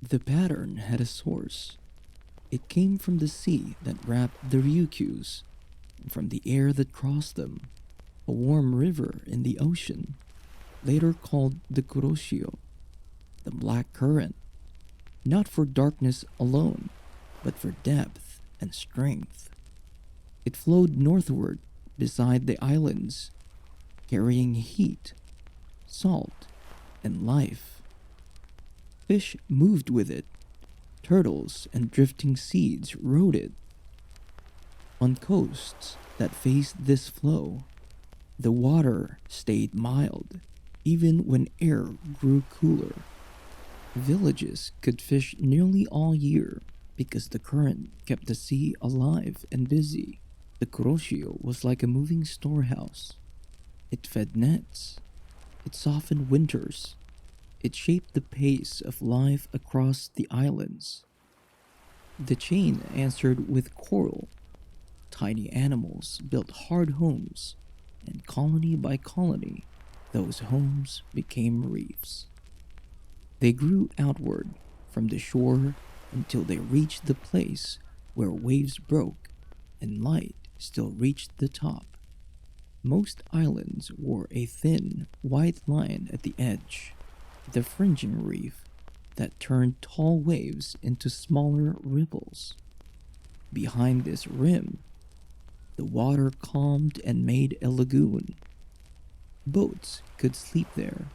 The pattern had a source. It came from the sea that wrapped the Ryukyus, and from the air that crossed them, a warm river in the ocean, later called the Kuroshio, the Black Current, not for darkness alone, but for depth and strength. It flowed northward beside the islands, carrying heat, salt, and life. Fish moved with it, turtles and drifting seeds rode it. On coasts that faced this flow, the water stayed mild, even when air grew cooler. Villages could fish nearly all year because the current kept the sea alive and busy. The Kuroshio was like a moving storehouse. It fed nets, it softened winters, it shaped the pace of life across the islands. The chain answered with coral. Tiny animals built hard homes, and colony by colony, those homes became reefs. They grew outward from the shore until they reached the place where waves broke and light still reached the top. Most islands wore a thin, white line at the edge, the fringing reef that turned tall waves into smaller ripples. Behind this rim, the water calmed and made a lagoon. Boats could sleep there.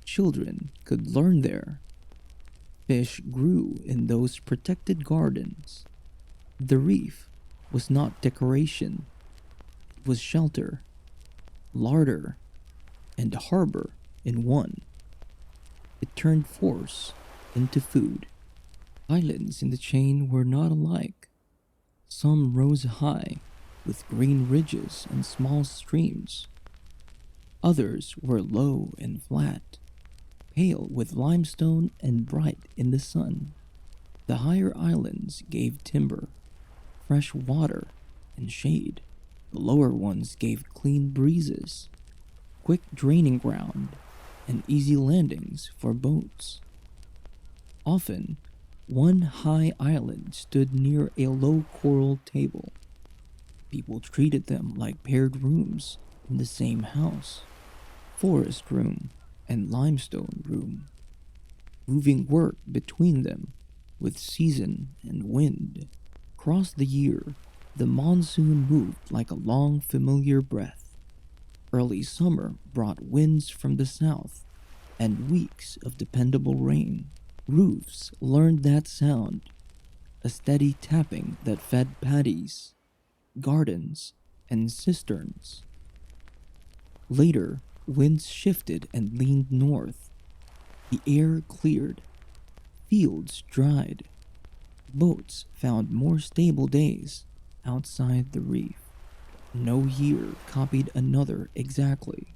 Children could learn there. Fish grew in those protected gardens. The reef was not decoration, it was shelter, larder, and harbor in one. It turned force into food. Islands in the chain were not alike. Some rose high, with green ridges and small streams. Others were low and flat, pale with limestone and bright in the sun. The higher islands gave timber, fresh water, and shade. The lower ones gave clean breezes, quick draining ground, and easy landings for boats. Often, one high island stood near a low coral table. People treated them like paired rooms in the same house. Forest room and limestone room, moving work between them with season and wind. Across the year, the monsoon moved like a long familiar breath. Early summer brought winds from the south and weeks of dependable rain. Roofs learned that sound, a steady tapping that fed paddies, gardens, and cisterns. Later, winds shifted and leaned north. The air cleared, fields dried, boats found more stable days outside the reef. No year copied another exactly.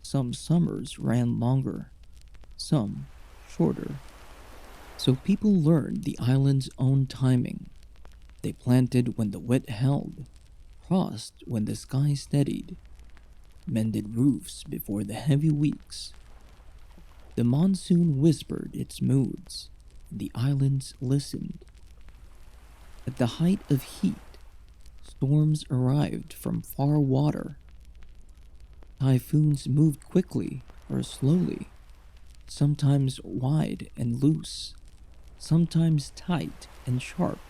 Some summers ran longer, some shorter. So people learned the island's own timing. They planted when the wet held, crossed when the sky steadied, mended roofs before the heavy weeks. The monsoon whispered its moods, and the islands listened. At the height of heat, storms arrived from far water. Typhoons moved quickly or slowly, sometimes wide and loose, sometimes tight and sharp.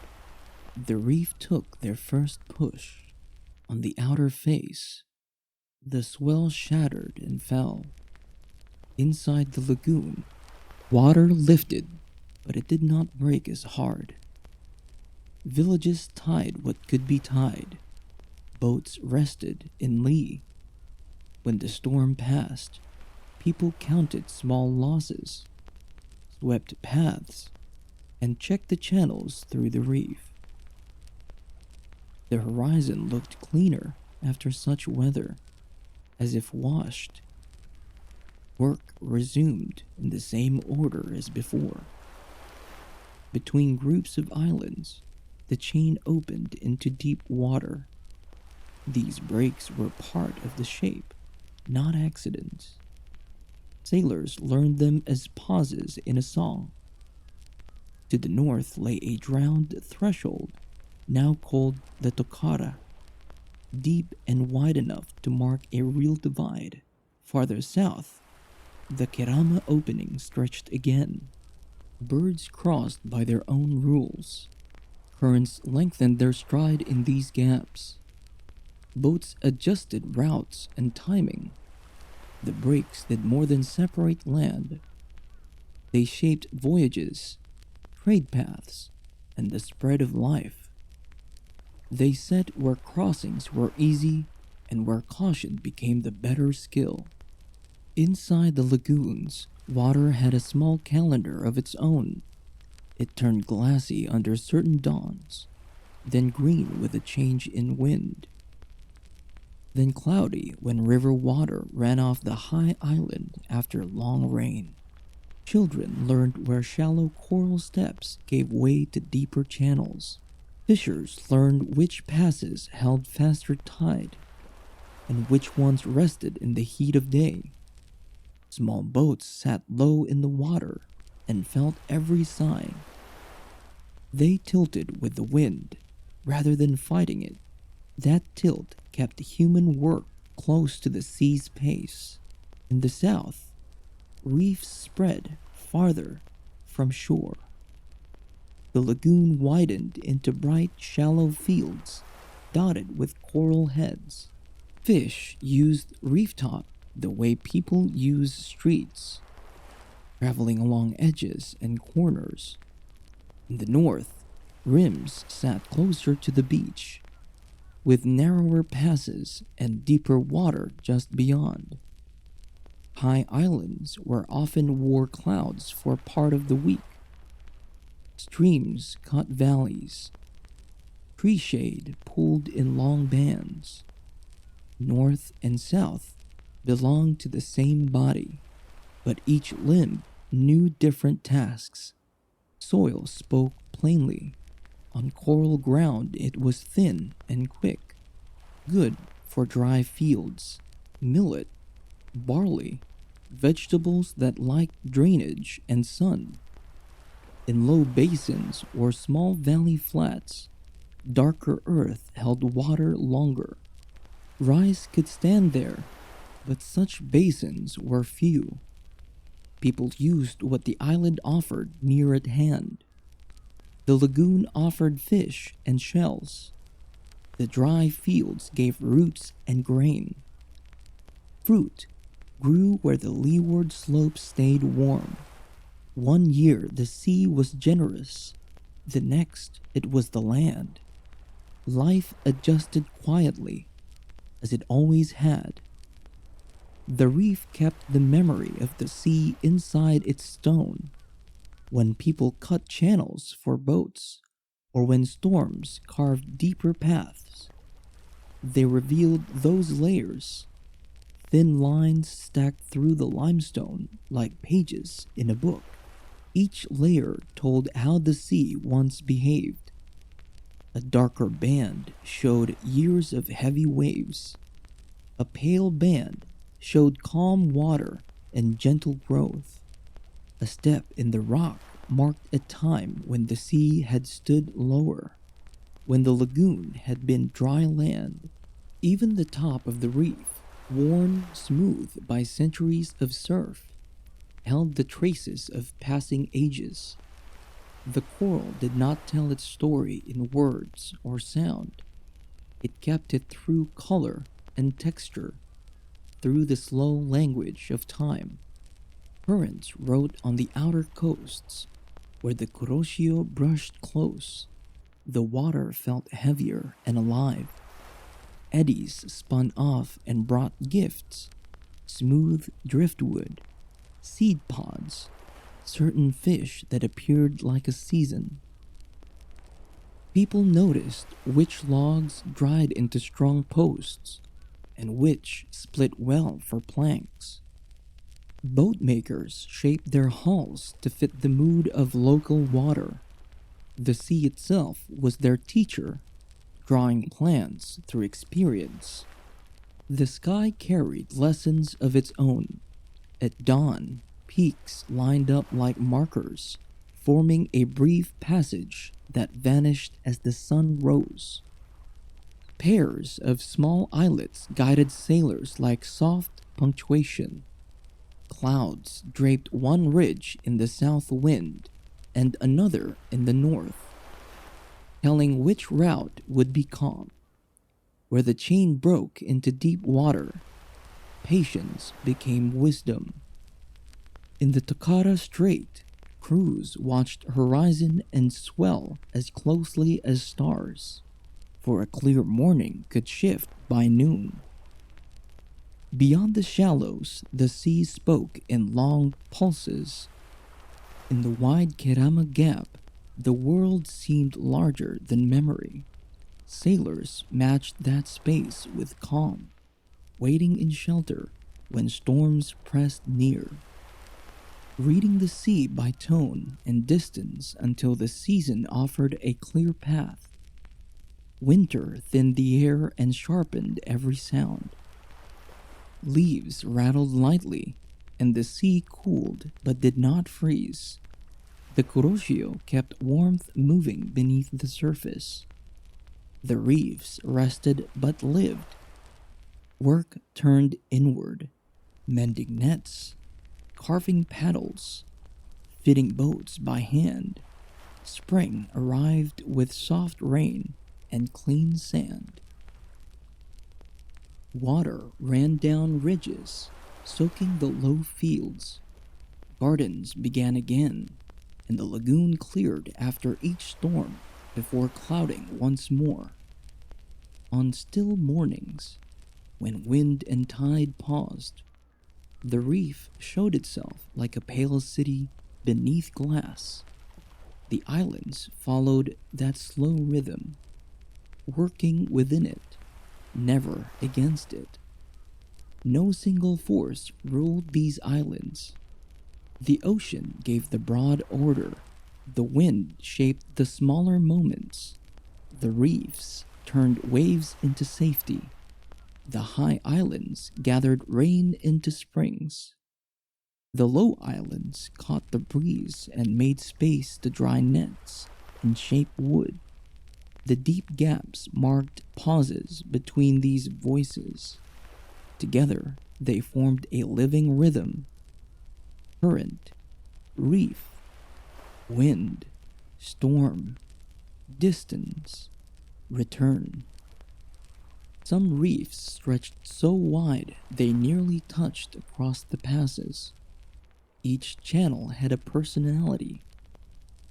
The reef took their first push. On the outer face, the swell shattered and fell. Inside the lagoon, water lifted, but it did not break as hard. Villages tied what could be tied. Boats rested in lee. When the storm passed, people counted small losses, swept paths, and checked the channels through the reef. The horizon looked cleaner after such weather, as if washed. Work resumed in the same order as before. Between groups of islands, the chain opened into deep water. These breaks were part of the shape, not accidents. Sailors learned them as pauses in a song. To the north lay a drowned threshold, now called the Tokara, deep and wide enough to mark a real divide. Farther south, the Kerama opening stretched again. Birds crossed by their own rules. Currents lengthened their stride in these gaps. Boats adjusted routes and timing. The breaks did more than separate land. They shaped voyages, trade paths, and the spread of life. They set where crossings were easy and where caution became the better skill. Inside the lagoons, water had a small calendar of its own. It turned glassy under certain dawns, then green with a change in wind, then cloudy when river water ran off the high island after long rain. Children learned where shallow coral steps gave way to deeper channels. Fishers learned which passes held faster tide and which ones rested in the heat of day. Small boats sat low in the water and felt every sign. They tilted with the wind rather than fighting it. That tilt kept human work close to the sea's pace. In the south, reefs spread farther from shore. The lagoon widened into bright, shallow fields dotted with coral heads. Fish used reef-top the way people use streets, traveling along edges and corners. In the north, rims sat closer to the beach, with narrower passes and deeper water just beyond. High islands where often wore clouds for part of the week. Streams cut valleys. Tree shade pulled in long bands. North and south belonged to the same body, but each limb knew different tasks. Soil spoke plainly. On coral ground it was thin and quick, good for dry fields, millet, barley, vegetables that liked drainage and sun. In low basins or small valley flats, darker earth held water longer. Rice could stand there, but such basins were few. People used what the island offered near at hand. The lagoon offered fish and shells. The dry fields gave roots and grain. Fruit grew where the leeward slopes stayed warm. One year the sea was generous, the next it was the land. Life adjusted quietly, as it always had. The reef kept the memory of the sea inside its stone. When people cut channels for boats, or when storms carved deeper paths, they revealed those layers, thin lines stacked through the limestone like pages in a book. Each layer told how the sea once behaved. A darker band showed years of heavy waves. A pale band showed calm water and gentle growth. A step in the rock marked a time when the sea had stood lower, when the lagoon had been dry land. Even the top of the reef, worn smooth by centuries of surf, held the traces of passing ages. The coral did not tell its story in words or sound. It kept it through color and texture, through the slow language of time. Currents wrote on the outer coasts, where the Kuroshio brushed close. The water felt heavier and alive. Eddies spun off and brought gifts, smooth driftwood, seed pods, certain fish that appeared like a season. People noticed which logs dried into strong posts and which split well for planks. Boat makers shaped their hulls to fit the mood of local water. The sea itself was their teacher, drawing plans through experience. The sky carried lessons of its own. At dawn, peaks lined up like markers, forming a brief passage that vanished as the sun rose. Pairs of small islets guided sailors like soft punctuation. Clouds draped one ridge in the south wind and another in the north, telling which route would be calm. Where the chain broke into deep water, patience became wisdom. In the Takara Strait, crews watched horizon and swell as closely as stars, for a clear morning could shift by noon. Beyond the shallows, the sea spoke in long pulses. In the wide Kerama Gap, the world seemed larger than memory. Sailors matched that space with calm, waiting in shelter when storms pressed near. Reading the sea by tone and distance until the season offered a clear path. Winter thinned the air and sharpened every sound. Leaves rattled lightly, and the sea cooled but did not freeze. The Kuroshio kept warmth moving beneath the surface. The reefs rested but lived. Work turned inward, mending nets, carving paddles, fitting boats by hand. Spring arrived with soft rain and clean sand. Water ran down ridges, soaking the low fields. Gardens began again, and the lagoon cleared after each storm before clouding once more. On still mornings, when wind and tide paused, the reef showed itself like a pale city beneath glass. The islands followed that slow rhythm, working within it, never against it. No single force ruled these islands. The ocean gave the broad order, the wind shaped the smaller moments, the reefs turned waves into safety, the high islands gathered rain into springs. The low islands caught the breeze and made space to dry nets and shape wood. The deep gaps marked pauses between these voices. Together, they formed a living rhythm. Current, reef, wind, storm, distance, return. Some reefs stretched so wide they nearly touched across the passes. Each channel had a personality.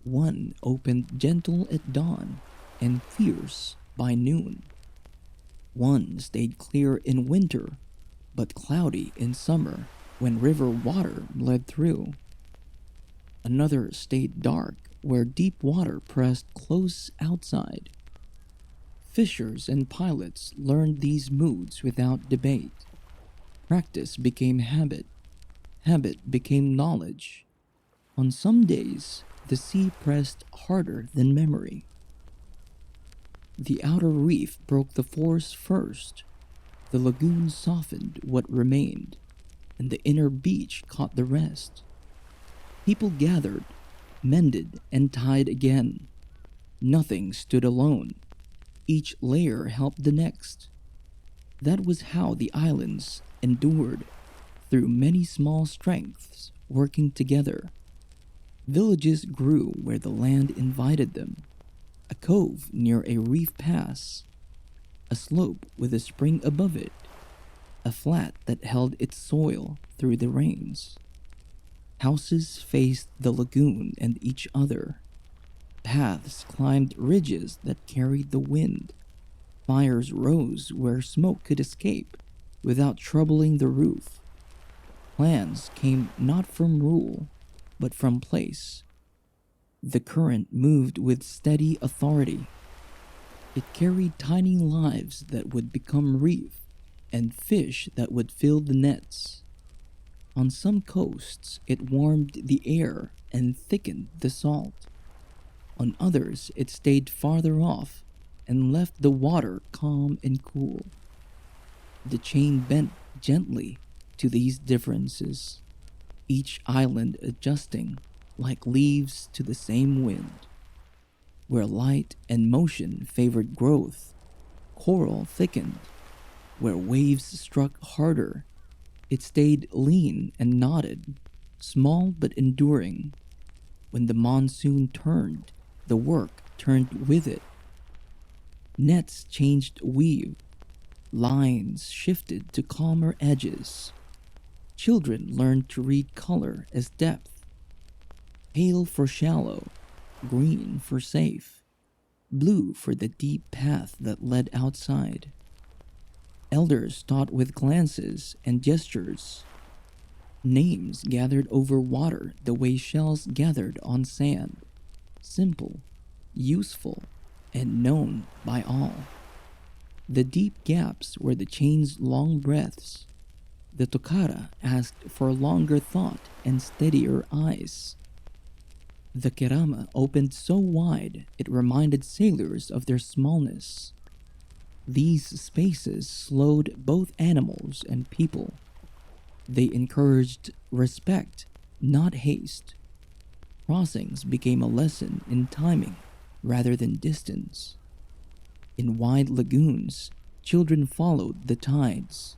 One opened gentle at dawn and fierce by noon. One stayed clear in winter, but cloudy in summer when river water bled through. Another stayed dark where deep water pressed close outside. Fishers and pilots learned these moods without debate. Practice became habit. Habit became knowledge. On some days, the sea pressed harder than memory. The outer reef broke the force first. The lagoon softened what remained, and the inner beach caught the rest. People gathered, mended, and tied again. Nothing stood alone. Each layer helped the next. That was how the islands endured, through many small strengths working together. Villages grew where the land invited them. A cove near a reef pass, a slope with a spring above it, a flat that held its soil through the rains. Houses faced the lagoon and each other. Paths climbed ridges that carried the wind. Fires rose where smoke could escape without troubling the roof. Plans came not from rule, but from place. The current moved with steady authority. It carried tiny lives that would become reef and fish that would fill the nets. On some coasts, it warmed the air and thickened the salt. On others, it stayed farther off and left the water calm and cool. The chain bent gently to these differences, each island adjusting, like leaves to the same wind. Where light and motion favored growth, coral thickened. Where waves struck harder, it stayed lean and knotted, small but enduring. When the monsoon turned, the work turned with it. Nets changed weave, lines shifted to calmer edges. Children learned to read color as depth, pale for shallow, green for safe, blue for the deep path that led outside. Elders taught with glances and gestures. Names gathered over water the way shells gathered on sand. Simple, useful, and known by all. The deep gaps were the chain's long breaths. The tokara asked for longer thought and steadier eyes. The kerama opened so wide it reminded sailors of their smallness. These spaces slowed both animals and people. They encouraged respect, not haste. Crossings became a lesson in timing rather than distance. In wide lagoons, children followed the tides.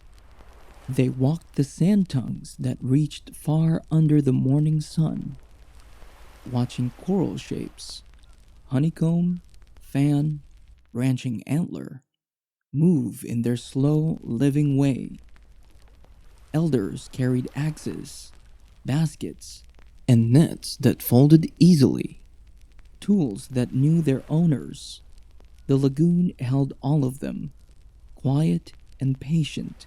They walked the sand tongues that reached far under the morning sun, watching coral shapes, honeycomb, fan, branching antler, move in their slow, living way. Elders carried axes, baskets, and nets that folded easily, tools that knew their owners. The lagoon held all of them, quiet and patient.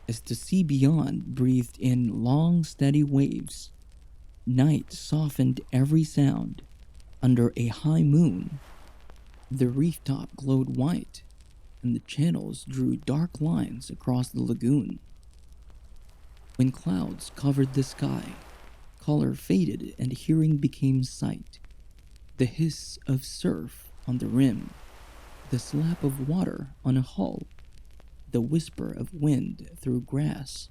As the sea beyond breathed in long, steady waves, night softened every sound. Under a high moon, the reef top glowed white, and the channels drew dark lines across the lagoon. When clouds covered the sky, color faded and hearing became sight. The hiss of surf on the rim, the slap of water on a hull, the whisper of wind through grass.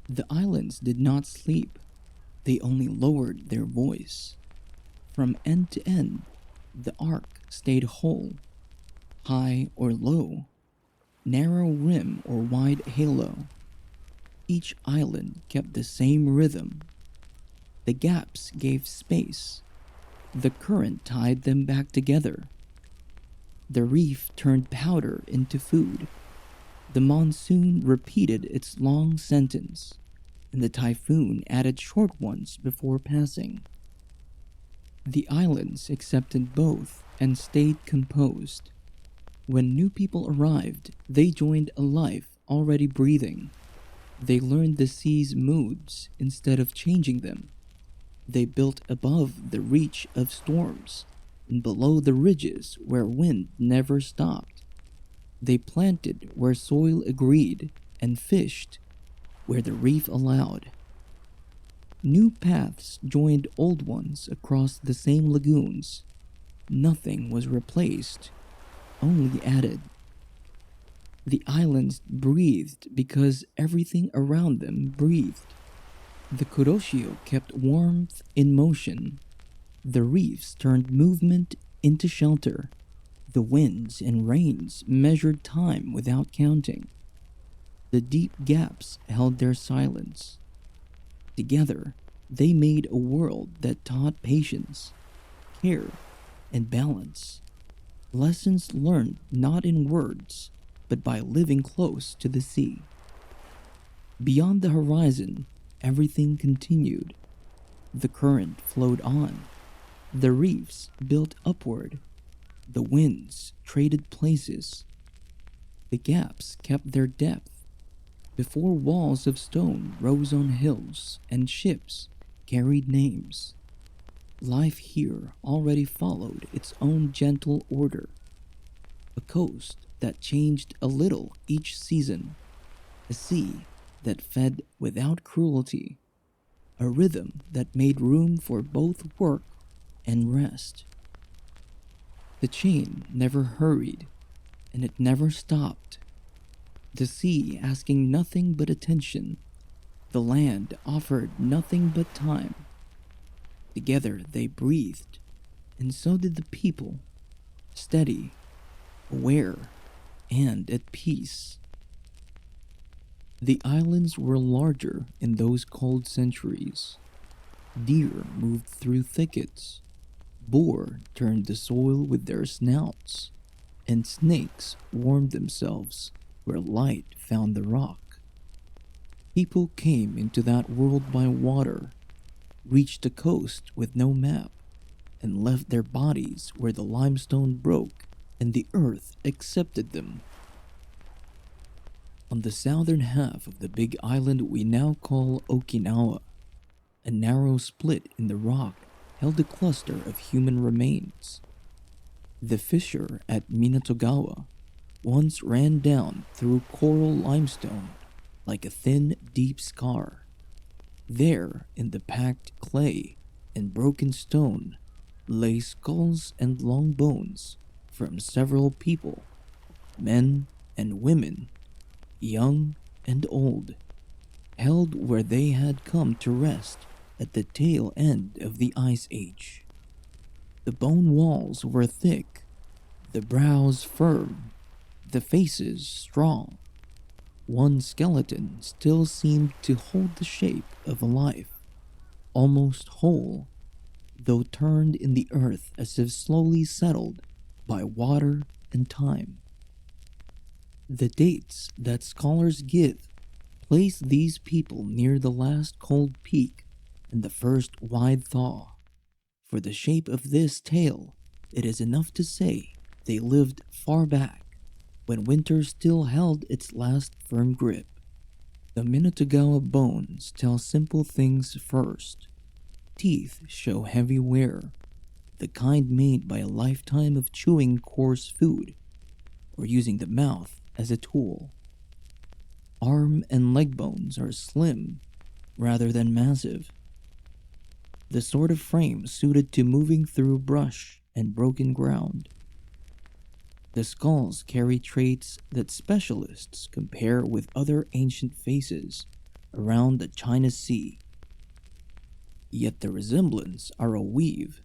The islands did not sleep, they only lowered their voice. From end to end, the arc stayed whole, high or low, narrow rim or wide halo. Each island kept the same rhythm. The gaps gave space. The current tied them back together. The reef turned powder into food. The monsoon repeated its long sentence, and the typhoon added short ones before passing. The islands accepted both and stayed composed. When new people arrived, they joined a life already breathing. They learned the sea's moods instead of changing them. They built above the reach of storms and below the ridges where wind never stopped. They planted where soil agreed and fished where the reef allowed. New paths joined old ones across the same lagoons. Nothing was replaced, only added. The islands breathed because everything around them breathed. The Kuroshio kept warmth in motion. The reefs turned movement into shelter. The winds and rains measured time without counting. The deep gaps held their silence. Together, they made a world that taught patience, care, and balance. Lessons learned not in words, but by living close to the sea. Beyond the horizon, everything continued. The current flowed on. The reefs built upward. The winds traded places. The gaps kept their depth. Before walls of stone rose on hills and ships carried names. Life here already followed its own gentle order. A coast that changed a little each season. A sea that fed without cruelty. A rhythm that made room for both work and rest. The chain never hurried, and it never stopped. The sea asking nothing but attention. The land offered nothing but time. Together they breathed, and so did the people, steady, aware, and at peace. The islands were larger in those cold centuries. Deer moved through thickets, boar turned the soil with their snouts, and snakes warmed themselves where light found the rock. People came into that world by water, reached the coast with no map, and left their bodies where the limestone broke and the earth accepted them. On the southern half of the big island we now call Okinawa, a narrow split in the rock held a cluster of human remains. The fissure at Minatogawa once ran down through coral limestone like a thin, deep scar. There, in the packed clay and broken stone, lay skulls and long bones from several people, men and women, young and old, held where they had come to rest at the tail end of the Ice Age. The bone walls were thick, the brows firm, the faces strong. One skeleton still seemed to hold the shape of a life, almost whole, though turned in the earth as if slowly settled by water and time. The dates that scholars give place these people near the last cold peak and the first wide thaw. For the shape of this tale, it is enough to say they lived far back, when winter still held its last firm grip. The Minatogawa bones tell simple things first. Teeth show heavy wear, the kind made by a lifetime of chewing coarse food, or using the mouth as a tool. Arm and leg bones are slim, rather than massive. The sort of frame suited to moving through brush and broken ground. The skulls carry traits that specialists compare with other ancient faces around the China Sea. Yet the resemblance are a weave,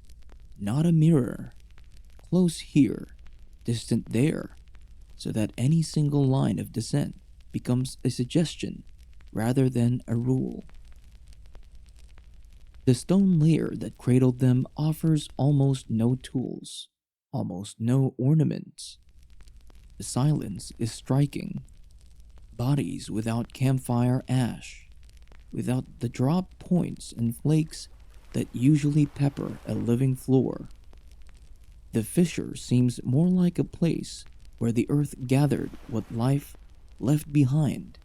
not a mirror. Close here, distant there, so that any single line of descent becomes a suggestion rather than a rule. The stone layer that cradled them offers almost no tools, almost no ornaments. The silence is striking. Bodies without campfire ash, without the drop points and flakes that usually pepper a living floor. The fissure seems more like a place where the earth gathered what life left behind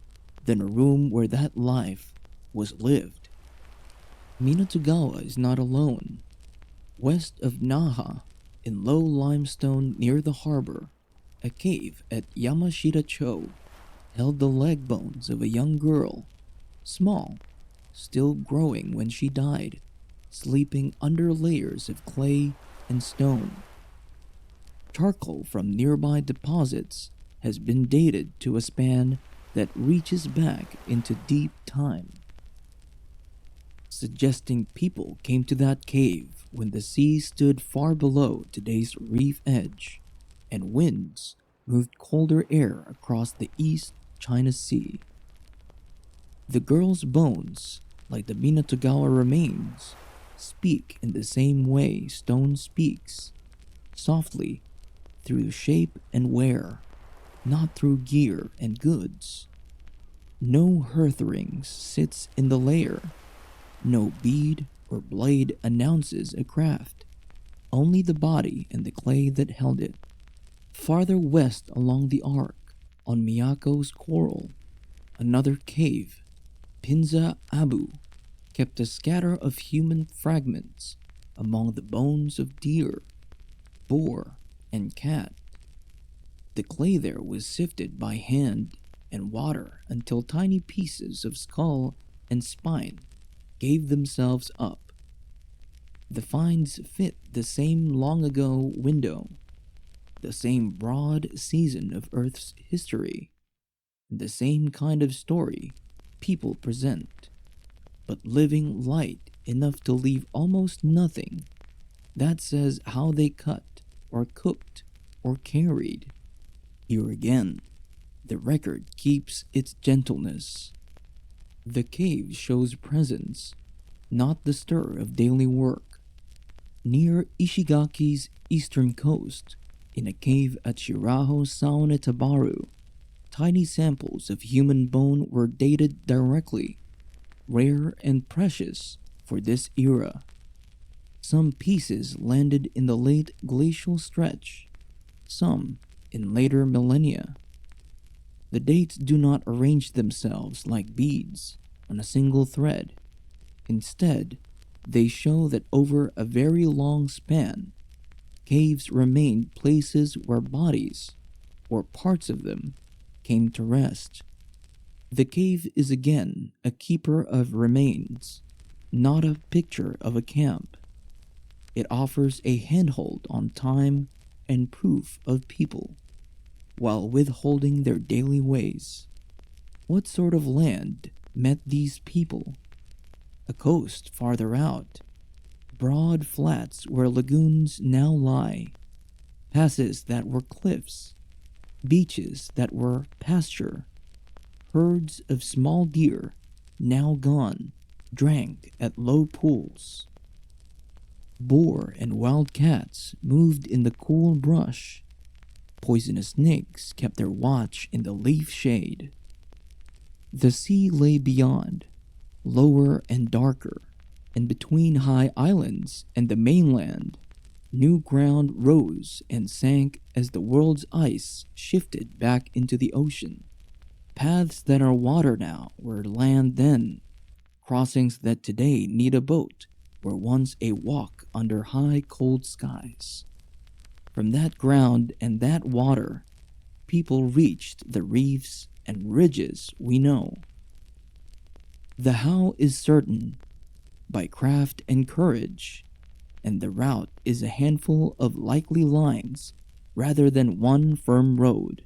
than a room where that life was lived. Minatogawa is not alone. West of Naha, in low limestone near the harbor, a cave at Yamashita-cho held the leg bones of a young girl, small, still growing when she died, sleeping under layers of clay and stone. Charcoal from nearby deposits has been dated to a span that reaches back into deep time, suggesting people came to that cave when the sea stood far below today's reef edge and winds moved colder air across the East China Sea. The girl's bones, like the Minatogawa remains, speak in the same way stone speaks, softly, through shape and wear, not through gear and goods. No hearth rings sits in the layer. No bead or blade announces a craft. Only the body and the clay that held it. Farther west along the arc, on Miyako's coral, another cave, Pinza Abu, kept a scatter of human fragments among the bones of deer, boar, and cat. The clay there was sifted by hand and water until tiny pieces of skull and spine gave themselves up. The finds fit the same long ago window, the same broad season of Earth's history, the same kind of story people present. but living light enough to leave almost nothing. That says how they cut, or cooked, or carried. Here again, the record keeps its gentleness. The cave shows presence, not the stir of daily work. Near Ishigaki's eastern coast, in a cave at Shiraho Saonetabaru, tiny samples of human bone were dated directly, rare and precious for this era. Some pieces landed in the late glacial stretch, some in later millennia. The dates do not arrange themselves like beads on a single thread. Instead, they show that over a very long span, caves remained places where bodies, or parts of them, came to rest. The cave is again a keeper of remains, not a picture of a camp. It offers a handhold on time and proof of people, while withholding their daily ways. What sort of land met these people? A coast farther out, broad flats where lagoons now lie, passes that were cliffs, beaches that were pasture, herds of small deer, now gone, drank at low pools. Boar and wild cats moved in the cool brush. Poisonous snakes kept their watch in the leaf shade. The sea lay beyond, lower and darker, and between high islands and the mainland, new ground rose and sank as the world's ice shifted back into the ocean. Paths that are water now were land then. Crossings that today need a boat were once a walk under high cold skies. From that ground and that water, people reached the reefs and ridges we know. The how is certain, by craft and courage, and the route is a handful of likely lines rather than one firm road.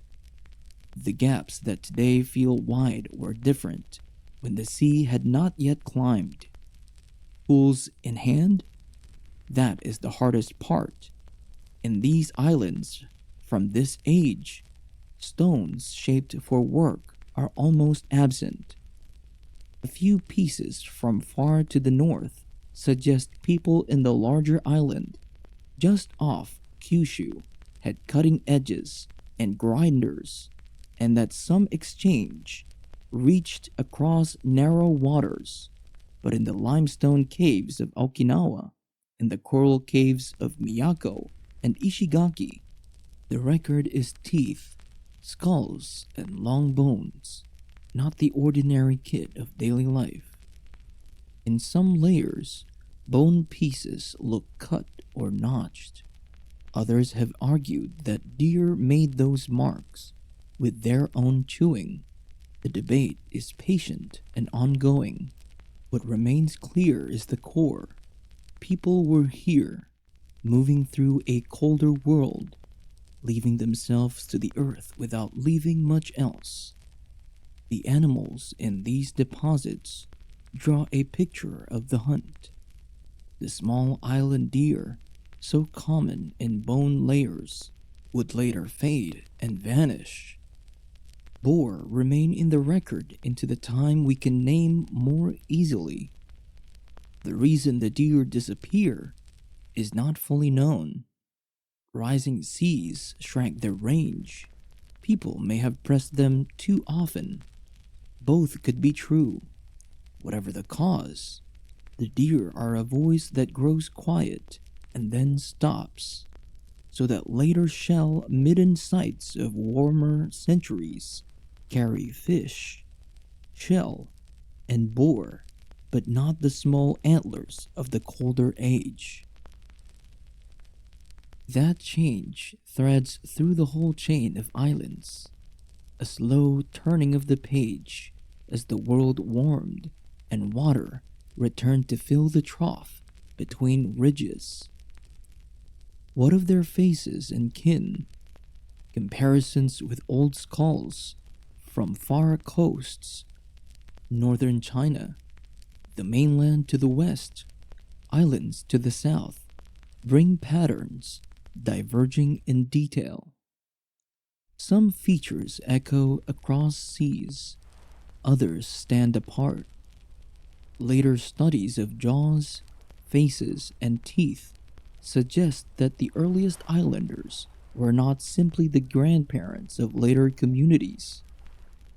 The gaps that today feel wide were different when the sea had not yet climbed. Tools in hand? That is the hardest part. In these islands, from this age, stones shaped for work are almost absent. A few pieces from far to the north suggest people in the larger island, just off Kyushu, had cutting edges and grinders, and that some exchange reached across narrow waters. But in the limestone caves of Okinawa, in the coral caves of Miyako and Ishigaki, the record is teeth, skulls, and long bones, not the ordinary kit of daily life. In some layers, bone pieces look cut or notched. Others have argued that deer made those marks with their own chewing. The debate is patient and ongoing. What remains clear is the core. People were here, moving through a colder world, leaving themselves to the earth without leaving much else. The animals in these deposits draw a picture of the hunt. The small island deer, so common in bone layers, would later fade and vanish. Boar remain in the record into the time we can name more easily. The reason the deer disappear is not fully known. Rising seas shrank their range. People may have pressed them too often. Both could be true. Whatever the cause, the deer are a voice that grows quiet and then stops, so that later shell-midden sites of warmer centuries carry fish, shell, and boar, but not the small antlers of the colder age. That change threads through the whole chain of islands, a slow turning of the page as the world warmed and water returned to fill the trough between ridges. What of their faces and kin? Comparisons with old skulls from far coasts, northern China, The mainland to the west, islands to the south, bring patterns diverging in detail. Some features echo across seas, others stand apart. Later studies of jaws, faces, and teeth suggest that the earliest islanders were not simply the grandparents of later communities,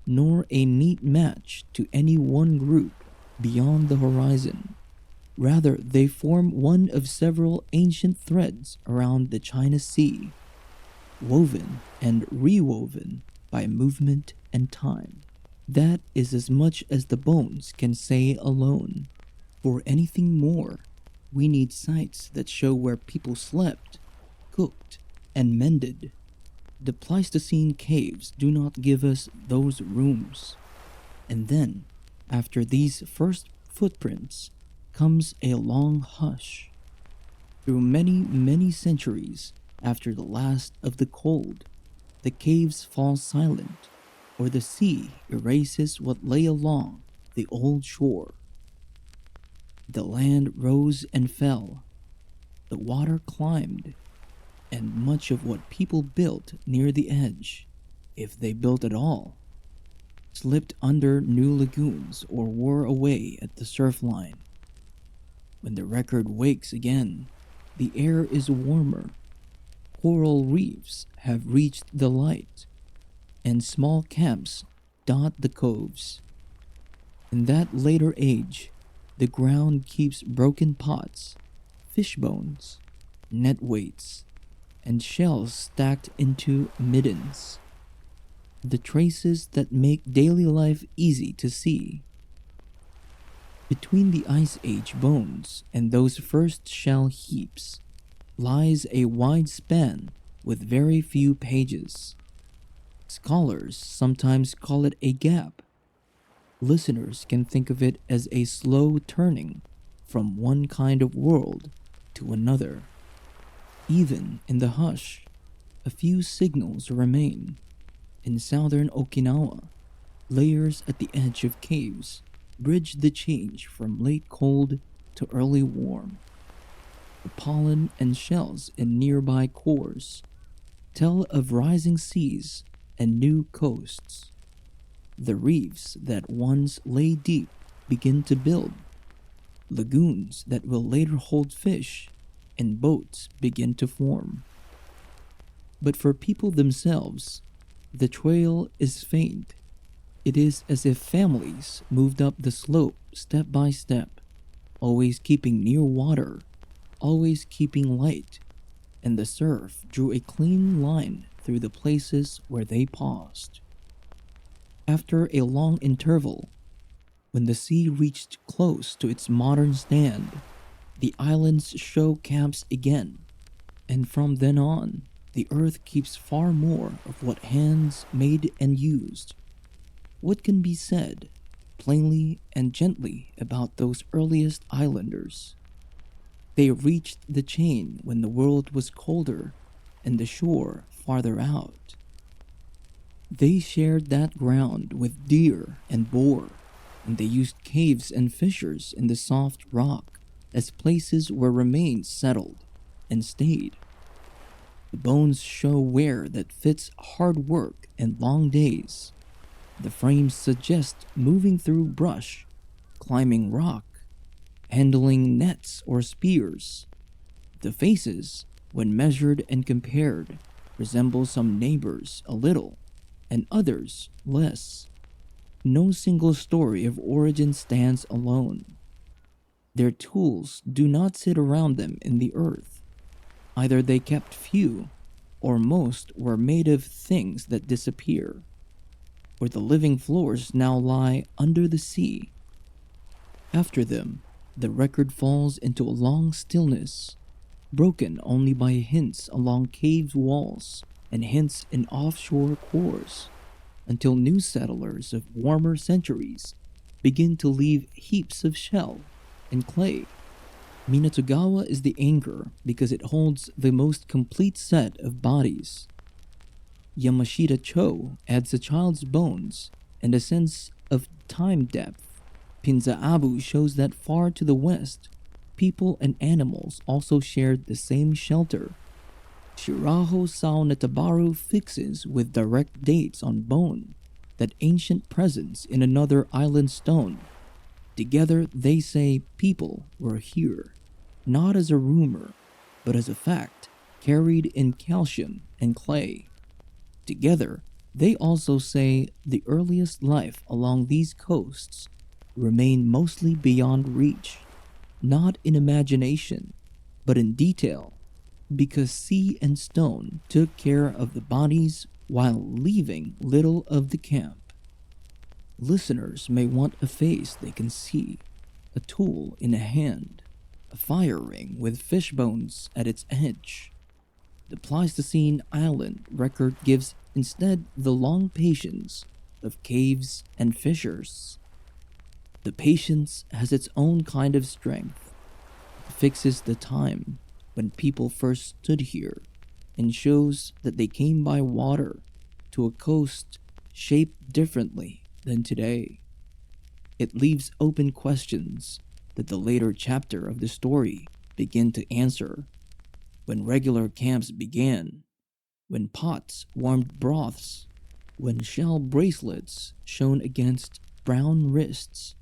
nor a neat match to any one group beyond the horizon. Rather, they form one of several ancient threads around the China Sea, woven and rewoven by movement and time. That is as much as the bones can say alone. For anything more, we need sites that show where people slept, cooked, and mended. The Pleistocene caves do not give us those rooms. And then, after these first footprints, comes a long hush. Through many, many centuries after the last of the cold, the caves fall silent, or the sea erases what lay along the old shore. The land rose and fell, the water climbed, and much of what people built near the edge, if they built at all, slipped under new lagoons or wore away at the surf line. When the record wakes again, the air is warmer, coral reefs have reached the light, and small camps dot the coves. In that later age, the ground keeps broken pots, fish bones, net weights, and shells stacked into middens. The traces that make daily life easy to see. Between the Ice Age bones and those first shell heaps lies a wide span with very few pages. Scholars sometimes call it a gap. Listeners can think of it as a slow turning from one kind of world to another. Even in the hush, a few signals remain. In southern Okinawa, layers at the edge of caves bridge the change from late cold to early warm. The pollen and shells in nearby cores tell of rising seas and new coasts. The reefs that once lay deep begin to build. Lagoons that will later hold fish and boats begin to form. But for people themselves, the trail is faint. It is as if families moved up the slope step by step, always keeping near water, always keeping light, and the surf drew a clean line through the places where they paused. After a long interval, when the sea reached close to its modern stand, the islands show camps again, and from then on, the earth keeps far more of what hands made and used. What can be said, plainly and gently, about those earliest islanders? They reached the chain when the world was colder and the shore farther out. They shared that ground with deer and boar, and they used caves and fissures in the soft rock as places where remains settled and stayed. The bones show wear that fits hard work and long days. The frames suggest moving through brush, climbing rock, handling nets or spears. The faces, when measured and compared, resemble some neighbors a little, and others less. No single story of origin stands alone. Their tools do not sit around them in the earth. Either they kept few, or most were made of things that disappear. Where the living floors now lie under the sea. After them, the record falls into a long stillness, broken only by hints along cave walls and hints in offshore cores, until new settlers of warmer centuries begin to leave heaps of shell and clay. Minatogawa is the anchor because it holds the most complete set of bodies. Yamashita Cho adds a child's bones and a sense of time depth. Pinzaabu shows that far to the west, people and animals also shared the same shelter. Shiraho Sao Netabaru fixes with direct dates on bone that ancient presence in another island stone. Together they say people were here, not as a rumor, but as a fact carried in calcium and clay. Together, they also say the earliest life along these coasts remained mostly beyond reach, not in imagination, but in detail, because sea and stone took care of the bodies while leaving little of the camp. Listeners may want a face they can see, a tool in a hand, a fire ring with fish bones at its edge. The Pleistocene island record gives instead the long patience of caves and fissures. The patience has its own kind of strength. It fixes the time when people first stood here and shows that they came by water to a coast shaped differently than today. It leaves open questions that the later chapter of the story begin to answer. When regular camps began, when pots warmed broths, when shell bracelets shone against brown wrists,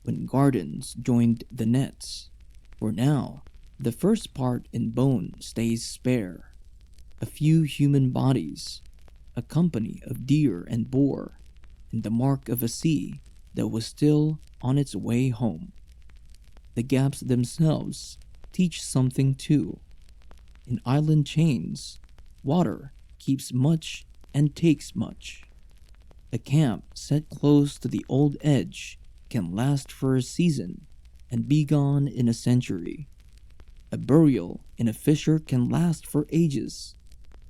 when gardens joined the nets. For now, the first part in bone stays spare. A few human bodies, a company of deer and boar, and the mark of a sea that was still on its way home. The gaps themselves teach something too. In island chains, water keeps much and takes much. A camp set close to the old edge can last for a season and be gone in a century. A burial in a fissure can last for ages.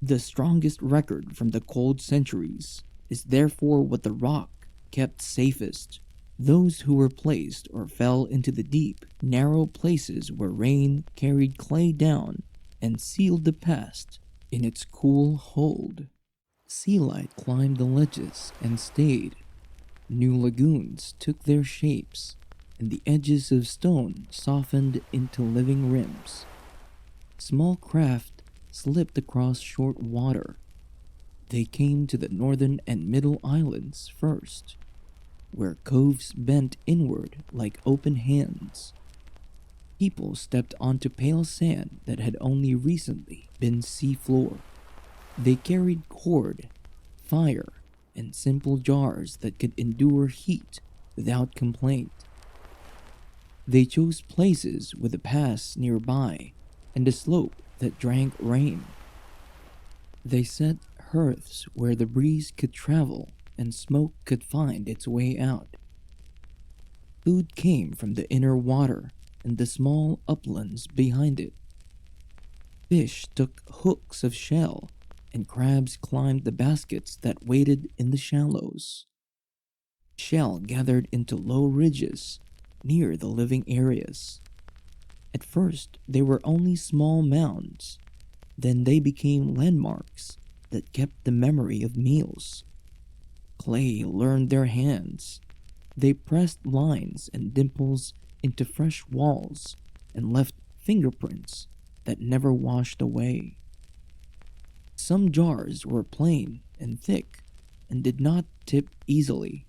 The strongest record from the cold centuries is therefore what the rock kept safest. Those who were placed or fell into the deep, narrow places where rain carried clay down and sealed the past in its cool hold. Sea light climbed the ledges and stayed. New lagoons took their shapes, and the edges of stone softened into living rims. Small craft slipped across short water. They came to the northern and middle islands first, where coves bent inward like open hands. People stepped onto pale sand that had only recently been seafloor. They carried cord, fire, and simple jars that could endure heat without complaint. They chose places with a pass nearby and a slope that drank rain. They set hearths where the breeze could travel and smoke could find its way out. Food came from the inner water and the small uplands behind it. Fish took hooks of shell, and crabs climbed the baskets that waited in the shallows. Shell gathered into low ridges near the living areas. At first, they were only small mounds. Then they became landmarks that kept the memory of meals. Clay learned their hands. They pressed lines and dimples into fresh walls and left fingerprints that never washed away. Some jars were plain and thick and did not tip easily.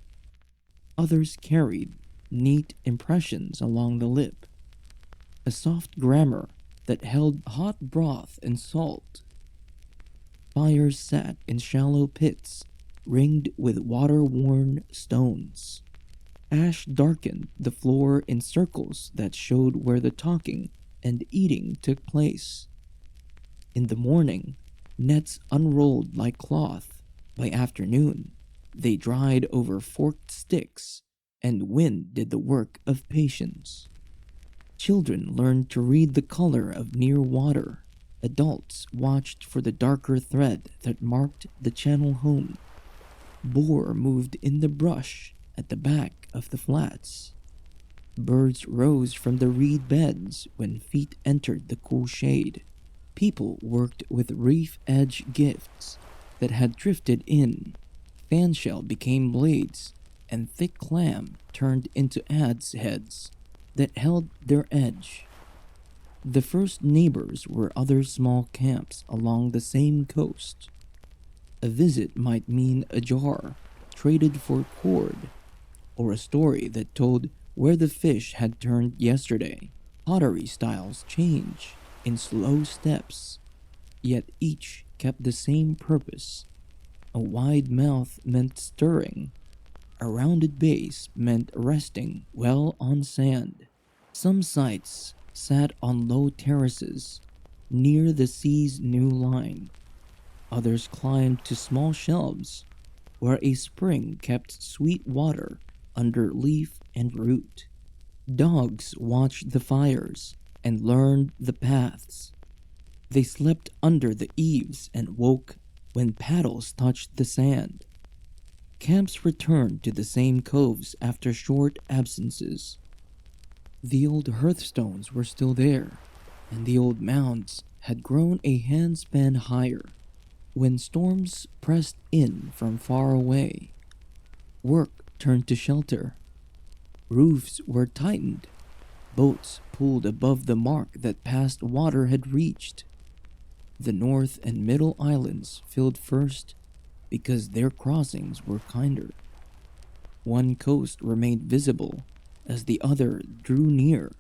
Others carried neat impressions along the lip, a soft grammar that held hot broth and salt. Fires sat in shallow pits ringed with water-worn stones. Ash darkened the floor in circles that showed where the talking and eating took place. In the morning, nets unrolled like cloth. By afternoon, they dried over forked sticks, and wind did the work of patience. Children learned to read the color of near water. Adults watched for the darker thread that marked the channel home. Boar moved in the brush at the back of the flats. Birds rose from the reed beds when feet entered the cool shade. People worked with reef-edge gifts that had drifted in. Fan shell became blades, and thick clam turned into adze heads that held their edge. The first neighbors were other small camps along the same coast. A visit might mean a jar traded for cord, or a story that told where the fish had turned yesterday. Pottery styles change in slow steps, yet each kept the same purpose. A wide mouth meant stirring, a rounded base meant resting well on sand. Some sites sat on low terraces near the sea's new line. Others climbed to small shelves where a spring kept sweet water under leaf and root. Dogs watched the fires and learned the paths. They slept under the eaves and woke when paddles touched the sand. Camps returned to the same coves after short absences. The old hearthstones were still there, and the old mounds had grown a handspan higher. When storms pressed in from far away, work turned to shelter. Roofs were tightened, boats pulled above the mark that past water had reached. The North and Middle Islands filled first because their crossings were kinder. One coast remained visible as the other drew near,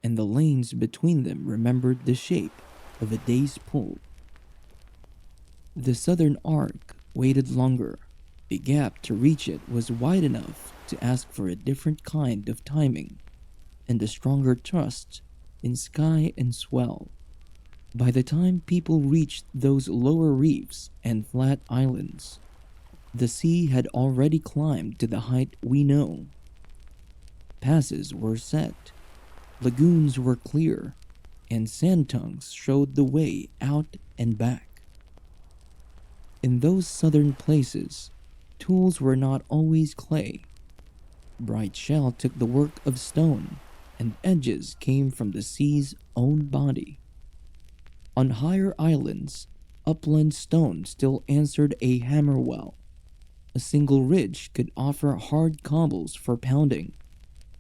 and the lanes between them remembered the shape of a day's pull. The southern arc waited longer. The gap to reach it was wide enough to ask for a different kind of timing and a stronger trust in sky and swell. By the time people reached those lower reefs and flat islands, the sea had already climbed to the height we know. Passes were set, lagoons were clear, and sand tongues showed the way out and back. In those southern places, tools were not always clay. Bright shell took the work of stone, and edges came from the sea's own body. On higher islands, upland stone still answered a hammer well. A single ridge could offer hard cobbles for pounding,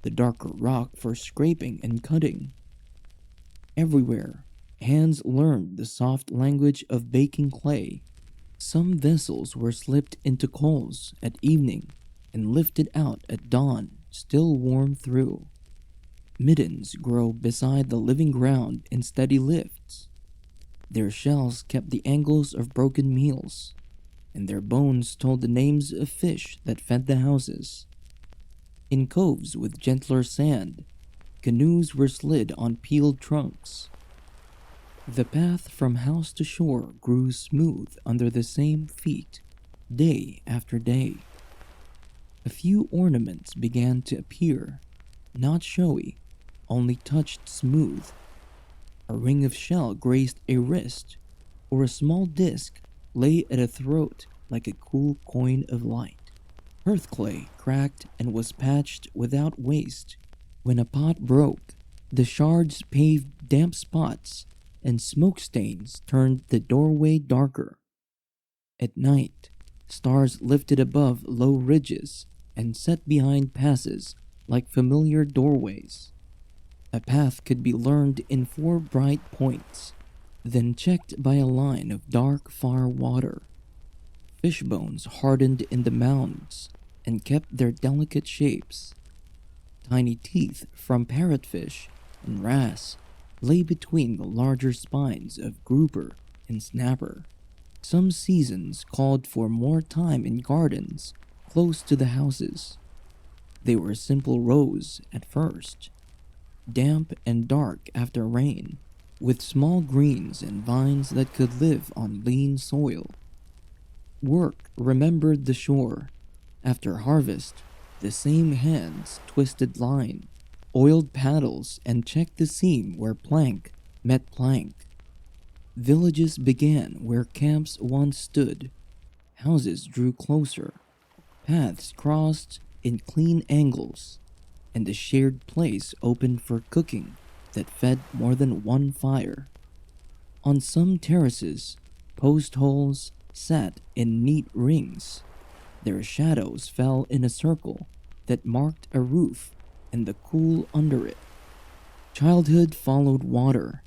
the darker rock for scraping and cutting. Everywhere, hands learned the soft language of baking clay. Some vessels were slipped into coals at evening and lifted out at dawn, still warm through. Middens grow beside the living ground in steady lifts. Their shells kept the angles of broken meals, and their bones told the names of fish that fed the houses. In coves with gentler sand, canoes were slid on peeled trunks. The path from house to shore grew smooth under the same feet, day after day. A few ornaments began to appear, not showy, only touched smooth. A ring of shell graced a wrist, or a small disc lay at a throat like a cool coin of light. Hearth clay cracked and was patched without waste. When a pot broke, the shards paved damp spots, and smoke stains turned the doorway darker. At night, stars lifted above low ridges and set behind passes like familiar doorways. A path could be learned in 4 bright points, then checked by a line of dark far water. Fish bones hardened in the mounds and kept their delicate shapes. Tiny teeth from parrotfish and wrasse lay between the larger spines of grouper and snapper. Some seasons called for more time in gardens close to the houses. They were simple rows at first, damp and dark after rain, with small greens and vines that could live on lean soil. Work remembered the shore. After harvest, the same hands twisted line, oiled paddles, and checked the seam where plank met plank. Villages began where camps once stood. Houses drew closer. Paths crossed in clean angles, and a shared place opened for cooking that fed more than one fire. On some terraces, post holes sat in neat rings. Their shadows fell in a circle that marked a roof and the cool under it. Childhood followed water.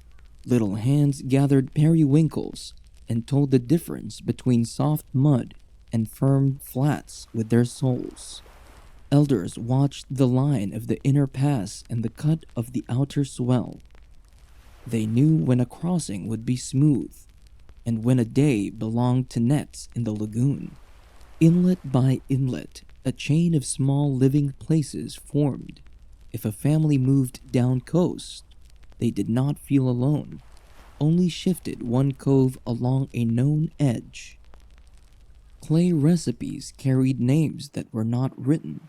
Little hands gathered periwinkles and told the difference between soft mud and firm flats with their soles. Elders watched the line of the inner pass and the cut of the outer swell. They knew when a crossing would be smooth and when a day belonged to nets in the lagoon. Inlet by inlet, a chain of small living places formed. If a family moved down coast, they did not feel alone, only shifted one cove along a known edge. Clay recipes carried names that were not written.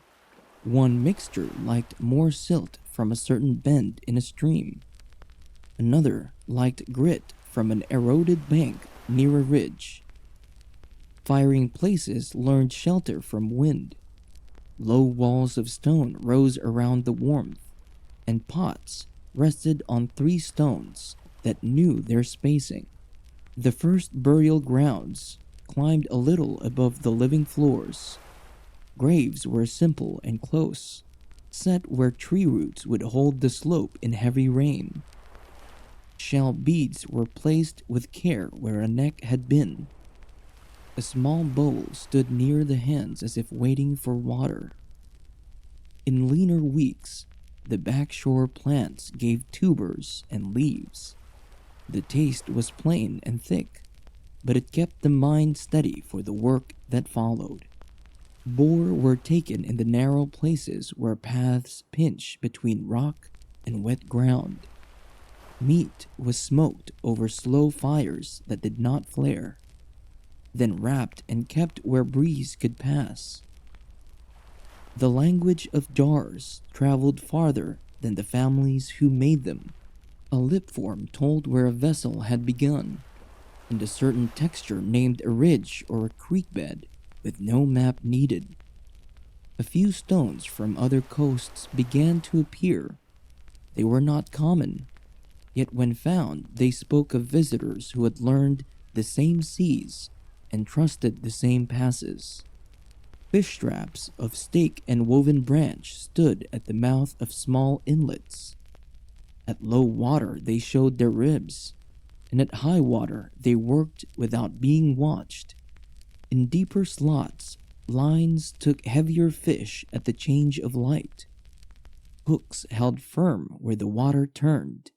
One mixture liked more silt from a certain bend in a stream. Another liked grit from an eroded bank near a ridge. Firing places learned shelter from wind. Low walls of stone rose around the warmth, and pots rested on 3 stones that knew their spacing. The first burial grounds climbed a little above the living floors. Graves were simple and close, set where tree roots would hold the slope in heavy rain. Shell beads were placed with care where a neck had been. A small bowl stood near the hands as if waiting for water. In leaner weeks, the backshore plants gave tubers and leaves. The taste was plain and thick, but it kept the mind steady for the work that followed. Boar were taken in the narrow places where paths pinch between rock and wet ground. Meat was smoked over slow fires that did not flare, then wrapped and kept where breeze could pass. The language of jars traveled farther than the families who made them. A lip form told where a vessel had begun, and a certain texture named a ridge or a creek bed with no map needed. A few stones from other coasts began to appear. They were not common, yet when found they spoke of visitors who had learned the same seas and trusted the same passes. Fish traps of stake and woven branch stood at the mouth of small inlets. At low water they showed their ribs, and at high water they worked without being watched. In deeper slots, lines took heavier fish at the change of light. Hooks held firm where the water turned,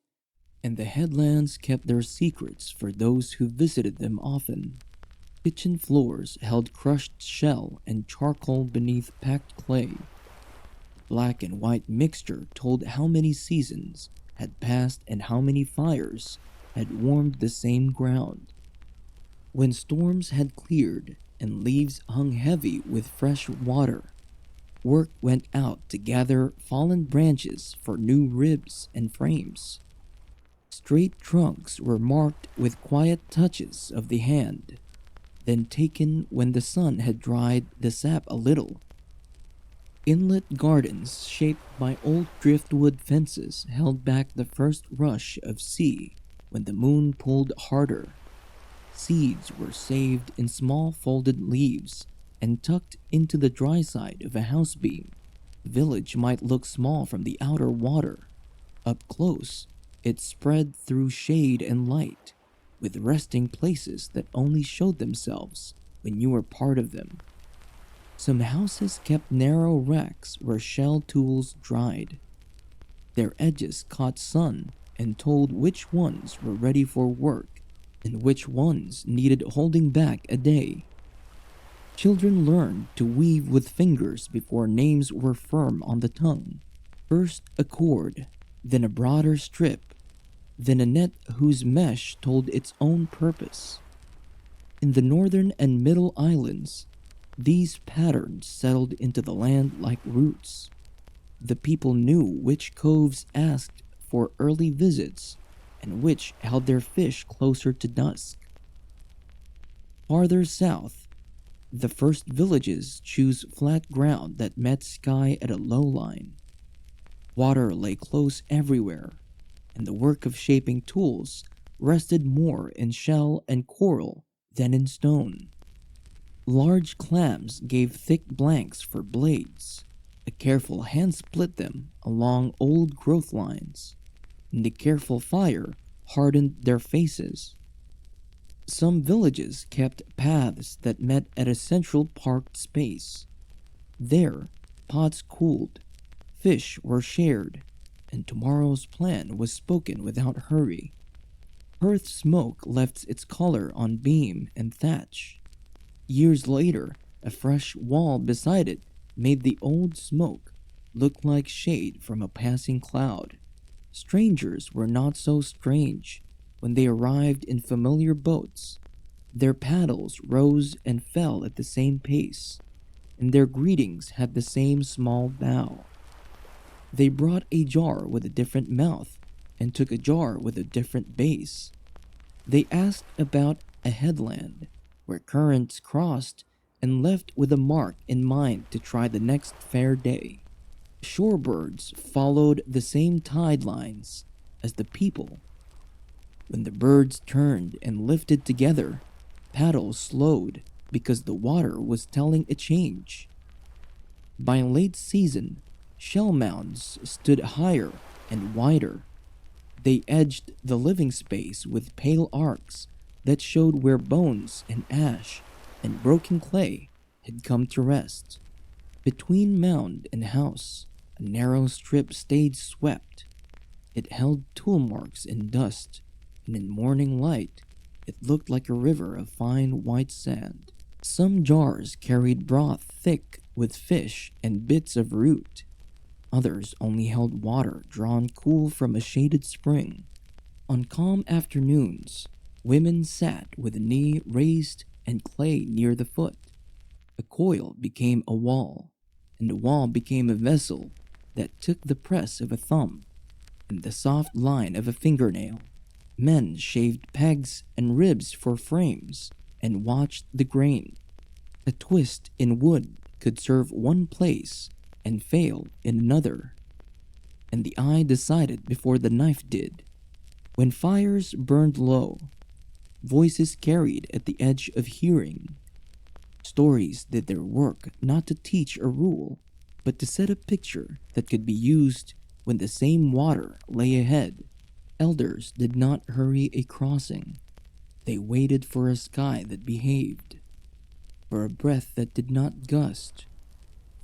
and the headlands kept their secrets for those who visited them often. Kitchen floors held crushed shell and charcoal beneath packed clay. Black and white mixture told how many seasons had passed and how many fires had warmed the same ground. When storms had cleared and leaves hung heavy with fresh water, work went out to gather fallen branches for new ribs and frames. Straight trunks were marked with quiet touches of the hand, then taken when the sun had dried the sap a little. Inlet gardens shaped by old driftwood fences held back the first rush of sea when the moon pulled harder. Seeds were saved in small folded leaves and tucked into the dry side of a house beam. The village might look small from the outer water. Up close, it spread through shade and light, with resting places that only showed themselves when you were part of them. Some houses kept narrow racks where shell tools dried. Their edges caught sun and told which ones were ready for work and which ones needed holding back a day. Children learned to weave with fingers before names were firm on the tongue. First a cord, then a broader strip, then a net whose mesh told its own purpose. In the northern and middle islands, these patterns settled into the land like roots. The people knew which coves asked for early visits and which held their fish closer to dusk. Farther south, the first villages chose flat ground that met sky at a low line. Water lay close everywhere, and the work of shaping tools rested more in shell and coral than in stone. Large clams gave thick blanks for blades. A careful hand split them along old growth lines, and the careful fire hardened their faces. Some villages kept paths that met at a central parked space. There, pots cooled, fish were shared, and tomorrow's plan was spoken without hurry. Hearth smoke left its color on beam and thatch. Years later, a fresh wall beside it made the old smoke look like shade from a passing cloud. Strangers were not so strange when they arrived in familiar boats. Their paddles rose and fell at the same pace, and their greetings had the same small bow. They brought a jar with a different mouth and took a jar with a different base. They asked about a headland where currents crossed and left with a mark in mind to try the next fair day. Shorebirds followed the same tide lines as the people. When the birds turned and lifted together, paddles slowed because the water was telling a change. By late season, shell mounds stood higher and wider. They edged the living space with pale arcs that showed where bones and ash and broken clay had come to rest. Between mound and house, a narrow strip stayed swept. It held tool marks in dust, and in morning light, it looked like a river of fine white sand. Some jars carried broth thick with fish and bits of root. Others only held water drawn cool from a shaded spring. On calm afternoons, women sat with a knee raised and clay near the foot. A coil became a wall, and a wall became a vessel that took the press of a thumb and the soft line of a fingernail. Men shaved pegs and ribs for frames and watched the grain. A twist in wood could serve one place and fail in another, and the eye decided before the knife did. When fires burned low, voices carried at the edge of hearing. Stories did their work not to teach a rule, but to set a picture that could be used when the same water lay ahead. Elders did not hurry a crossing. They waited for a sky that behaved, for a breath that did not gust,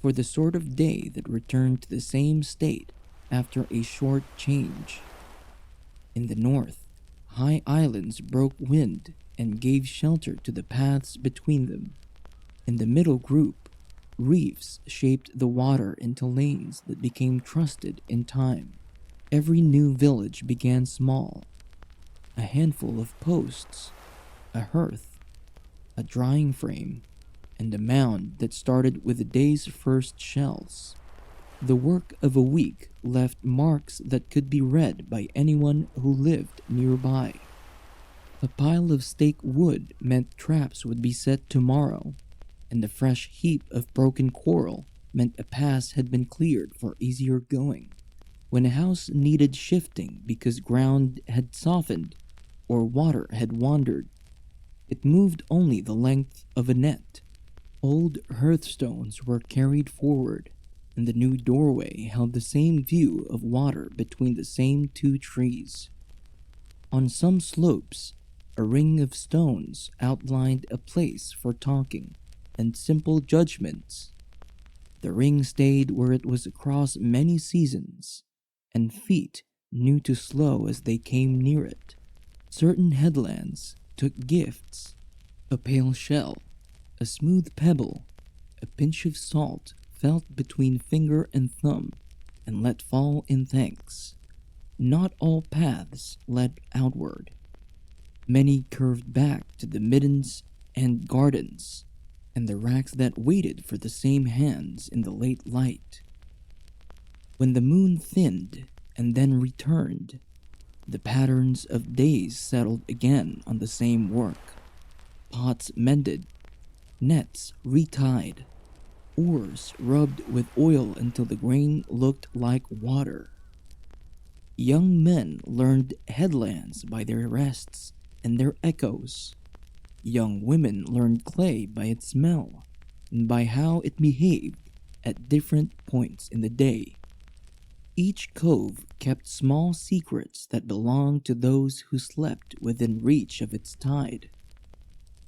for the sort of day that returned to the same state after a short change. In the north, high islands broke wind and gave shelter to the paths between them. In the middle group, reefs shaped the water into lanes that became trusted in time. Every new village began small. A handful of posts, a hearth, a drying frame, and a mound that started with the day's first shells. The work of a week left marks that could be read by anyone who lived nearby. A pile of stake wood meant traps would be set tomorrow, and a fresh heap of broken coral meant a pass had been cleared for easier going. When a house needed shifting because ground had softened or water had wandered, it moved only the length of a net. Old hearthstones were carried forward, and the new doorway held the same view of water between the same two trees. On some slopes, a ring of stones outlined a place for talking and simple judgments. The ring stayed where it was across many seasons, and feet knew to slow as they came near it. Certain headlands took gifts: a pale shell, a smooth pebble, a pinch of salt felt between finger and thumb and let fall in thanks. Not all paths led outward. Many curved back to the middens and gardens, and the racks that waited for the same hands in the late light. When the moon thinned and then returned, the patterns of days settled again on the same work. Pots mended, nets retied, oars rubbed with oil until the grain looked like water. Young men learned headlands by their rests and their echoes. Young women learned clay by its smell and by how it behaved at different points in the day. Each cove kept small secrets that belonged to those who slept within reach of its tide.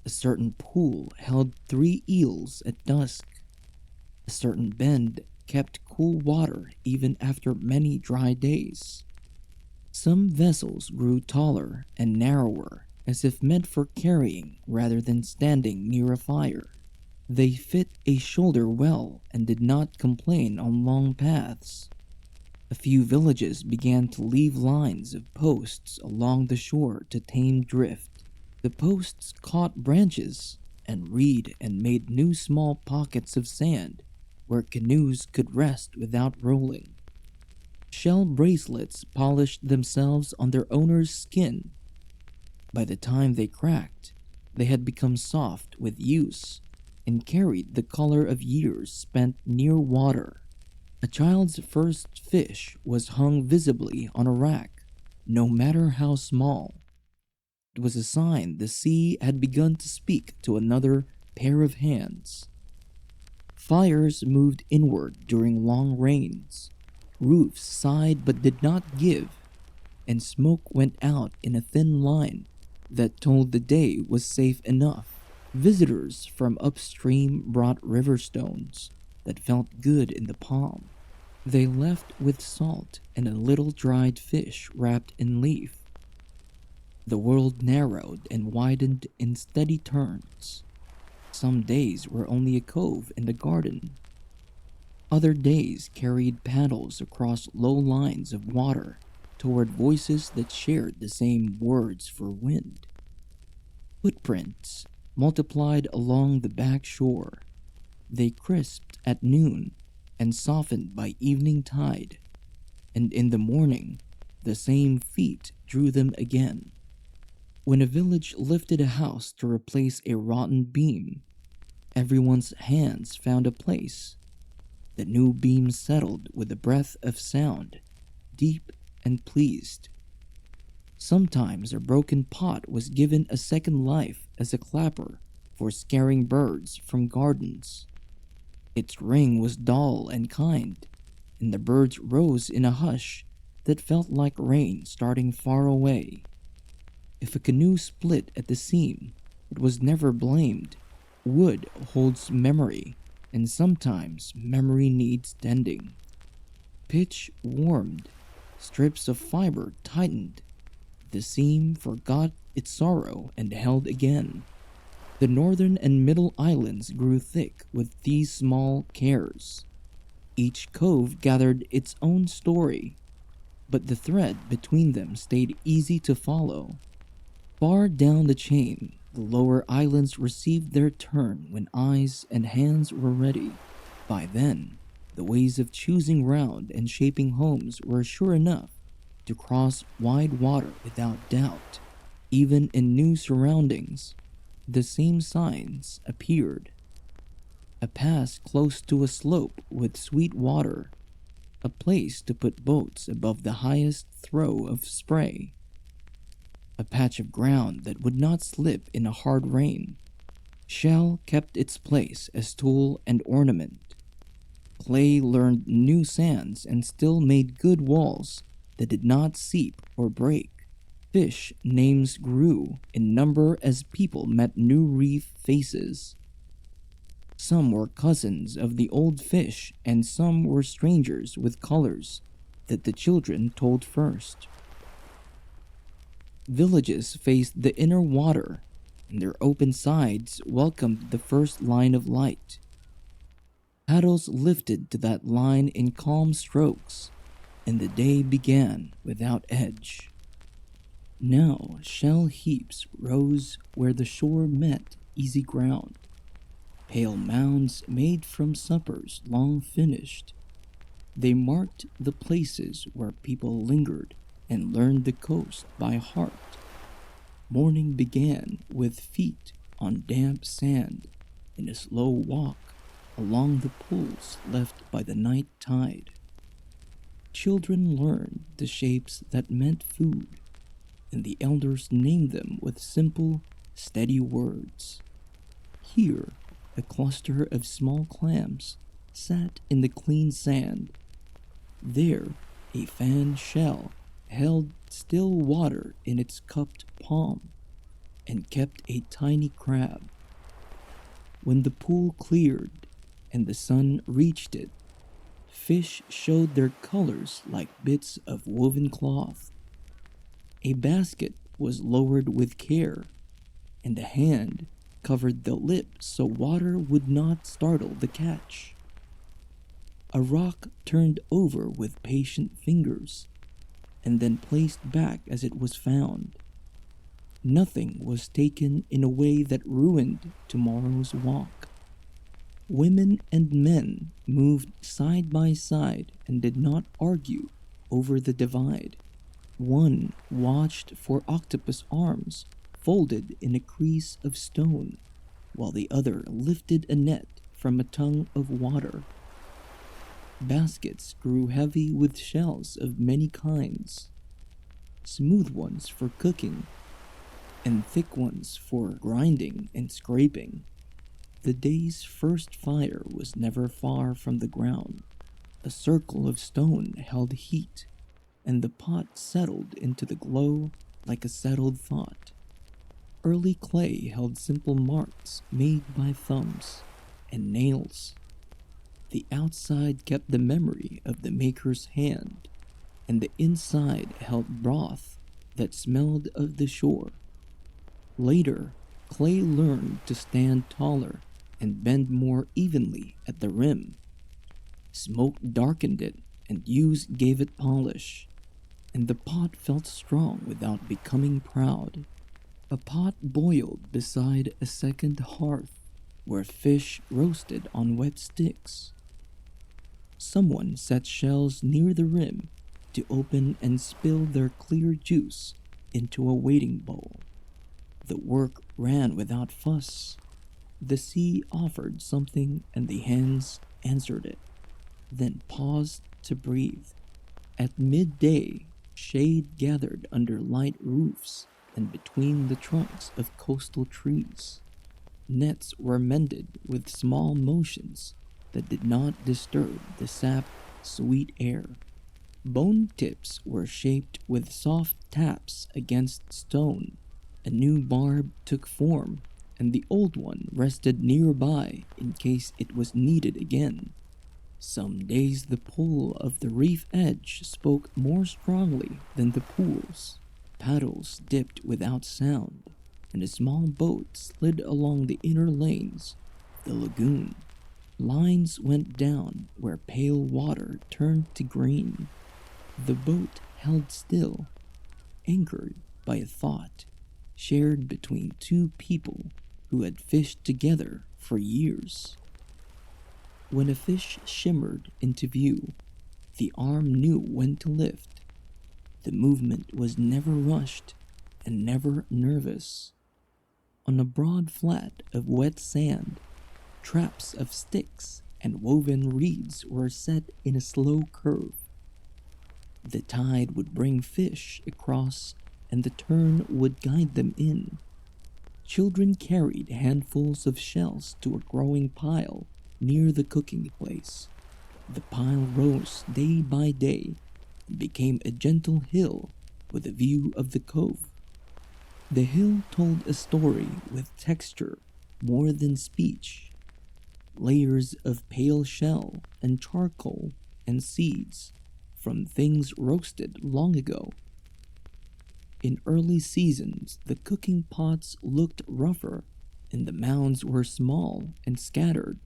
A certain pool held 3 eels at dusk. A certain bend kept cool water even after many dry days. Some vessels grew taller and narrower, as if meant for carrying rather than standing near a fire. They fit a shoulder well and did not complain on long paths. A few villages began to leave lines of posts along the shore to tame drift. The posts caught branches and reed and made new small pockets of sand where canoes could rest without rolling. Shell bracelets polished themselves on their owner's skin. By the time they cracked, they had become soft with use and carried the color of years spent near water. A child's first fish was hung visibly on a rack, no matter how small. It was a sign the sea had begun to speak to another pair of hands. Fires moved inward during long rains. Roofs sighed but did not give, and smoke went out in a thin line that told the day was safe enough. Visitors from upstream brought river stones that felt good in the palm. They left with salt and a little dried fish wrapped in leaf. The world narrowed and widened in steady turns. Some days were only a cove and a garden. Other days carried paddles across low lines of water toward voices that shared the same words for wind. Footprints multiplied along the back shore. They crisped at noon and softened by evening tide, and in the morning the same feet drew them again. When a village lifted a house to replace a rotten beam, everyone's hands found a place. The new beam settled with a breath of sound, deep and pleased. Sometimes a broken pot was given a second life as a clapper for scaring birds from gardens. Its ring was dull and kind, and the birds rose in a hush that felt like rain starting far away. If a canoe split at the seam, it was never blamed. Wood holds memory, and sometimes memory needs tending. Pitch warmed, strips of fiber tightened. The seam forgot its sorrow and held again. The northern and middle islands grew thick with these small cares. Each cove gathered its own story, but the thread between them stayed easy to follow. Far down the chain, the lower islands received their turn when eyes and hands were ready. By then, the ways of choosing ground and shaping homes were sure enough to cross wide water without doubt. Even in new surroundings, the same signs appeared. A pass close to a slope with sweet water, a place to put boats above the highest throw of spray, a patch of ground that would not slip in a hard rain. Shell kept its place as tool and ornament. Clay learned new sands and still made good walls that did not seep or break. Fish names grew in number as people met new reef faces. Some were cousins of the old fish, and some were strangers with colors that the children told first. Villages faced the inner water, and their open sides welcomed the first line of light. Paddles lifted to that line in calm strokes, and the day began without edge. Now shell heaps rose where the shore met easy ground. Pale mounds made from suppers long finished. They marked the places where people lingered and learned the coast by heart. Morning began with feet on damp sand and a slow walk along the pools left by the night tide. Children learned the shapes that meant food, and the elders named them with simple, steady words. Here, a cluster of small clams sat in the clean sand. There, a fan shell held still water in its cupped palm and kept a tiny crab. When the pool cleared and the sun reached it, fish showed their colors like bits of woven cloth. A basket was lowered with care, and a hand covered the lip so water would not startle the catch. A rock turned over with patient fingers, and then placed back as it was found. Nothing was taken in a way that ruined tomorrow's walk. Women and men moved side by side and did not argue over the divide. One watched for octopus arms folded in a crease of stone, while the other lifted a net from a tongue of water. Baskets grew heavy with shells of many kinds, smooth ones for cooking, and thick ones for grinding and scraping. The day's first fire was never far from the ground. A circle of stone held heat, and the pot settled into the glow like a settled thought. Early clay held simple marks made by thumbs and nails. The outside kept the memory of the maker's hand, and the inside held broth that smelled of the shore. Later, clay learned to stand taller and bend more evenly at the rim. Smoke darkened it, and use gave it polish, and the pot felt strong without becoming proud. A pot boiled beside a second hearth, where fish roasted on wet sticks. Someone set shells near the rim to open and spill their clear juice into a waiting bowl. The work ran without fuss. The sea offered something and the hands answered it, then paused to breathe. At midday, shade gathered under light roofs and between the trunks of coastal trees. Nets were mended with small motions that did not disturb the sap-sweet air. Bone tips were shaped with soft taps against stone. A new barb took form, and the old one rested nearby in case it was needed again. Some days the pull of the reef edge spoke more strongly than the pools. Paddles dipped without sound, and a small boat slid along the inner lanes of the lagoon. Lines went down where pale water turned to green. The boat held still, anchored by a thought shared between two people who had fished together for years. When a fish shimmered into view, the arm knew when to lift. The movement was never rushed and never nervous. On a broad flat of wet sand, traps of sticks and woven reeds were set in a slow curve. The tide would bring fish across, and the turn would guide them in. Children carried handfuls of shells to a growing pile near the cooking place. The pile rose day by day and became a gentle hill with a view of the cove. The hill told a story with texture more than speech. Layers of pale shell and charcoal and seeds from things roasted long ago. In early seasons, the cooking pots looked rougher and the mounds were small and scattered.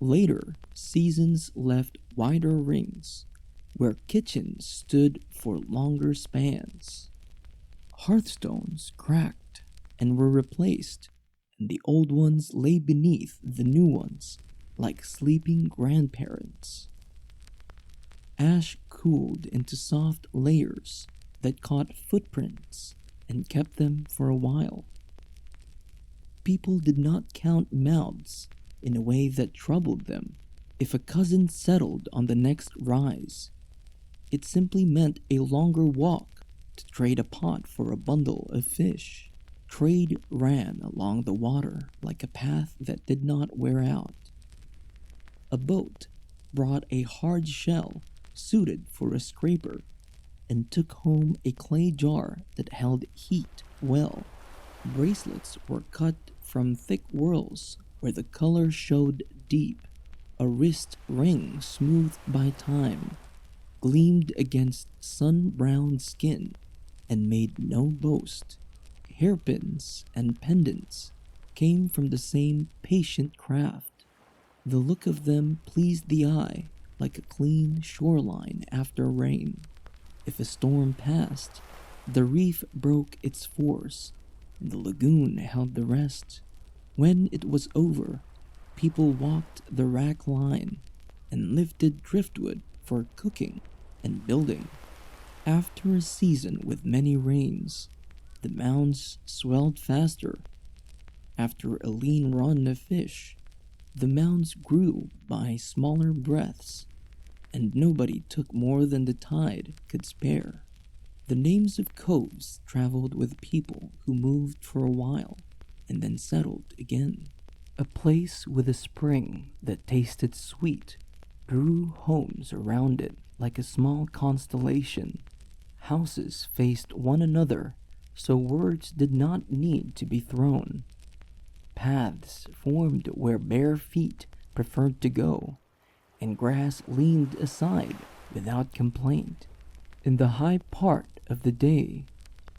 Later, seasons left wider rings, where kitchens stood for longer spans. Hearthstones cracked and were replaced, and the old ones lay beneath the new ones, like sleeping grandparents. Ash cooled into soft layers that caught footprints and kept them for a while. People did not count mouths in a way that troubled them. If a cousin settled on the next rise, it simply meant a longer walk to trade a pot for a bundle of fish. Trade ran along the water like a path that did not wear out. A boat brought a hard shell suited for a scraper and took home a clay jar that held heat well. Bracelets were cut from thick whorls where the color showed deep. A wrist ring smoothed by time gleamed against sun-browned skin and made no boast. Hairpins and pendants came from the same patient craft. The look of them pleased the eye like a clean shoreline after rain. If a storm passed, the reef broke its force, and the lagoon held the rest. When it was over, people walked the rack line and lifted driftwood for cooking and building. After a season with many rains, the mounds swelled faster. After a lean run of fish, the mounds grew by smaller breaths, and nobody took more than the tide could spare. The names of coves traveled with people who moved for a while and then settled again. A place with a spring that tasted sweet grew homes around it like a small constellation. Houses faced one another, so words did not need to be thrown. Paths formed where bare feet preferred to go, and grass leaned aside without complaint. In the high part of the day,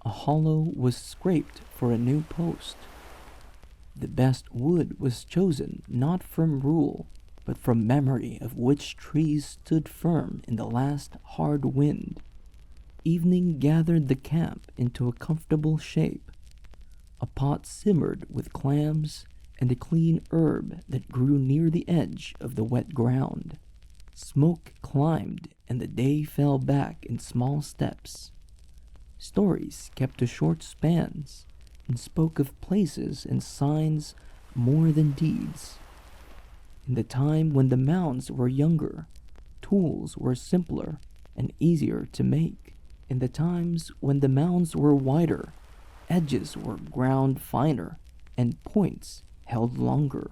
a hollow was scraped for a new post. The best wood was chosen not from rule, but from memory of which trees stood firm in the last hard wind. Evening gathered the camp into a comfortable shape. A pot simmered with clams and a clean herb that grew near the edge of the wet ground. Smoke climbed and the day fell back in small steps. Stories kept to short spans and spoke of places and signs more than deeds. In the time when the mounds were younger, tools were simpler and easier to make. In the times when the mounds were wider, edges were ground finer and points held longer.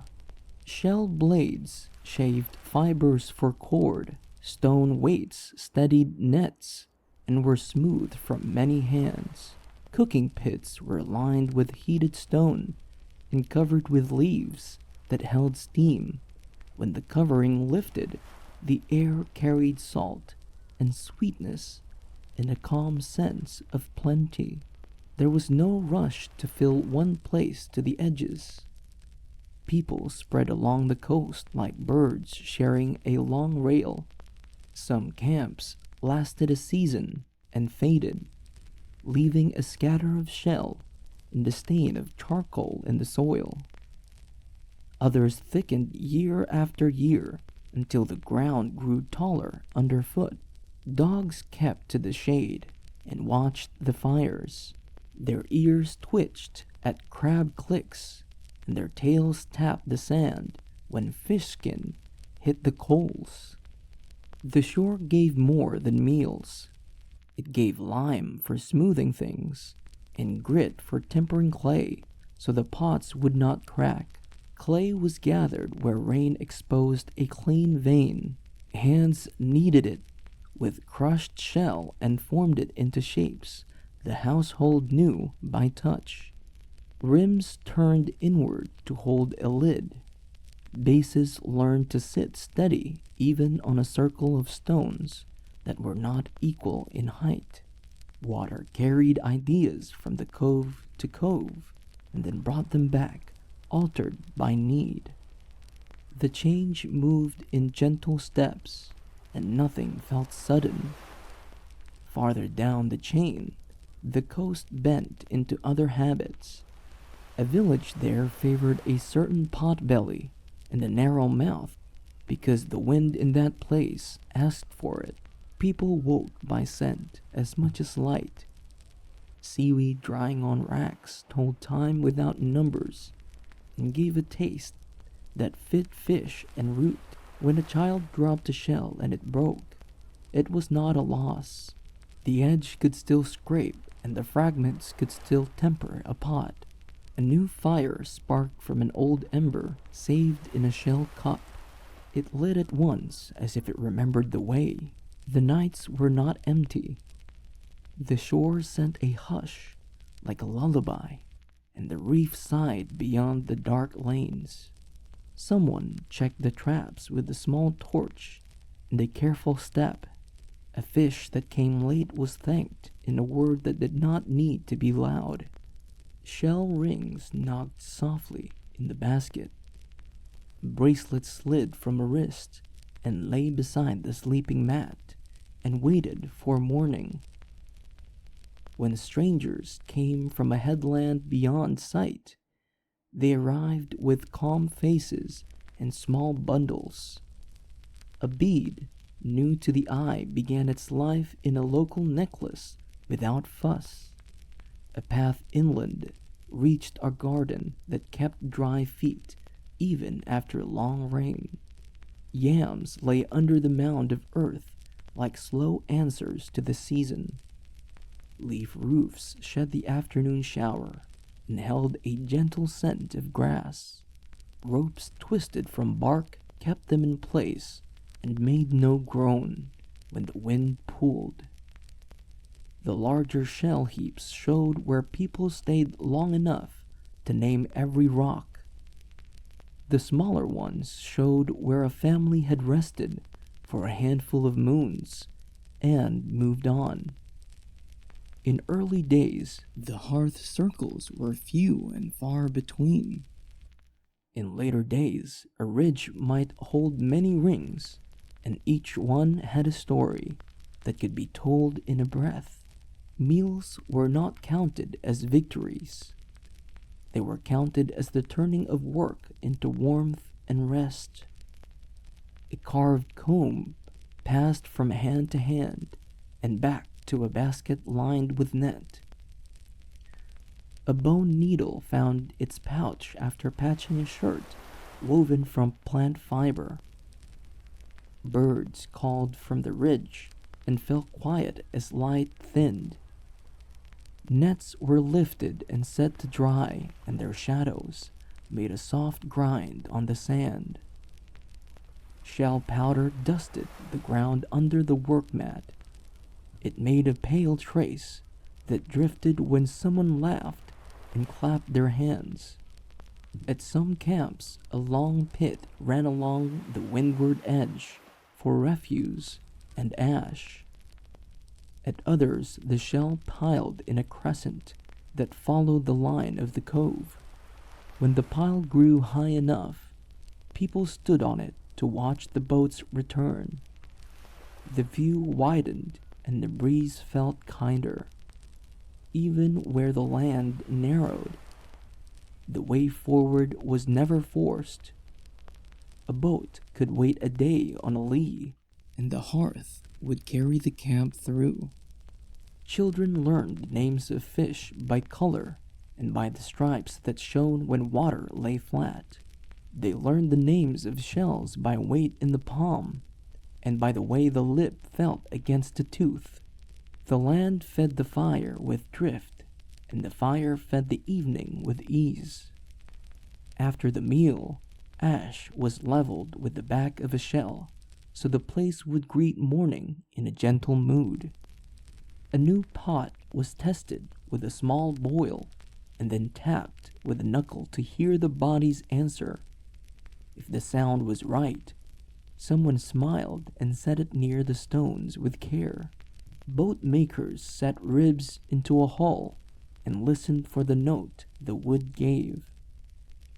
Shell blades shaved fibers for cord, stone weights steadied nets, and were smoothed from many hands. Cooking pits were lined with heated stone and covered with leaves that held steam. When the covering lifted, the air carried salt and sweetness and a calm sense of plenty. There was no rush to fill one place to the edges. People spread along the coast like birds sharing a long rail. Some camps lasted a season and faded, leaving a scatter of shell and the stain of charcoal in the soil. Others thickened year after year until the ground grew taller underfoot. Dogs kept to the shade and watched the fires. Their ears twitched at crab clicks, and their tails tapped the sand when fish skin hit the coals. The shore gave more than meals. It gave lime for smoothing things, and grit for tempering clay so the pots would not crack. Clay was gathered where rain exposed a clean vein. Hands kneaded it with crushed shell and formed it into shapes the household knew by touch. Rims turned inward to hold a lid. Bases learned to sit steady even on a circle of stones that were not equal in height. Water carried ideas from the cove to cove and then brought them back, altered by need. The change moved in gentle steps, and nothing felt sudden. Farther down the chain, the coast bent into other habits. A village there favored a certain pot-belly and a narrow mouth because the wind in that place asked for it. People woke by scent as much as light. Seaweed drying on racks told time without numbers and gave a taste that fit fish and root. When a child dropped a shell and it broke, it was not a loss. The edge could still scrape and the fragments could still temper a pot. A new fire sparked from an old ember saved in a shell cup. It lit at once as if it remembered the way. The nights were not empty. The shore sent a hush, like a lullaby, and the reef sighed beyond the dark lanes. Someone checked the traps with a small torch and a careful step. A fish that came late was thanked in a word that did not need to be loud. Shell rings knocked softly in the basket. A bracelet slid from a wrist and lay beside the sleeping mat and waited for morning. When strangers came from a headland beyond sight, they arrived with calm faces and small bundles. A bead, new to the eye, began its life in a local necklace without fuss. A path inland reached our garden that kept dry feet even after long rain. Yams lay under the mound of earth like slow answers to the season. Leaf roofs shed the afternoon shower and held a gentle scent of grass. Ropes twisted from bark kept them in place and made no groan when the wind pulled. The larger shell heaps showed where people stayed long enough to name every rock. The smaller ones showed where a family had rested for a handful of moons and moved on. In early days, the hearth circles were few and far between. In later days, a ridge might hold many rings, and each one had a story that could be told in a breath. Meals were not counted as victories. They were counted as the turning of work into warmth and rest. A carved comb passed from hand to hand and back to a basket lined with net. A bone needle found its pouch after patching a shirt woven from plant fiber. Birds called from the ridge and fell quiet as light thinned. Nets were lifted and set to dry, and their shadows made a soft grind on the sand. Shell powder dusted the ground under the work mat. It made a pale trace that drifted when someone laughed and clapped their hands. At some camps, a long pit ran along the windward edge for refuse and ash. At others, the shell piled in a crescent that followed the line of the cove. When the pile grew high enough, people stood on it to watch the boats return. The view widened and the breeze felt kinder. Even where the land narrowed, the way forward was never forced. A boat could wait a day on a lee, and the hearth would carry the camp through. Children learned names of fish by color and by the stripes that shone when water lay flat. They learned the names of shells by weight in the palm and by the way the lip felt against a tooth. The land fed the fire with drift, and the fire fed the evening with ease. After the meal, ash was leveled with the back of a shell, so the place would greet morning in a gentle mood. A new pot was tested with a small boil, and then tapped with a knuckle to hear the body's answer. If the sound was right, someone smiled and set it near the stones with care. Boat makers set ribs into a hull and listened for the note the wood gave.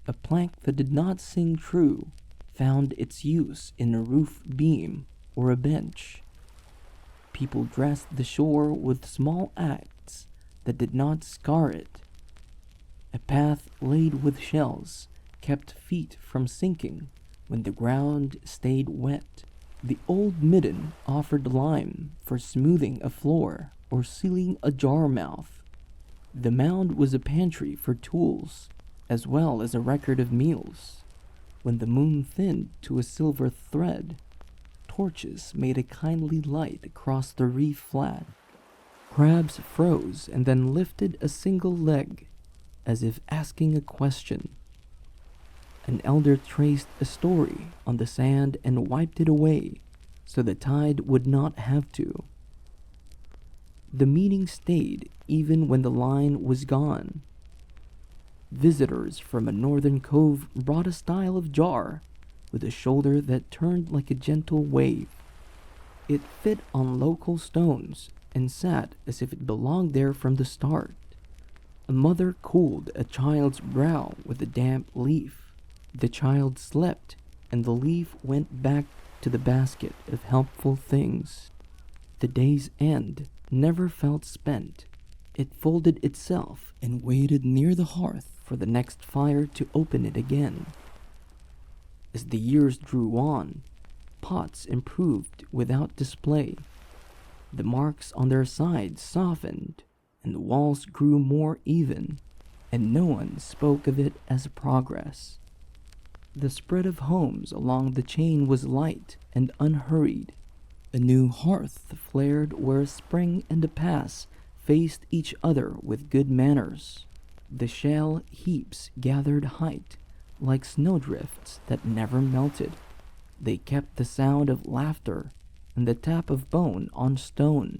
A plank that did not sing true found its use in a roof beam or a bench. People dressed the shore with small acts that did not scar it. A path laid with shells kept feet from sinking when the ground stayed wet. The old midden offered lime for smoothing a floor or sealing a jar mouth. The mound was a pantry for tools, as well as a record of meals. When the moon thinned to a silver thread, torches made a kindly light across the reef flat. Crabs froze and then lifted a single leg. as if asking a question. An elder traced a story on the sand and wiped it away so the tide would not have to. The meaning stayed even when the line was gone. Visitors from a northern cove brought a style of jar with a shoulder that turned like a gentle wave. It fit on local stones and sat as if it belonged there from the start. A mother cooled a child's brow with a damp leaf. The child slept, and the leaf went back to the basket of helpful things. The day's end never felt spent. It folded itself and waited near the hearth for the next fire to open it again. As the years drew on, pots improved without display. The marks on their sides softened, and the walls grew more even, and no one spoke of it as progress. The spread of homes along the chain was light and unhurried. A new hearth flared where a spring and a pass faced each other with good manners. The shell heaps gathered height, like snowdrifts that never melted. They kept the sound of laughter and the tap of bone on stone,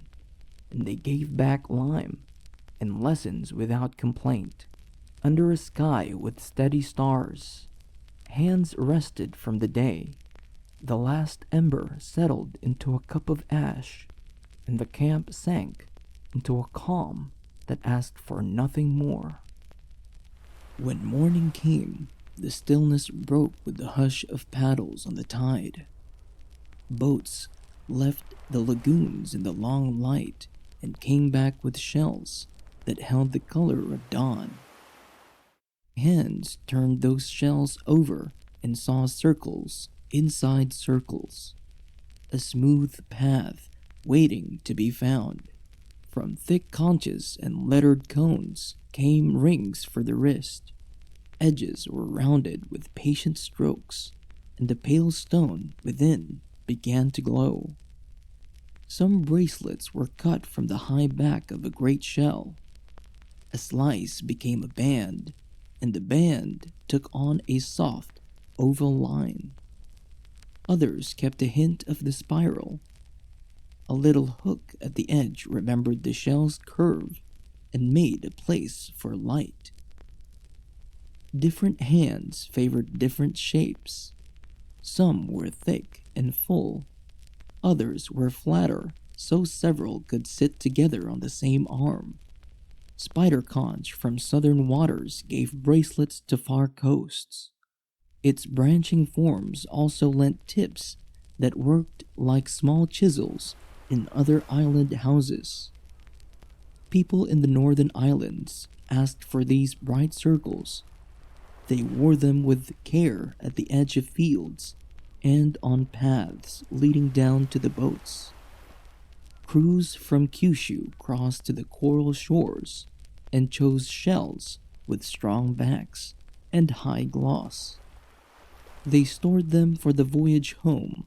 and they gave back lime and lessons without complaint. Under a sky with steady stars, hands rested from the day. The last ember settled into a cup of ash, and the camp sank into a calm that asked for nothing more. When morning came, the stillness broke with the hush of paddles on the tide. Boats left the lagoons in the long light and came back with shells that held the color of dawn. Hands turned those shells over and saw circles inside circles, a smooth path waiting to be found. From thick conches and lettered cones came rings for the wrist. Edges were rounded with patient strokes, and the pale stone within began to glow. Some bracelets were cut from the high back of a great shell. A slice became a band, and the band took on a soft, oval line. Others kept a hint of the spiral. A little hook at the edge remembered the shell's curve and made a place for light. Different hands favored different shapes. Some were thick and full. Others were flatter, so several could sit together on the same arm. Spider conch from southern waters gave bracelets to far coasts. Its branching forms also lent tips that worked like small chisels in other island houses. People in the northern islands asked for these bright circles. They wore them with care at the edge of fields and on paths leading down to the boats. Crews from Kyushu crossed to the coral shores and chose shells with strong backs and high gloss. They stored them for the voyage home,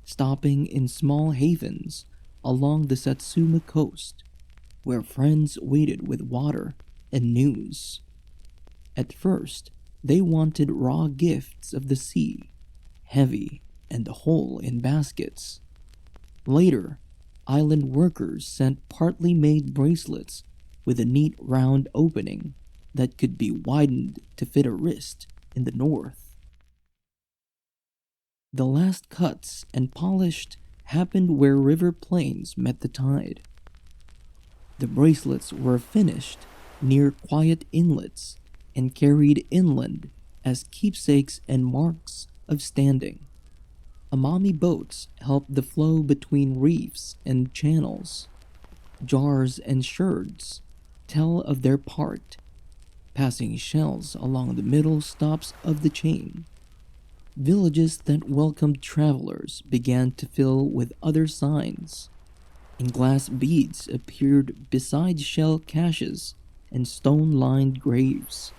stopping in small havens along the Satsuma coast, where friends waited with water and news. At first, they wanted raw gifts of the sea, heavy and whole in baskets. Later, island workers sent partly made bracelets with a neat round opening that could be widened to fit a wrist in the north. The last cuts and polished happened where river plains met the tide. The bracelets were finished near quiet inlets and carried inland as keepsakes and marks of standing. Amami boats helped the flow between reefs and channels. Jars and sherds tell of their part, passing shells along the middle stops of the chain. Villages that welcomed travelers began to fill with other signs, and glass beads appeared beside shell caches and stone-lined graves.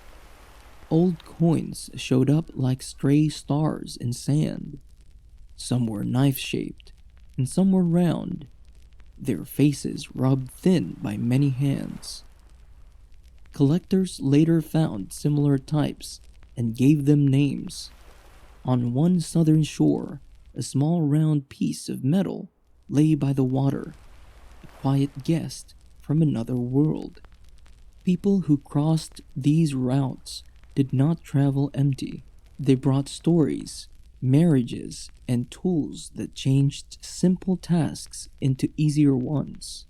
Old coins showed up like stray stars in sand. Some were knife-shaped, and some were round, their faces rubbed thin by many hands. Collectors later found similar types and gave them names. On one southern shore, a small round piece of metal lay by the water, a quiet guest from another world. People who crossed these routes did not travel empty. They brought stories, marriages, and tools that changed simple tasks into easier ones.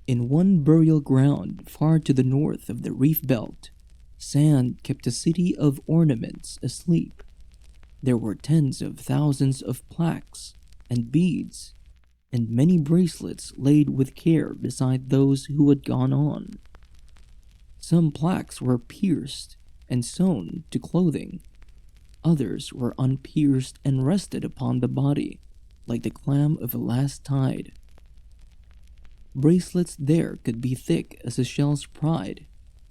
In one burial ground far to the north of the reef belt, sand kept a city of ornaments asleep. There were tens of thousands of plaques and beads, and many bracelets laid with care beside those who had gone on. Some plaques were pierced and sewn to clothing. Others were unpierced and rested upon the body, like the clam of a last tide. Bracelets there could be thick as a shell's pride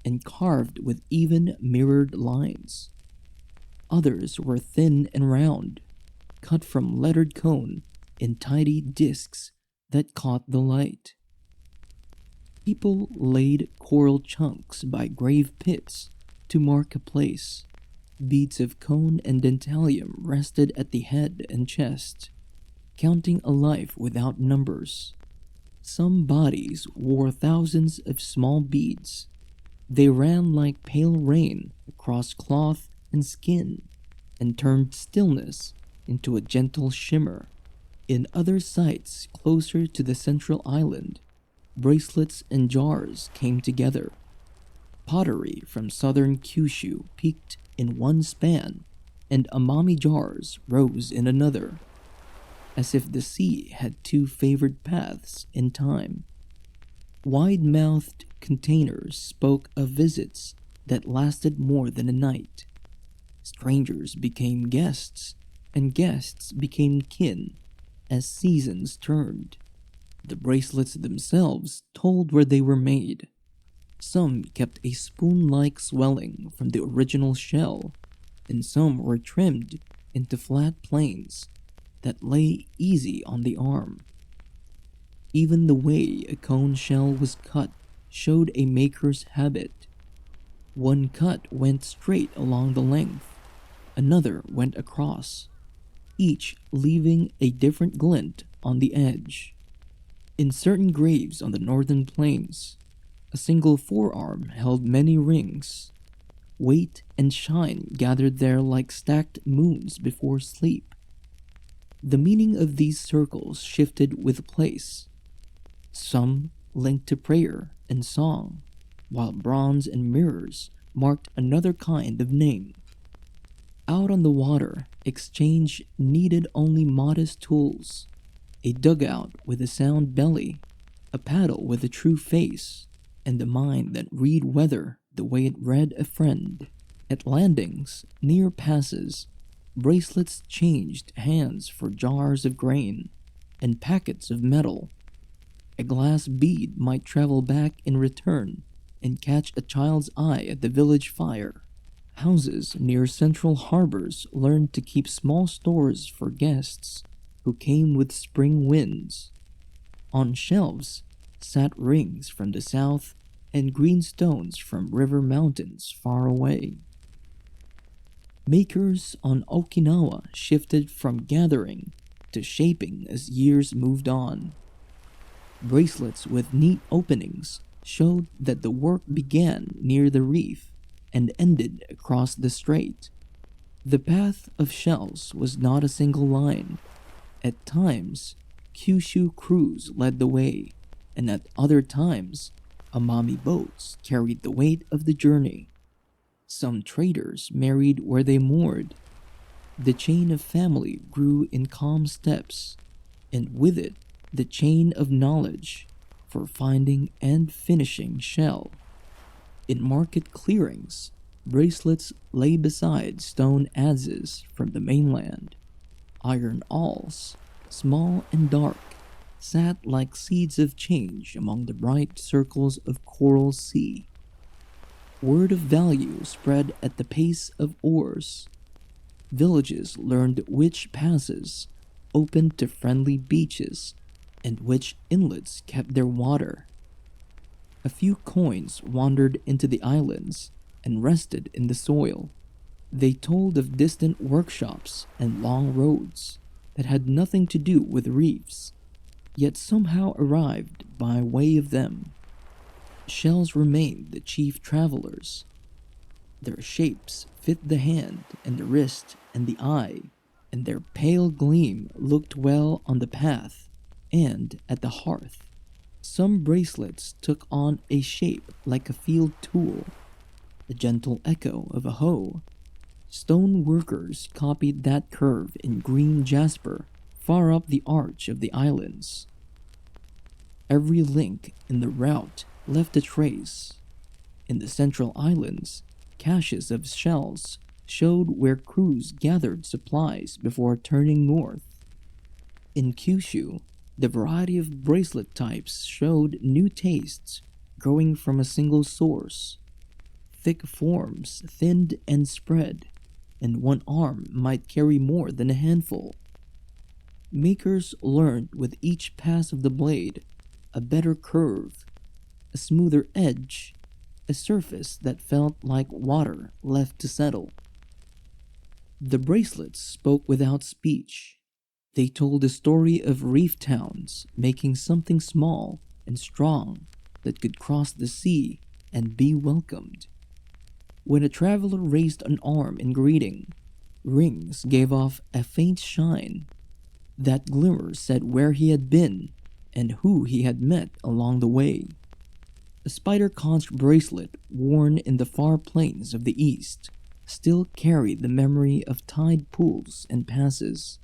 and carved with even mirrored lines. Others were thin and round, cut from lettered cone in tidy discs that caught the light. People laid coral chunks by grave pits to mark a place. Beads of cone and dentalium rested at the head and chest, counting a life without numbers. Some bodies wore thousands of small beads. They ran like pale rain across cloth and skin and turned stillness into a gentle shimmer. In other sites closer to the central island, bracelets and jars came together. Pottery from southern Kyushu peaked in one span, and amami jars rose in another, as if the sea had two favored paths in time. Wide-mouthed containers spoke of visits that lasted more than a night. Strangers became guests, and guests became kin as seasons turned. The bracelets themselves told where they were made. Some kept a spoon-like swelling from the original shell, and some were trimmed into flat planes that lay easy on the arm. Even the way a cone shell was cut showed a maker's habit. One cut went straight along the length, another went across, each leaving a different glint on the edge. In certain graves on the northern plains, a single forearm held many rings. Weight and shine gathered there like stacked moons before sleep. The meaning of these circles shifted with place. Some linked to prayer and song, while bronze and mirrors marked another kind of name. Out on the water, exchange needed only modest tools: a dugout with a sound belly, a paddle with a true face, and a mind that read weather the way it read a friend. At landings, near passes, bracelets changed hands for jars of grain and packets of metal. A glass bead might travel back in return and catch a child's eye at the village fire. Houses near central harbors learned to keep small stores for guests who came with spring winds. On shelves sat rings from the south and green stones from river mountains far away. Makers on Okinawa shifted from gathering to shaping as years moved on. Bracelets with neat openings showed that the work began near the reef and ended across the strait. The path of shells was not a single line. At times, Kyushu crews led the way, and at other times, amami boats carried the weight of the journey. Some traders married where they moored. The chain of family grew in calm steps, and with it, the chain of knowledge for finding and finishing shell. In market clearings, bracelets lay beside stone adzes from the mainland. Iron awls, small and dark, sat like seeds of change among the bright circles of coral sea. Word of value spread at the pace of oars. Villages learned which passes opened to friendly beaches and which inlets kept their water. A few coins wandered into the islands and rested in the soil. They told of distant workshops and long roads that had nothing to do with reefs, yet somehow arrived by way of them. Shells remained the chief travelers. Their shapes fit the hand and the wrist and the eye, and their pale gleam looked well on the path and at the hearth. Some bracelets took on a shape like a field tool, a gentle echo of a hoe. Stone workers copied that curve in green jasper far up the arch of the islands. Every link in the route left a trace. In the central islands, caches of shells showed where crews gathered supplies before turning north. In Kyushu, the variety of bracelet types showed new tastes growing from a single source. Thick forms thinned and spread, and one arm might carry more than a handful. Makers learned with each pass of the blade a better curve, a smoother edge, a surface that felt like water left to settle. The bracelets spoke without speech. They told the story of reef towns making something small and strong that could cross the sea and be welcomed. When a traveler raised an arm in greeting, rings gave off a faint shine. That glimmer said where he had been and who he had met along the way. A spider-conch bracelet worn in the far plains of the east still carried the memory of tide pools and passes.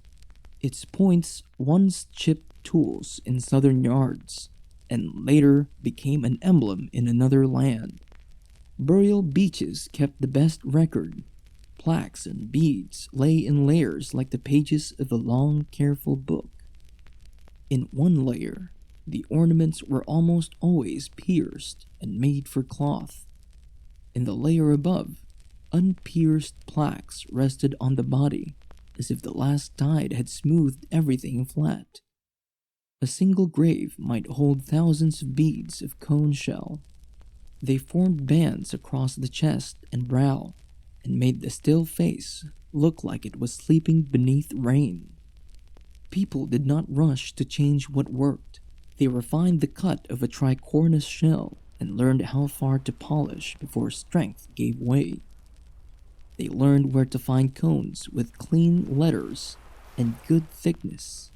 Its points once chipped tools in southern yards and later became an emblem in another land. Burial beaches kept the best record. Plaques and beads lay in layers like the pages of a long, careful book. In one layer, the ornaments were almost always pierced and made for cloth. In the layer above, unpierced plaques rested on the body, as if the last tide had smoothed everything flat. A single grave might hold thousands of beads of cone shell. They formed bands across the chest and brow, and made the still face look like it was sleeping beneath rain. People did not rush to change what worked. They refined the cut of a tricornus shell and learned how far to polish before strength gave way. They learned where to find cones with clean letters and good thickness.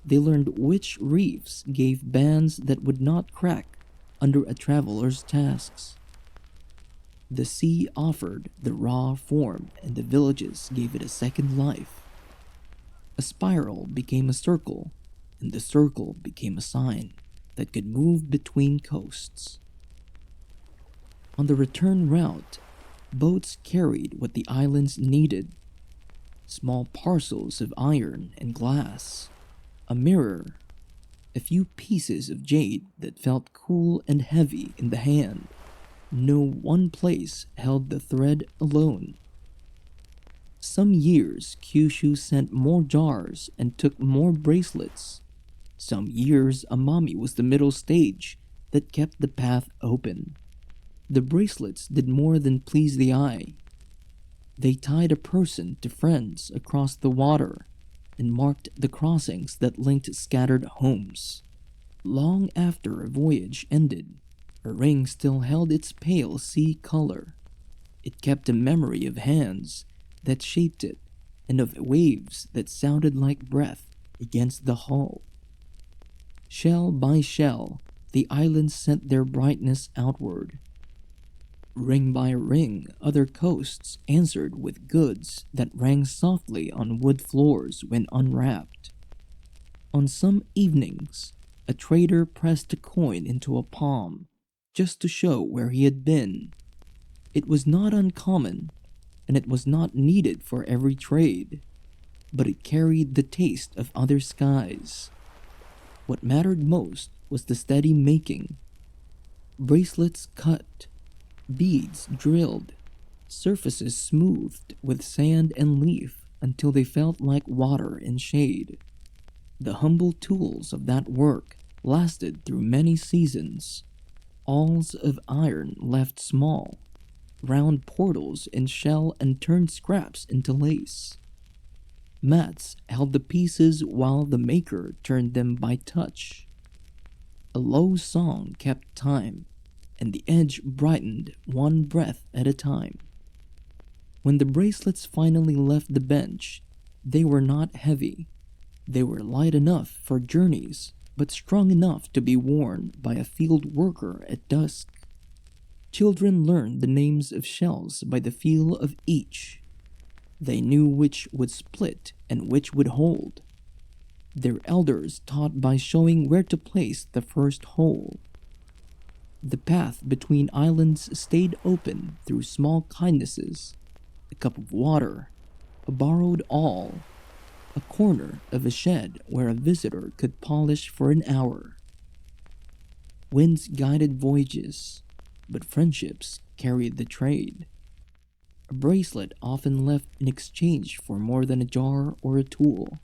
They learned which reefs gave bands that would not crack under a traveler's tasks. The sea offered the raw form and the villages gave it a second life. A spiral became a circle, and the circle became a sign that could move between coasts. On the return route, boats carried what the islands needed: small parcels of iron and glass, a mirror, a few pieces of jade that felt cool and heavy in the hand. No one place held the thread alone. Some years Kyushu sent more jars and took more bracelets. Some years Amami was the middle stage that kept the path open. The bracelets did more than please the eye. They tied a person to friends across the water and marked the crossings that linked scattered homes. Long after a voyage ended, a ring still held its pale sea color. It kept a memory of hands that shaped it and of waves that sounded like breath against the hull. Shell by shell, the islands sent their brightness outward. Ring by ring, other coasts answered with goods that rang softly on wood floors when unwrapped. On some evenings, a trader pressed a coin into a palm just to show where he had been. It was not uncommon, and it was not needed for every trade, but it carried the taste of other skies. What mattered most was the steady making. Bracelets cut, beads drilled, surfaces smoothed with sand and leaf until they felt like water and shade. The humble tools of that work lasted through many seasons. Awls of iron left small, round portals in shell and turned scraps into lace. Mats held the pieces while the maker turned them by touch. A low song kept time, and the edge brightened one breath at a time. When the bracelets finally left the bench, they were not heavy. They were light enough for journeys, but strong enough to be worn by a field worker at dusk. Children learned the names of shells by the feel of each. They knew which would split and which would hold. Their elders taught by showing where to place the first hole. The path between islands stayed open through small kindnesses: a cup of water, a borrowed awl, a corner of a shed where a visitor could polish for an hour. Winds guided voyages, but friendships carried the trade. A bracelet often left in exchange for more than a jar or a tool.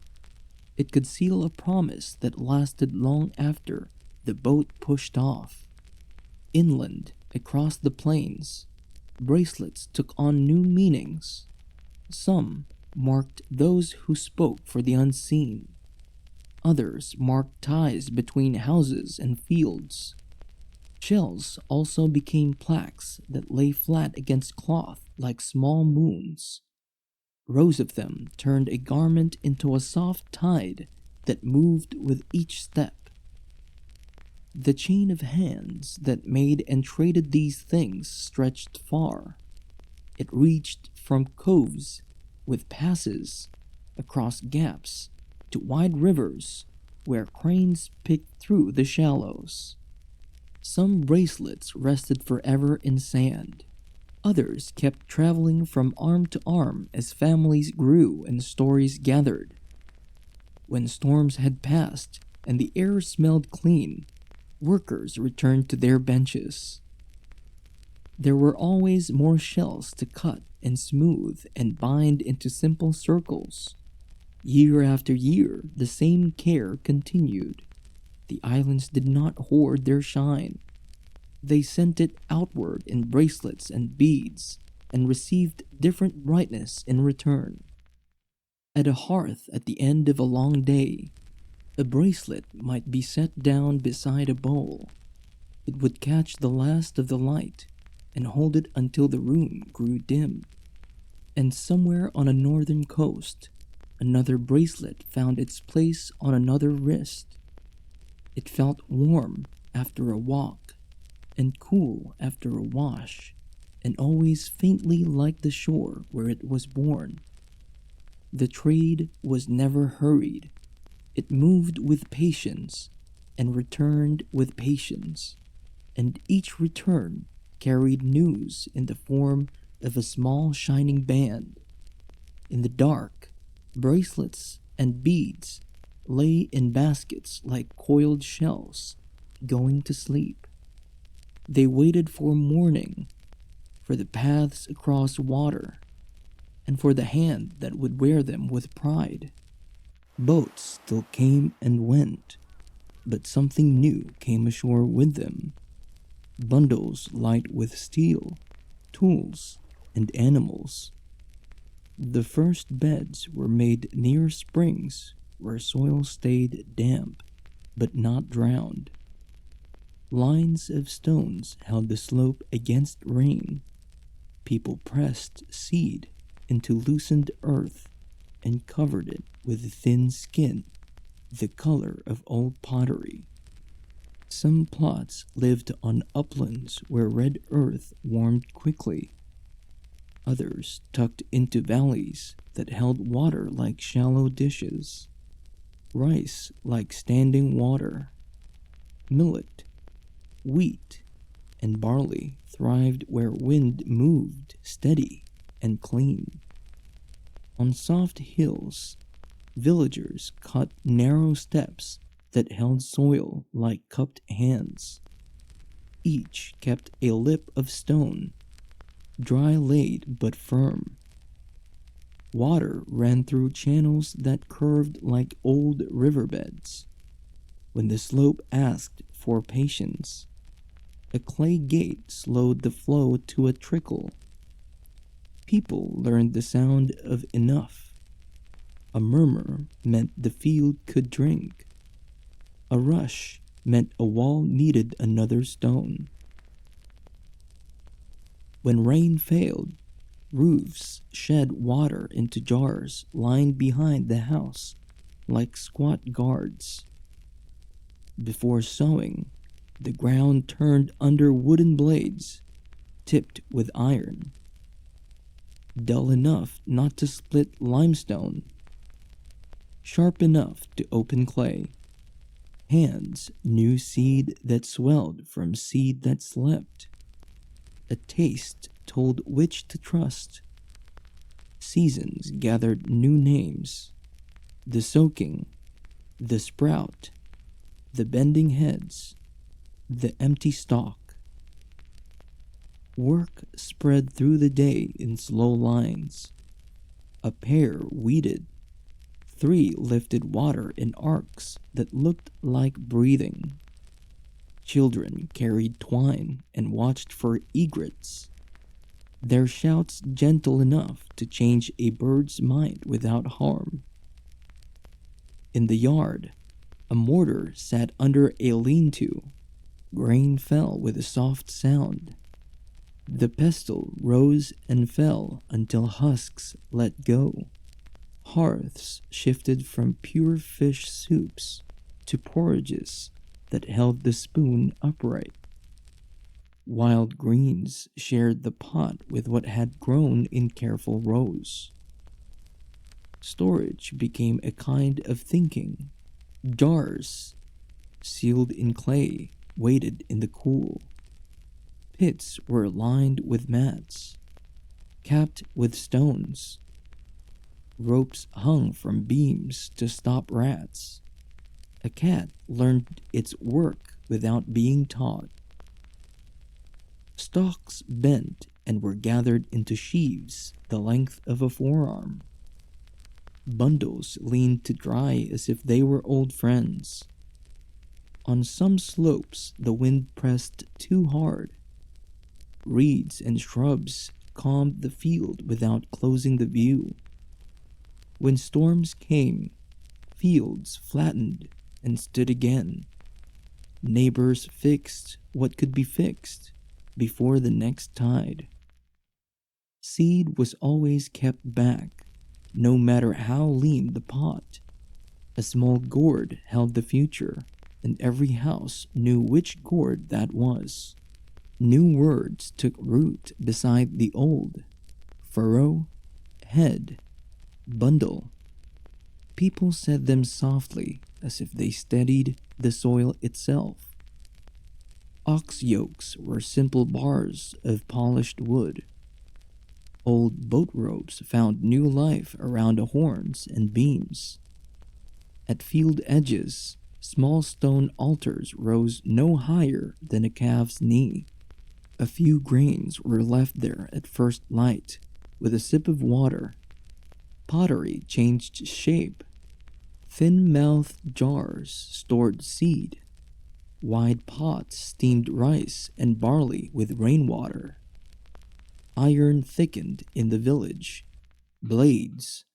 It could seal a promise that lasted long after the boat pushed off. Inland, across the plains, bracelets took on new meanings. Some marked those who spoke for the unseen. Others marked ties between houses and fields. Shells also became plaques that lay flat against cloth like small moons. Rows of them turned a garment into a soft tide that moved with each step. The chain of hands that made and traded these things stretched far. It reached from coves with passes across gaps to wide rivers where cranes picked through the shallows. Some bracelets rested forever in sand. Others kept traveling from arm to arm as families grew and stories gathered. When storms had passed and the air smelled clean, workers returned to their benches. There were always more shells to cut and smooth and bind into simple circles. Year after year, the same care continued. The islands did not hoard their shine. They sent it outward in bracelets and beads, and received different brightness in return. At a hearth at the end of a long day, a bracelet might be set down beside a bowl. It would catch the last of the light and hold it until the room grew dim. And somewhere on a northern coast, another bracelet found its place on another wrist. It felt warm after a walk, and cool after a wash, and always faintly like the shore where it was born. The trade was never hurried. It moved with patience and returned with patience, and each return carried news in the form of a small shining band. In the dark, bracelets and beads lay in baskets like coiled shells, going to sleep. They waited for morning, for the paths across water, and for the hand that would wear them with pride. Boats still came and went, but something new came ashore with them. Bundles light with steel, tools, and animals. The first beds were made near springs where soil stayed damp, but not drowned. Lines of stones held the slope against rain. People pressed seed into loosened earth and covered it with a thin skin, the color of old pottery. Some plots lived on uplands where red earth warmed quickly. Others tucked into valleys that held water like shallow dishes. Rice like standing water. Millet, wheat, and barley thrived where wind moved steady and clean. On soft hills, villagers cut narrow steps that held soil like cupped hands. Each kept a lip of stone, dry laid but firm. Water ran through channels that curved like old riverbeds. When the slope asked for patience, A clay gate slowed the flow to a trickle. People learned the sound of enough. A murmur meant the field could drink. A rush meant a wall needed another stone. When rain failed, roofs shed water into jars lined behind the house like squat guards. Before sowing, the ground turned under wooden blades, tipped with iron. Dull enough not to split limestone, sharp enough to open clay. Hands knew seed that swelled from seed that slept. A taste told which to trust. Seasons gathered new names. The soaking, the sprout, the bending heads, the empty stalk. Work spread through the day in slow lines. A pair weeded. 3 lifted water in arcs that looked like breathing. Children carried twine and watched for egrets. Their shouts gentle enough to change a bird's mind without harm. In the yard, a mortar sat under a lean-to. Grain fell with a soft sound. The pestle rose and fell until husks let go. Hearths shifted from pure fish soups to porridges that held the spoon upright. Wild greens shared the pot with what had grown in careful rows. Storage became a kind of thinking. Jars, sealed in clay, waited in the cool. Pits were lined with mats, capped with stones. Ropes hung from beams to stop rats. A cat learned its work without being taught. Stalks bent and were gathered into sheaves the length of a forearm. Bundles leaned to dry as if they were old friends. On some slopes, the wind pressed too hard. Reeds and shrubs calmed the field without closing the view. When storms came, fields flattened and stood again. Neighbors fixed what could be fixed before the next tide. Seed was always kept back, no matter how lean the pot. A small gourd held the future, and every house knew which gourd that was. New words took root beside the old. Furrow, head, bundle. People said them softly as if they steadied the soil itself. Ox yokes were simple bars of polished wood. Old boat ropes found new life around horns and beams. At field edges, small stone altars rose no higher than a calf's knee. A few grains were left there at first light, with a sip of water. Pottery changed shape. Thin-mouthed jars stored seed. Wide pots steamed rice and barley with rainwater. Iron thickened in the village. Blades,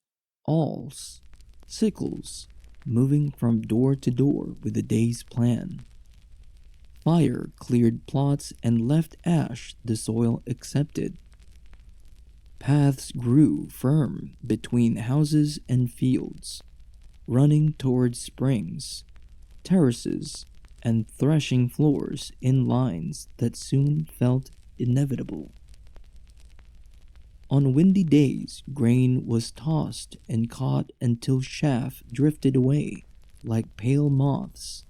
awls, sickles, moving from door to door with the day's plan. Fire cleared plots and left ash the soil accepted. Paths grew firm between houses and fields, running towards springs, terraces, and threshing floors in lines that soon felt inevitable. On windy days, grain was tossed and caught until chaff drifted away like pale moths.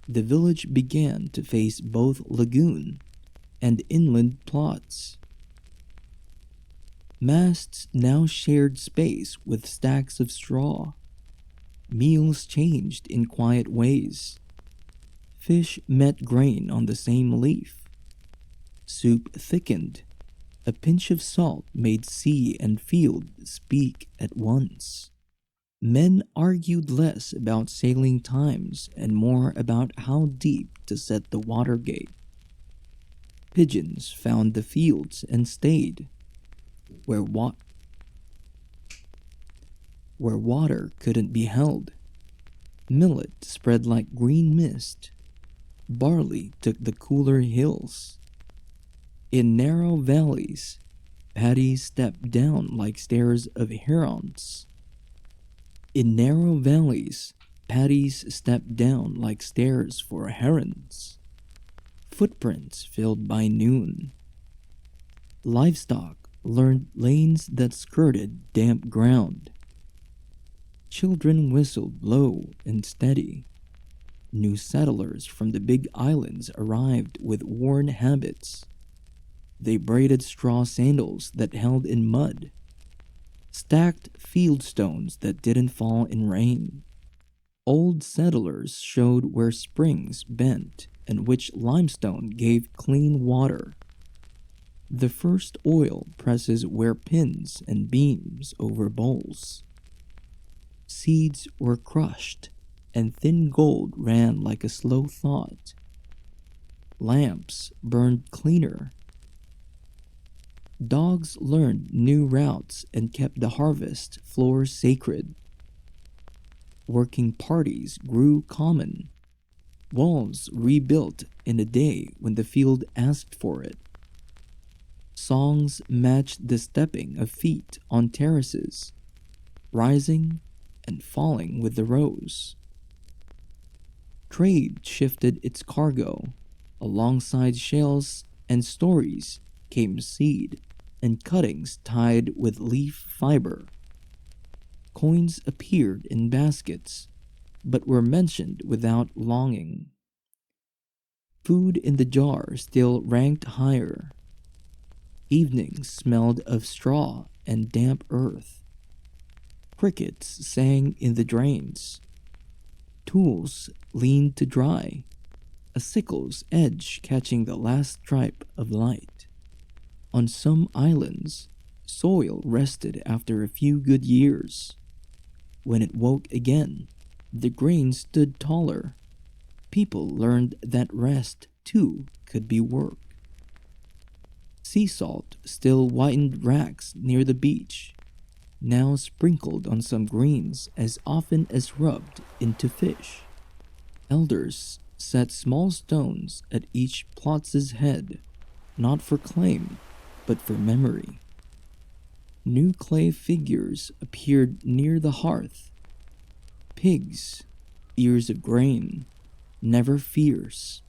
The village began to face both lagoon and inland plots. Masts now shared space with stacks of straw. Meals changed in quiet ways. Fish met grain on the same leaf. Soup thickened. A pinch of salt made sea and field speak at once. Men argued less about sailing times and more about how deep to set the water gate. Pigeons found the fields and stayed where, where water couldn't be held. Millet spread like green mist. Barley took the cooler hills. In narrow valleys, paddies stepped down like stairs of herons. In narrow valleys, paddies stepped down like stairs for herons. Footprints filled by noon. Livestock learned lanes that skirted damp ground. Children whistled low and steady. New settlers from the big islands arrived with worn habits. They braided straw sandals that held in mud, stacked field stones that didn't fall in rain. Old settlers showed where springs bent and which limestone gave clean water. The first oil presses were pins and beams over bowls. Seeds were crushed, and thin gold ran like a slow thought. Lamps burned cleaner. Dogs learned new routes and kept the harvest floor sacred. Working parties grew common. Walls rebuilt in a day when the field asked for it. Songs matched the stepping of feet on terraces, rising and falling with the rows. Trade shifted its cargo. Alongside shells and stories came seed and cuttings tied with leaf fiber. Coins appeared in baskets, but were mentioned without longing. Food in the jar still ranked higher. Evenings smelled of straw and damp earth. Crickets sang in the drains. Tools leaned to dry, a sickle's edge catching the last stripe of light. On some islands, soil rested after a few good years. When it woke again, the grain stood taller. People learned that rest, too, could be work. Sea salt still whitened racks near the beach, now sprinkled on some greens as often as rubbed into fish. Elders set small stones at each plot's head, not for claim, but for memory. New clay figures appeared near the hearth. Pigs, ears of grain, never fierce.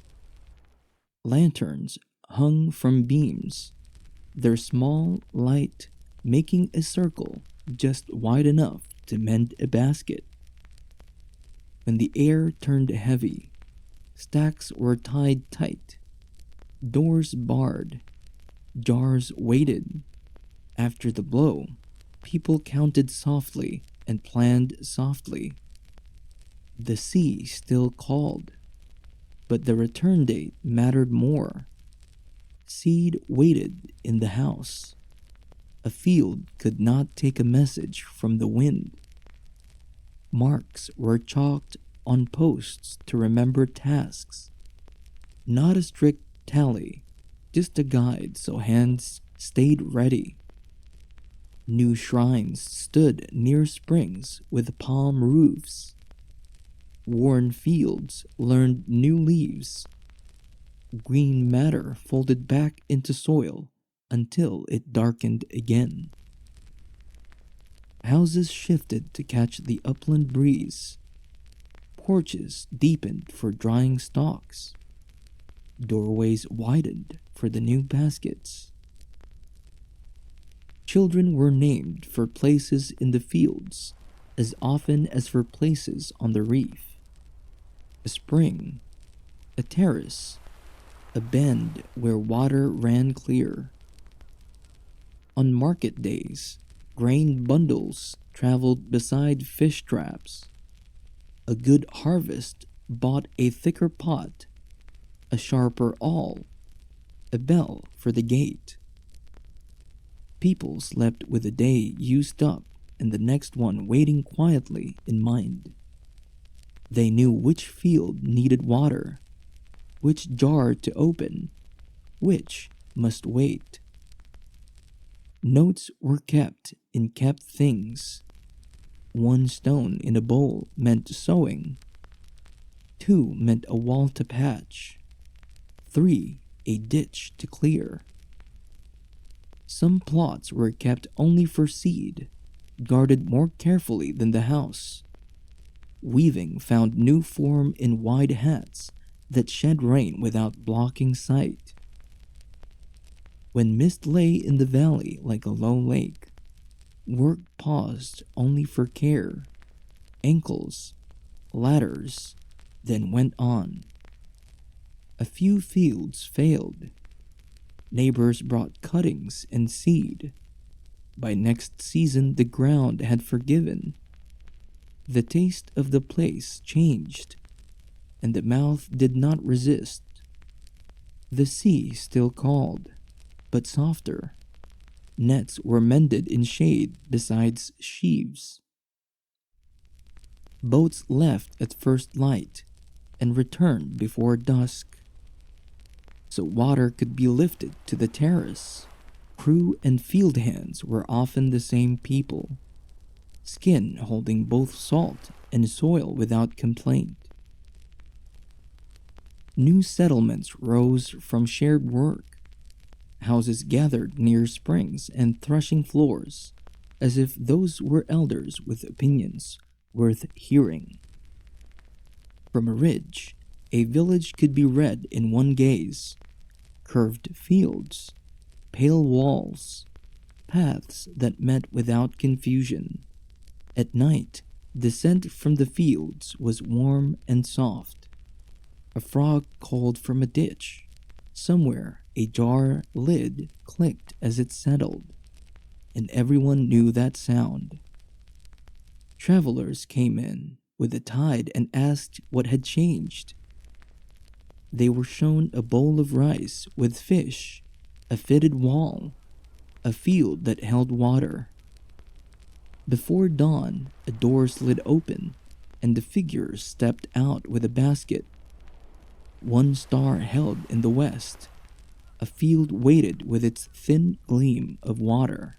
Lanterns hung from beams, their small light making a circle just wide enough to mend a basket. When the air turned heavy, stacks were tied tight, doors barred, jars waited. After the blow, people counted softly and planned softly. The sea still called, but the return date mattered more. Seed waited in the house. A field could not take a message from the wind. Marks were chalked on posts to remember tasks. Not a strict tally, just a guide so hands stayed ready. New shrines stood near springs with palm roofs. Worn fields learned new leaves. Green matter folded back into soil until it darkened again. Houses shifted to catch the upland breeze. Porches deepened for drying stalks. Doorways widened for the new baskets. Children were named for places in the fields as often as for places on the reef. A spring, a terrace, a bend where water ran clear. On market days, grain bundles traveled beside fish traps. A good harvest bought a thicker pot, a sharper awl, a bell for the gate. People slept with the day used up and the next one waiting quietly in mind. They knew which field needed water, which jar to open, which must wait. Notes were kept in kept things. One stone in a bowl meant sowing. Two meant a wall to patch. Three, a ditch to clear. Some plots were kept only for seed, guarded more carefully than the house. Weaving found new form in wide hats that shed rain without blocking sight. When mist lay in the valley like a low lake, work paused only for care, ankles, ladders, then went on. A few fields failed. Neighbors brought cuttings and seed. By next season, the ground had forgiven. The taste of the place changed, and the mouth did not resist. The sea still called, but softer. Nets were mended in shade besides sheaves. Boats left at first light and returned before dusk, so water could be lifted to the terrace. Crew and field hands were often the same people, skin holding both salt and soil without complaint. New settlements rose from shared work. Houses gathered near springs and threshing floors, as if those were elders with opinions worth hearing. From a ridge, a village could be read in one gaze. Curved fields, pale walls, paths that met without confusion. At night, the scent from the fields was warm and soft. A frog called from a ditch. Somewhere, a jar lid clicked as it settled, and everyone knew that sound. Travelers came in with the tide and asked what had changed. They were shown a bowl of rice with fish, a fitted wall, a field that held water. Before dawn, a door slid open, and the figure stepped out with a basket. One star held in the west. A field waited with its thin gleam of water.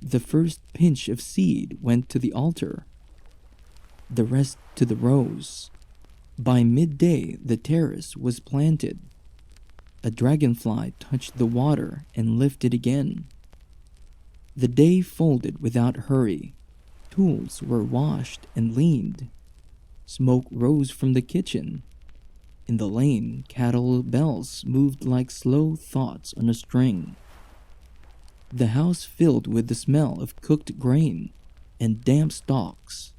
The first pinch of seed went to the altar, the rest to the rose. By midday, the terrace was planted. A dragonfly touched the water and lifted again. The day folded without hurry. Tools were washed and leaned. Smoke rose from the kitchen. In the lane, cattle bells moved like slow thoughts on a string. The house filled with the smell of cooked grain and damp stalks.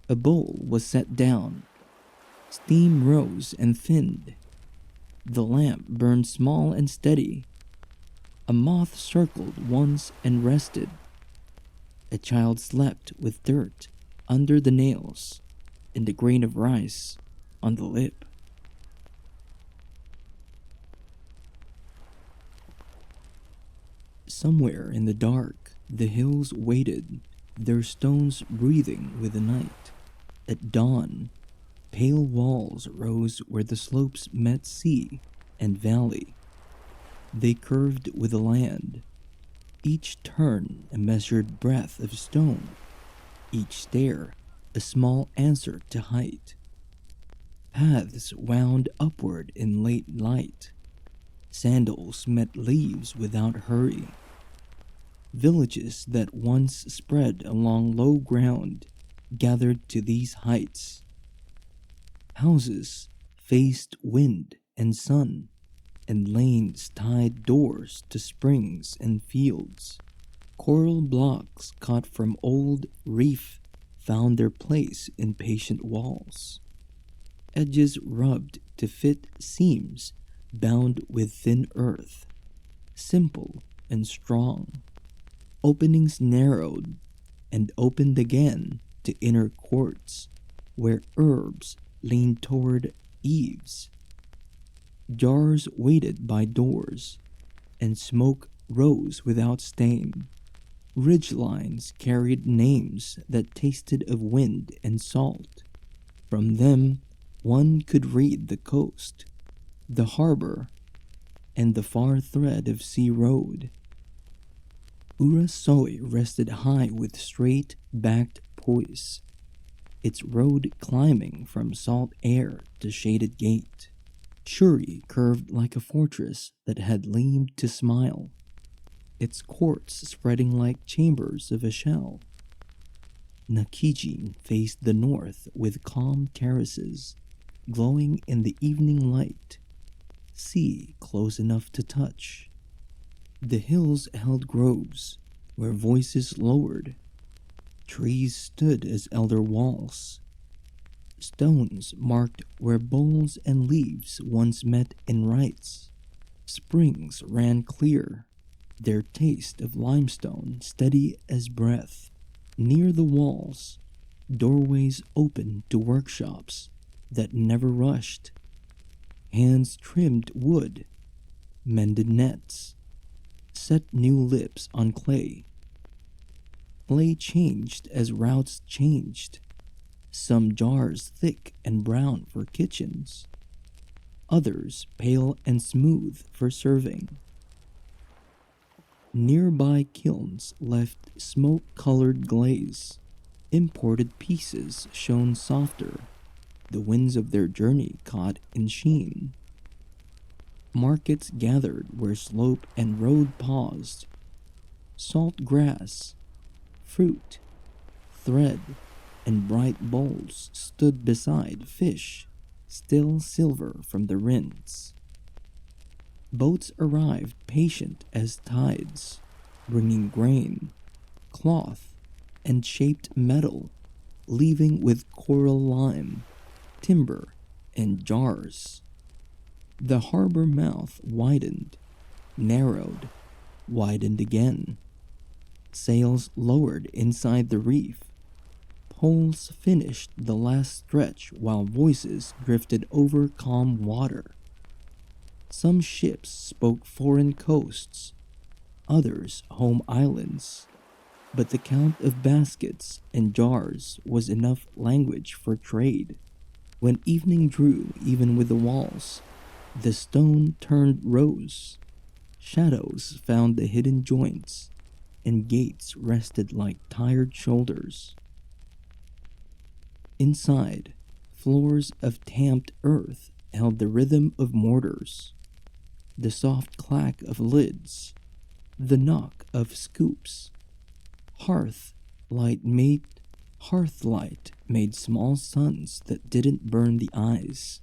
A bowl was set down. Steam rose and thinned. The lamp burned small and steady. A moth circled once and rested. A child slept with dirt under the nails and a grain of rice on the lip. Somewhere in the dark, the hills waited, their stones breathing with the night. At dawn, pale walls rose where the slopes met sea and valley. They curved with the land, each turn a measured breadth of stone, each stair a small answer to height. Paths wound upward in late light. Sandals met leaves without hurry. Villages that once spread along low ground gathered to these heights. Houses faced wind and sun, and lanes tied doors to springs and fields. Coral blocks cut from old reef found their place in patient walls. Edges rubbed to fit seams bound with thin earth, simple and strong. Openings narrowed and opened again to inner courts where herbs leaned toward eaves. Jars waited by doors, and smoke rose without stain. Ridgelines carried names that tasted of wind and salt. From them, one could read the coast, the harbor, and the far thread of sea road. Urasoe rested high with straight-backed poise, its road climbing from salt air to shaded gate. Shuri curved like a fortress that had leaned to smile, its courts spreading like chambers of a shell. Nakijin faced the north with calm terraces, glowing in the evening light, sea close enough to touch. The hills held groves, where voices lowered. Trees stood as elder walls. Stones marked where bowls and leaves once met in rites. Springs ran clear, their taste of limestone steady as breath. Near the walls, doorways opened to workshops that never rushed. Hands trimmed wood, mended nets, set new lips on clay. Clay changed as routes changed. Some jars thick and brown for kitchens, others pale and smooth for serving. Nearby kilns left smoke-colored glaze. Imported pieces shone softer, the winds of their journey caught in sheen. Markets gathered where slope and road paused. Salt grass, fruit, thread, and bright bowls stood beside fish, still silver from the rinse. Boats arrived patient as tides, bringing grain, cloth, and shaped metal, leaving with coral lime, timber, and jars. The harbor mouth widened, narrowed, widened again. Sails lowered inside the reef. Poles finished the last stretch while voices drifted over calm water. Some ships spoke foreign coasts, others home islands, but the count of baskets and jars was enough language for trade. When evening drew even with the walls, the stone turned rose. Shadows found the hidden joints, and gates rested like tired shoulders. Inside, floors of tamped earth held the rhythm of mortars, the soft clack of lids, the knock of scoops. Hearthlight made small suns that didn't burn the eyes.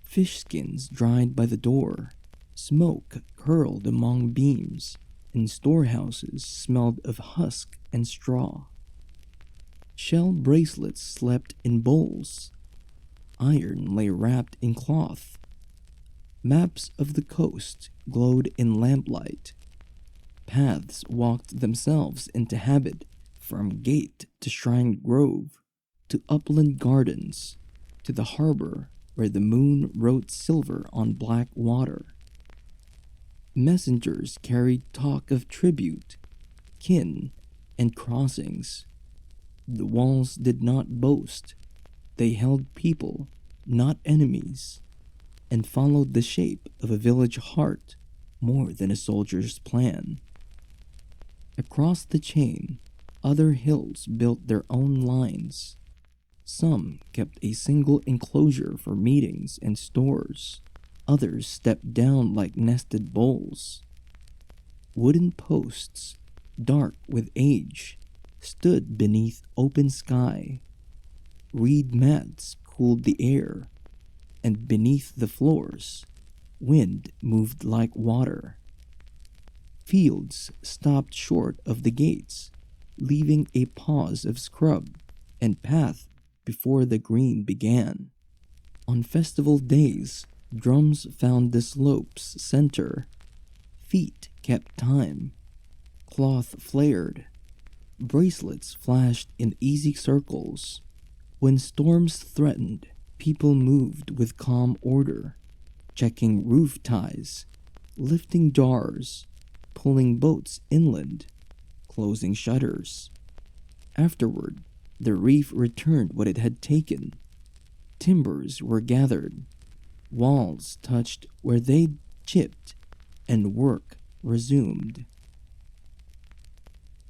Fish skins dried by the door, smoke curled among beams, and storehouses smelled of husk and straw. Shell bracelets slept in bowls. Iron lay wrapped in cloth. Maps of the coast glowed in lamplight. Paths walked themselves into habit, from gate to shrine grove, to upland gardens, to the harbor where the moon wrote silver on black water. Messengers carried talk of tribute, kin, and crossings. The walls did not boast. They held people, not enemies, and followed the shape of a village heart more than a soldier's plan. Across the chain, other hills built their own lines. Some kept a single enclosure for meetings and stores. Others stepped down like nested bowls. Wooden posts, dark with age, stood beneath open sky. Reed mats cooled the air, and beneath the floors, wind moved like water. Fields stopped short of the gates, leaving a pause of scrub and path before the green began. On festival days, drums found the slope's center. Feet kept time. Cloth flared. Bracelets flashed in easy circles. When storms threatened, people moved with calm order, checking roof ties, lifting jars, pulling boats inland, closing shutters. Afterward, the reef returned what it had taken. Timbers were gathered. Walls touched where they'd chipped, and work resumed.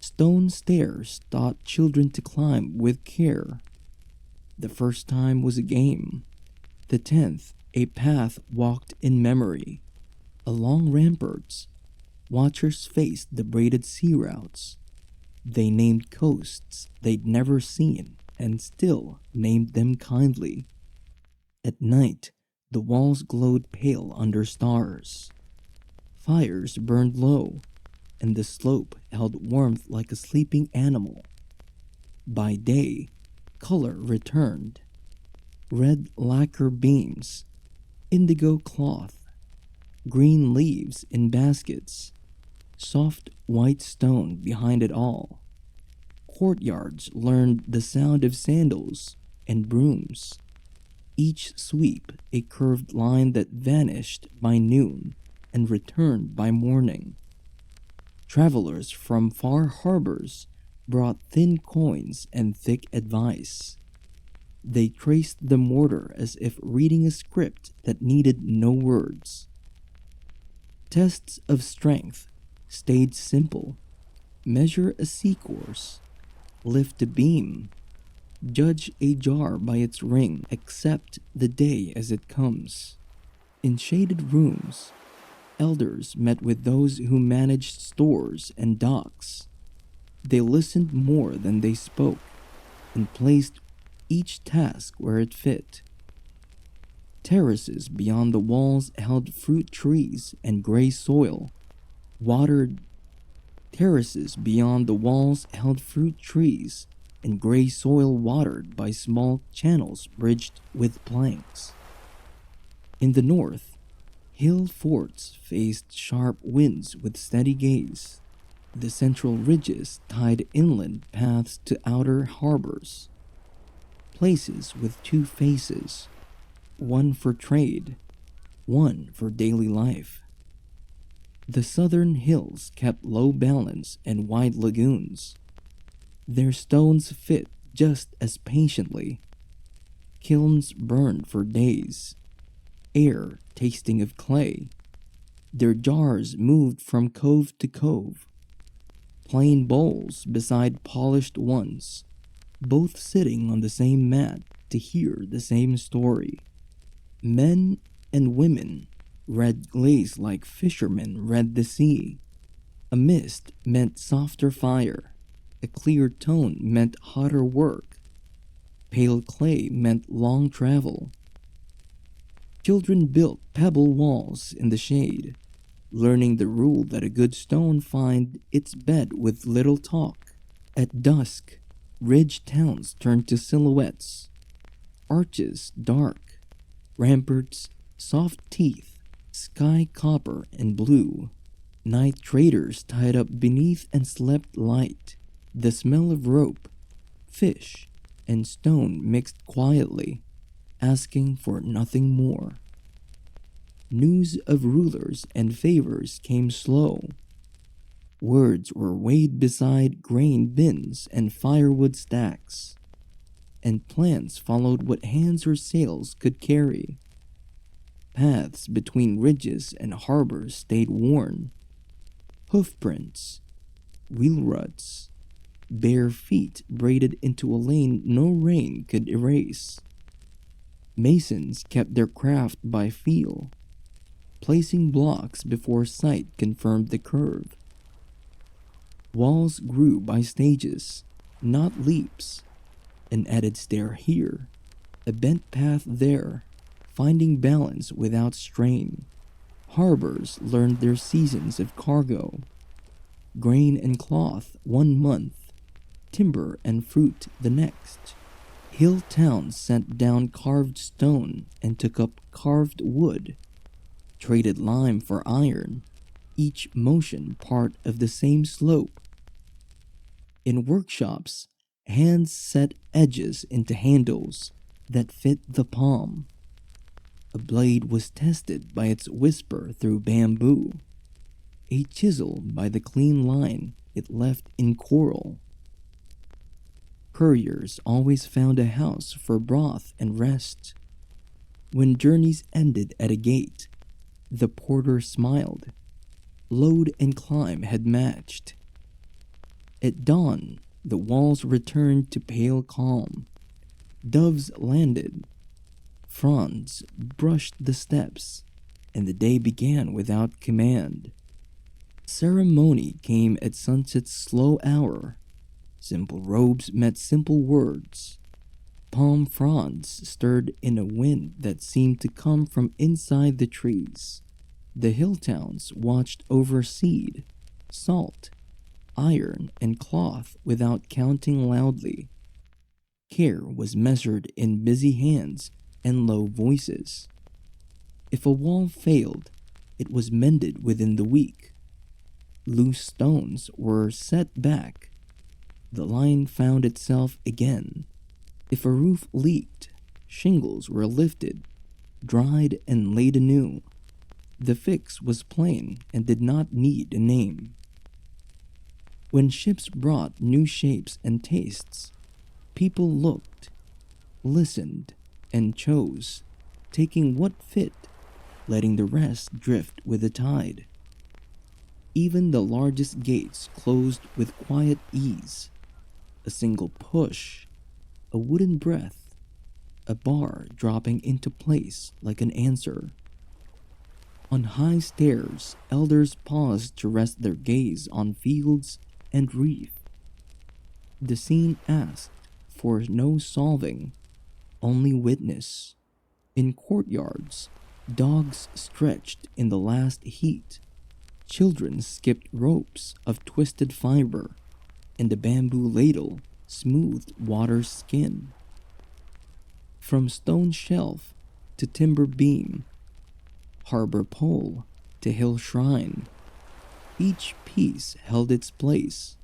Stone stairs taught children to climb with care. The first time was a game. The 10th, a path walked in memory. Along ramparts, watchers faced the braided sea routes. They named coasts they'd never seen and still named them kindly. At night, the walls glowed pale under stars. Fires burned low, and the slope held warmth like a sleeping animal. By day, color returned. Red lacquer beams, indigo cloth, green leaves in baskets, soft white stone behind it all. Courtyards learned the sound of sandals and brooms, each sweep a curved line that vanished by noon and returned by morning. Travelers from far harbors brought thin coins and thick advice. They traced the mortar as if reading a script that needed no words. Tests of strength stayed simple. Measure a sea course, lift a beam, judge a jar by its ring, accept the day as it comes. In shaded rooms, elders met with those who managed stores and docks. They listened more than they spoke and placed each task where it fit. Terraces beyond the walls held fruit trees and gray soil, watered. Terraces beyond the walls held fruit trees and gray soil watered by small channels bridged with planks. In the north, hill forts faced sharp winds with steady gaze. The central ridges tied inland paths to outer harbors. Places with two faces, one for trade, one for daily life. The southern hills kept low balance and wide lagoons. Their stones fit just as patiently. Kilns burned for days, air tasting of clay. Their jars moved from cove to cove. Plain bowls beside polished ones, both sitting on the same mat to hear the same story. Men and women read glaze like fishermen read the sea. A mist meant softer fire. A clear tone meant hotter work. Pale clay meant long travel. Children built pebble walls in the shade, learning the rule that a good stone find its bed with little talk. At dusk, ridge towns turned to silhouettes, arches dark, ramparts soft teeth, sky copper and blue. Night traders tied up beneath and slept light. The smell of rope, fish, and stone mixed quietly, asking for nothing more. News of rulers and favors came slow. Words were weighed beside grain bins and firewood stacks, and plans followed what hands or sails could carry. Paths between ridges and harbors stayed worn. Hoofprints, wheel ruts, bare feet braided into a lane no rain could erase. Masons kept their craft by feel, placing blocks before sight confirmed the curve. Walls grew by stages, not leaps. An added stair here, a bent path there, finding balance without strain. Harbors learned their seasons of cargo. Grain and cloth 1 month, timber and fruit the next. Hill towns sent down carved stone and took up carved wood, traded lime for iron, each motion part of the same slope. In workshops, hands set edges into handles that fit the palm. A blade was tested by its whisper through bamboo, a chisel by the clean line it left in coral. Couriers always found a house for broth and rest. When journeys ended at a gate, the porter smiled, Load and climb had matched. At dawn, the walls returned to pale calm. Doves landed. Fronds brushed the steps, and the day began without command. Ceremony came at sunset's slow hour. Simple robes met simple words. Palm fronds stirred in a wind that seemed to come from inside the trees. The hill towns watched over seed, salt, iron, and cloth without counting loudly. Care was measured in busy hands and low voices. If a wall failed, it was mended within the week. Loose stones were set back. The line found itself again. If a roof leaked, shingles were lifted, dried, and laid anew. The fix was plain and did not need a name. When ships brought new shapes and tastes, people looked, listened, and chose, taking what fit, letting the rest drift with the tide. Even the largest gates closed with quiet ease. A single push, a wooden breath, a bar dropping into place like an answer. On high stairs, elders paused to rest their gaze on fields and reef. The scene asked for no solving, only witness. In courtyards, dogs stretched in the last heat. Children skipped ropes of twisted fiber, and the bamboo ladle smoothed water's skin. From stone shelf to timber beam, harbor pole to hill shrine, each piece held its place.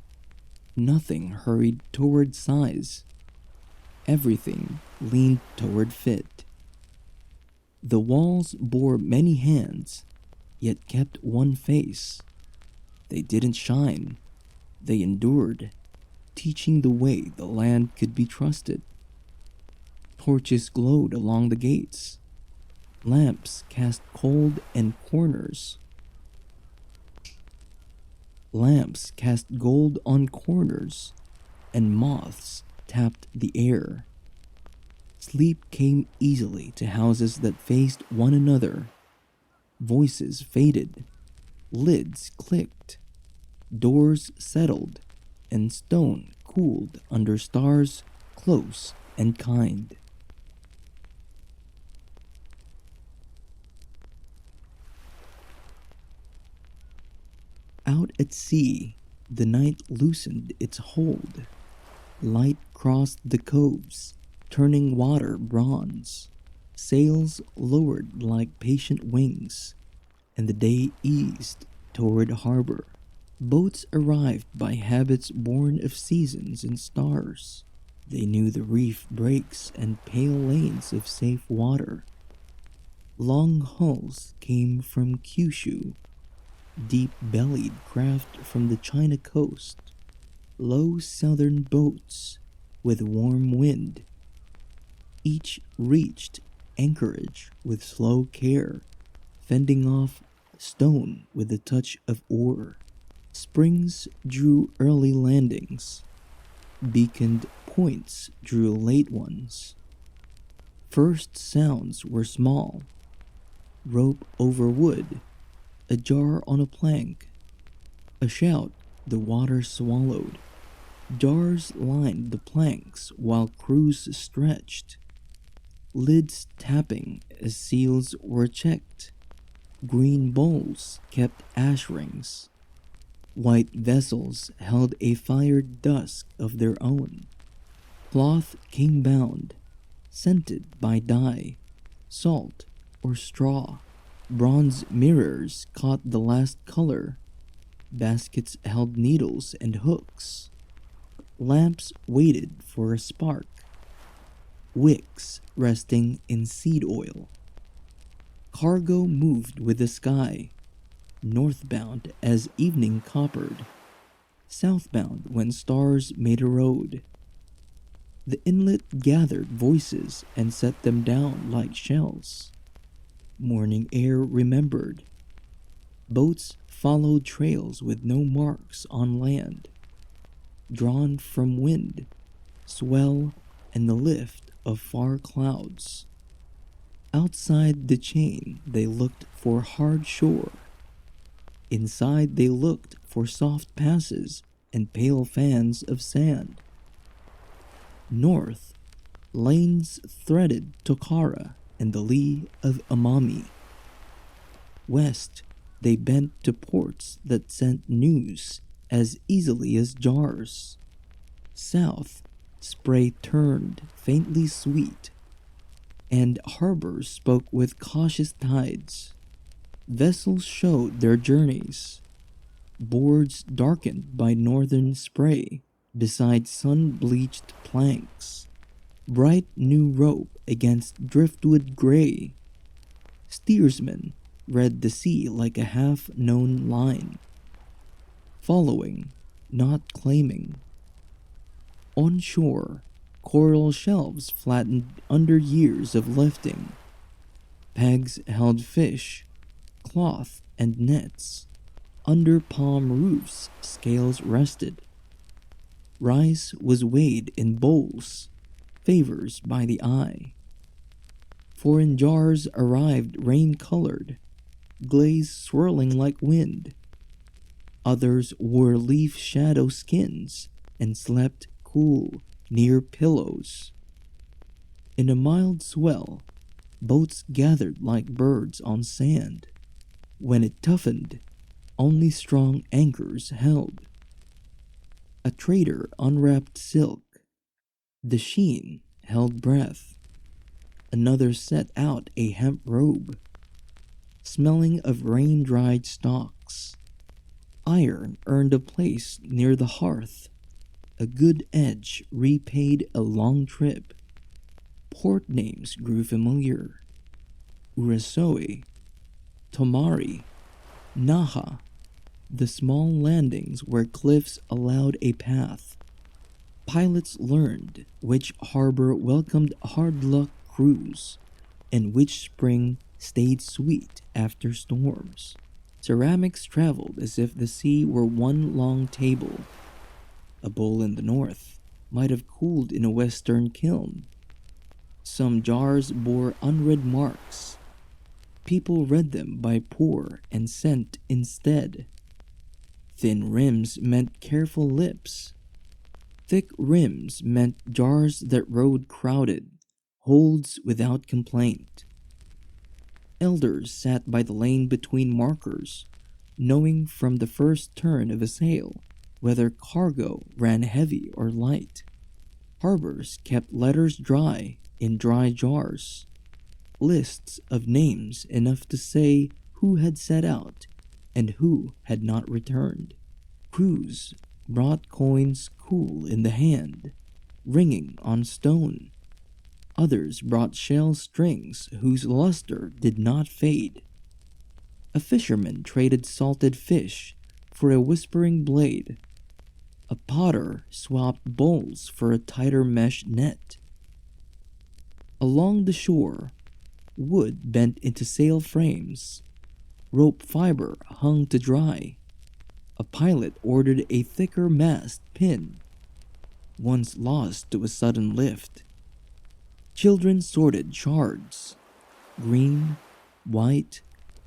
Nothing hurried toward size. Everything leaned toward fit. The walls bore many hands, yet kept one face. They didn't shine. They endured, teaching the way the land could be trusted. Torches glowed along the gates. Lamps cast cold and corners. Lamps cast gold on corners, and moths tapped the air. Sleep came easily to houses that faced one another. Voices faded, lids clicked, doors settled, and stone cooled under stars close and kind. Out at sea, the night loosened its hold. Light crossed the coves, turning water bronze. Sails lowered like patient wings, and the day eased toward harbor. Boats arrived by habits born of seasons and stars. They knew the reef breaks and pale lanes of safe water. Long hulls came from Kyushu, deep-bellied craft from the China coast, low southern boats with warm wind. Each reached anchorage with slow care, fending off stone with a touch of oar. Springs drew early landings. Beaconed points drew late ones. First sounds were small. Rope over wood, a jar on a plank, a shout the water swallowed. Jars lined the planks while crews stretched. Lids tapping as seals were checked. Green bowls kept ash rings. White vessels held a fired dusk of their own. Cloth came bound, scented by dye, salt, or straw. Bronze mirrors caught the last color. Baskets held needles and hooks. Lamps waited for a spark. Wicks resting in seed oil. Cargo moved with the sky, northbound as evening coppered, southbound when stars made a road. The inlet gathered voices and set them down like shells. Morning air remembered. Boats followed trails with no marks on land, drawn from wind, swell, and the lift of far clouds. Outside the chain, they looked for hard shore. Inside, they looked for soft passes and pale fans of sand. North, lanes threaded Tokara and the lee of Amami. West, they bent to ports that sent news as easily as jars. South, spray turned faintly sweet, and harbors spoke with cautious tides. Vessels showed their journeys, boards darkened by northern spray beside sun-bleached planks, bright new rope against driftwood gray. Steersmen read the sea like a half-known line, following, not claiming. On shore, coral shelves flattened under years of lifting. Pegs held fish, cloth, and nets. Under palm roofs, scales rested. Rice was weighed in bowls, favors by the eye. Foreign jars arrived rain-colored, glaze swirling like wind. Others wore leaf shadow skins and slept cool near pillows. In a mild swell, boats gathered like birds on sand. When it toughened, only strong anchors held. A trader unwrapped silk. The sheen held breath. Another set out a hemp robe, smelling of rain-dried stalks. Iron earned a place near the hearth. A good edge repaid a long trip. Port names grew familiar. Urasoe, Tomari, Naha, the small landings where cliffs allowed a path. Pilots learned which harbor welcomed hard-luck crews and which spring stayed sweet after storms. Ceramics traveled as if the sea were one long table. A bowl in the north might have cooled in a western kiln. Some jars bore unread marks. People read them by pour and scent instead. Thin rims meant careful lips. Thick rims meant jars that rode crowded, holds without complaint. Elders sat by the lane between markers, knowing from the first turn of a sail whether cargo ran heavy or light. Harbors kept letters dry in dry jars, lists of names enough to say who had set out and who had not returned. Crews brought coins cool in the hand, ringing on stone. Others brought shell strings whose luster did not fade. A fisherman traded salted fish for a whispering blade. A potter swapped bowls for a tighter mesh net. Along the shore, wood bent into sail frames. Rope fiber hung to dry. A pilot ordered a thicker mast pin, once lost to a sudden lift. Children sorted shards, green, white,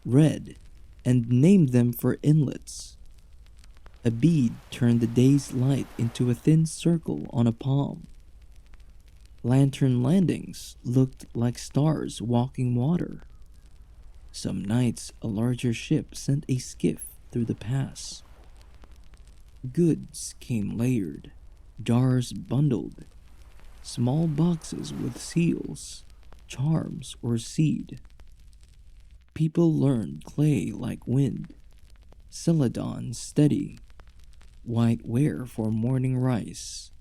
red, and named them for inlets. A bead turned the day's light into a thin circle on a palm. Lantern landings looked like stars walking water. Some nights a larger ship sent a skiff through the pass. Goods came layered, jars bundled, small boxes with seals, charms, or seed. People learned clay like wind, celadon steady, white ware for morning rice,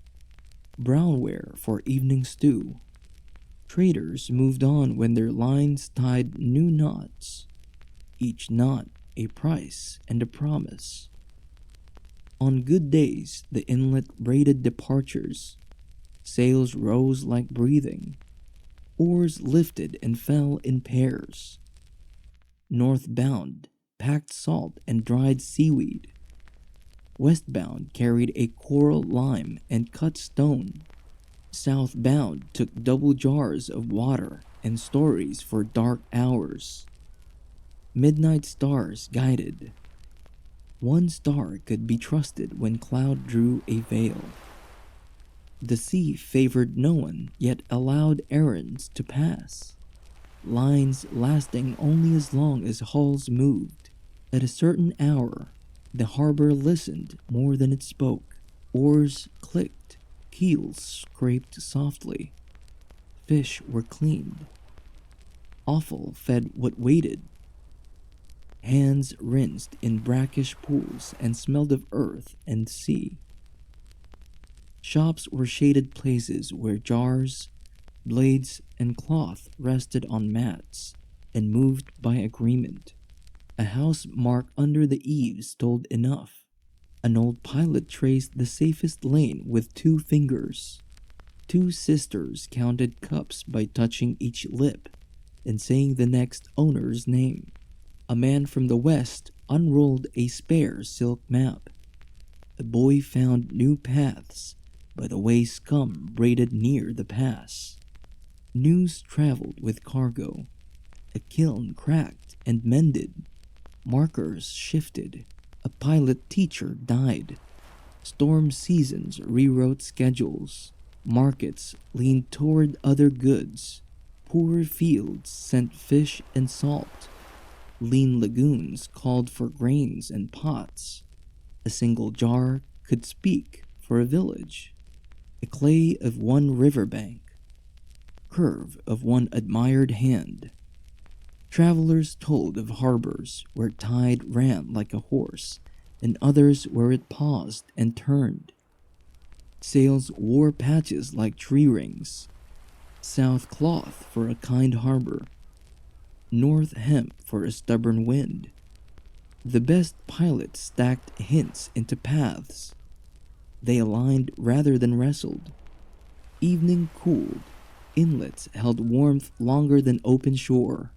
brown ware for evening stew. Traders moved on when their lines tied new knots, each knot a price and a promise. On good days, the inlet braided departures. Sails rose like breathing. Oars lifted and fell in pairs. Northbound, packed salt and dried seaweed. Westbound carried a coral lime and cut stone. Southbound took double jars of water and stories for dark hours. Midnight stars guided. One star could be trusted when cloud drew a veil. The sea favored no one, yet allowed errands to pass. Lines lasting only as long as hulls moved. At a certain hour, the harbor listened more than it spoke. Oars clicked, keels scraped softly. Fish were cleaned. Offal fed what waited. Hands rinsed in brackish pools and smelled of earth and sea. Shops were shaded places where jars, blades, and cloth rested on mats and moved by agreement. A house mark under the eaves told enough. An old pilot traced the safest lane with 2 fingers. 2 sisters counted cups by touching each lip and saying the next owner's name. A man from the west unrolled a spare silk map. A boy found new paths by the way scum braided near the pass. News traveled with cargo. A kiln cracked and mended. Markers shifted. A pilot teacher died. Storm seasons rewrote schedules. Markets leaned toward other goods. Poor fields sent fish and salt. Lean lagoons called for grains and pots. A single jar could speak for a village. The clay of one riverbank. Curve of one admired hand. Travelers told of harbors where tide ran like a horse, and others where it paused and turned. Sails wore patches like tree rings. South cloth for a kind harbor. North hemp for a stubborn wind. The best pilots stacked hints into paths. They aligned rather than wrestled. Evening cooled. Inlets held warmth longer than open shore.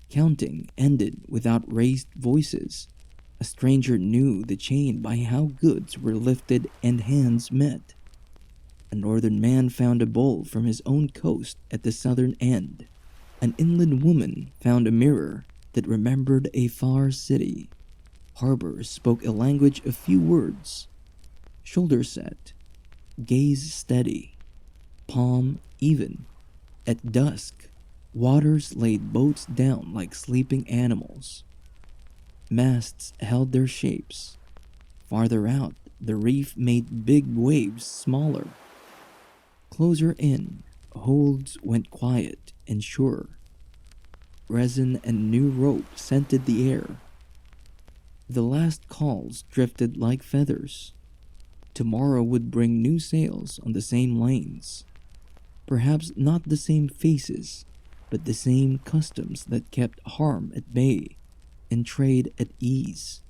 Counting ended without raised voices. A stranger knew the chain by how goods were lifted and hands met. A northern man found a bowl from his own coast at the southern end. An inland woman found a mirror that remembered a far city. Harbors spoke a language of few words. Shoulder set, gaze steady, palm even. At dusk, waters laid boats down like sleeping animals. Masts held their shapes. Farther out, the reef made big waves smaller. Closer in, holds went quiet and sure. Resin and new rope scented the air. The last calls drifted like feathers. Tomorrow would bring new sails on the same lanes. Perhaps not the same faces, but the same customs that kept harm at bay and trade at ease.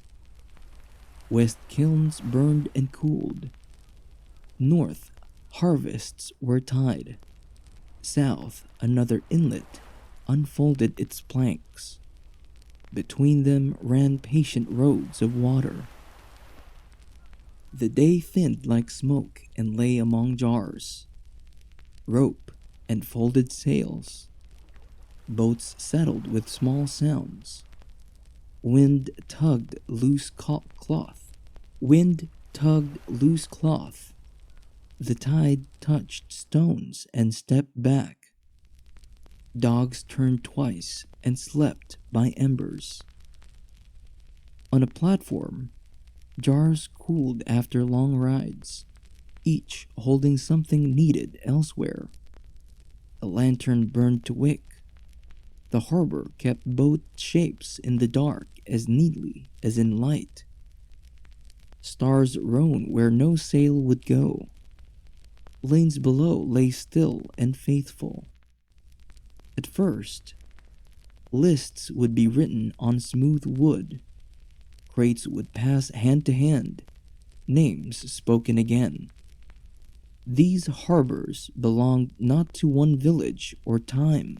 West kilns burned and cooled. North, harvests were tied. South, another inlet unfolded its planks. Between them ran patient roads of water. The day thinned like smoke and lay among jars. Rope and folded sails. Boats settled with small sounds. Wind tugged loose cloth. Wind tugged loose cloth. The tide touched stones and stepped back. Dogs turned twice and slept by embers. On a platform, jars cooled after long rides, each holding something needed elsewhere. A lantern burned to wick. The harbor kept both shapes in the dark as neatly as in light. Stars roam where no sail would go. Lanes below lay still and faithful. At first, lists would be written on smooth wood. Crates would pass hand to hand, names spoken again. These harbors belonged not to one village or time,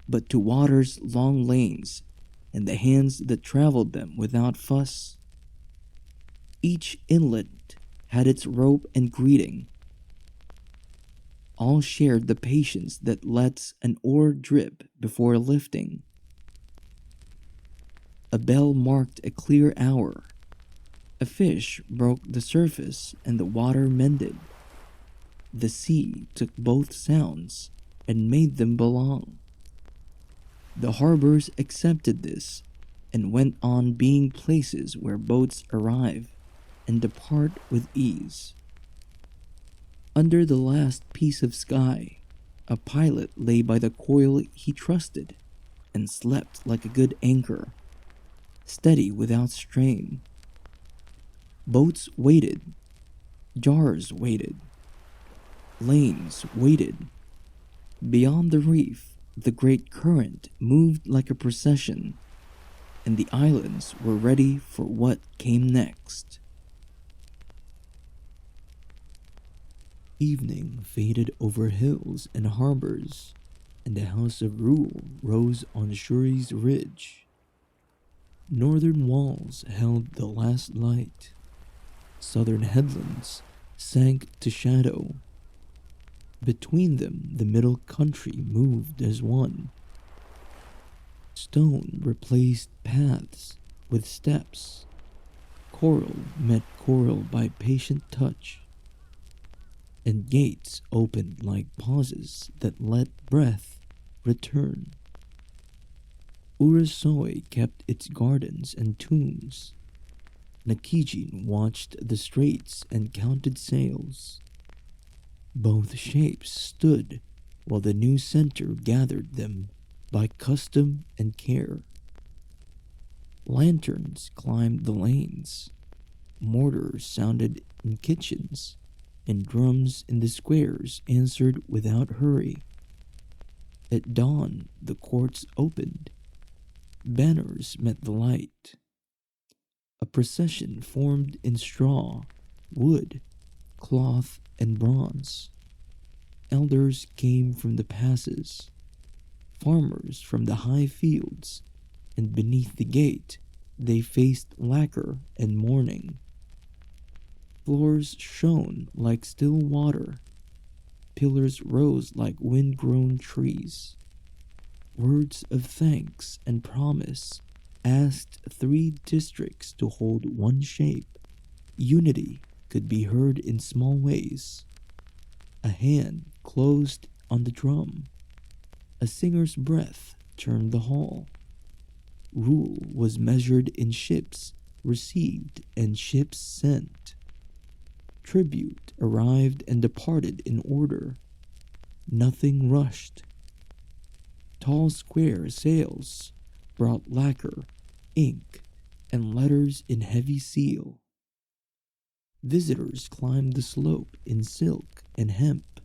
but to water's long lanes and the hands that traveled them without fuss. Each inlet had its rope and greeting. All shared the patience that lets an oar drip before lifting. A bell marked a clear hour. A fish broke the surface and the water mended. The sea took both sounds and made them belong. The harbors accepted this and went on being places where boats arrive and depart with ease. Under the last piece of sky, a pilot lay by the coil he trusted and slept like a good anchor, steady without strain. Boats waited, jars waited, lanes waited. Beyond the reef, the great current moved like a procession, and the islands were ready for what came next. Evening faded over hills and harbors, and the house of rule rose on Shuri's ridge. Northern walls held the last light. Southern headlands sank to shadow. Between them, the middle country moved as one. Stone replaced paths with steps. Coral met coral by patient touch. And gates opened like pauses that let breath return. Urasoi kept its gardens and tombs. Nakijin watched the straits and counted sails. Both shapes stood while the new center gathered them by custom and care. Lanterns climbed the lanes. Mortars sounded in kitchens, and drums in the squares answered without hurry. At dawn, the courts opened. Banners met the light. A procession formed in straw, wood, cloth, and bronze. Elders came from the passes, farmers from the high fields, and beneath the gate they faced lacquer and mourning. Floors shone like still water. Pillars rose like wind-grown trees. Words of thanks and promise asked 3 districts to hold one shape. Unity could be heard in small ways. A hand closed on the drum. A singer's breath turned the hall. Rule was measured in ships received and ships sent. Tribute arrived and departed in order. Nothing rushed. Tall square sails brought lacquer, ink, and letters in heavy seal. Visitors climbed the slope in silk and hemp,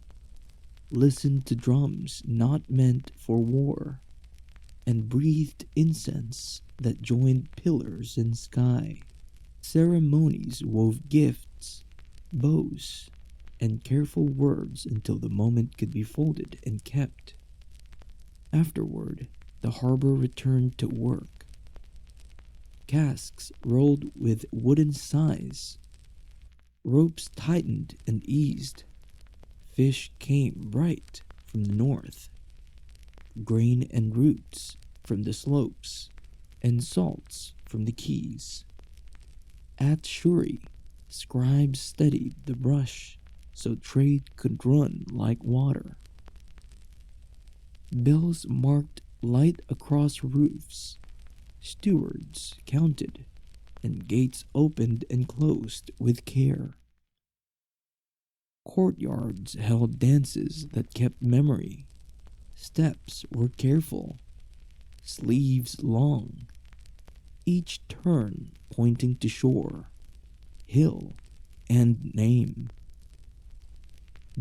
listened to drums not meant for war, and breathed incense that joined pillars in sky. Ceremonies wove gifts, bows, and careful words until the moment could be folded and kept. Afterward, the harbor returned to work. Casks rolled with wooden sighs. Ropes tightened and eased. Fish came right from the north. Grain and roots from the slopes, and salts from the keys. At Shuri, scribes steadied the brush so trade could run like water. Bells marked light across roofs. Stewards counted, and gates opened and closed with care. Courtyards held dances that kept memory. Steps were careful, sleeves long, each turn pointing to shore, hill, and name.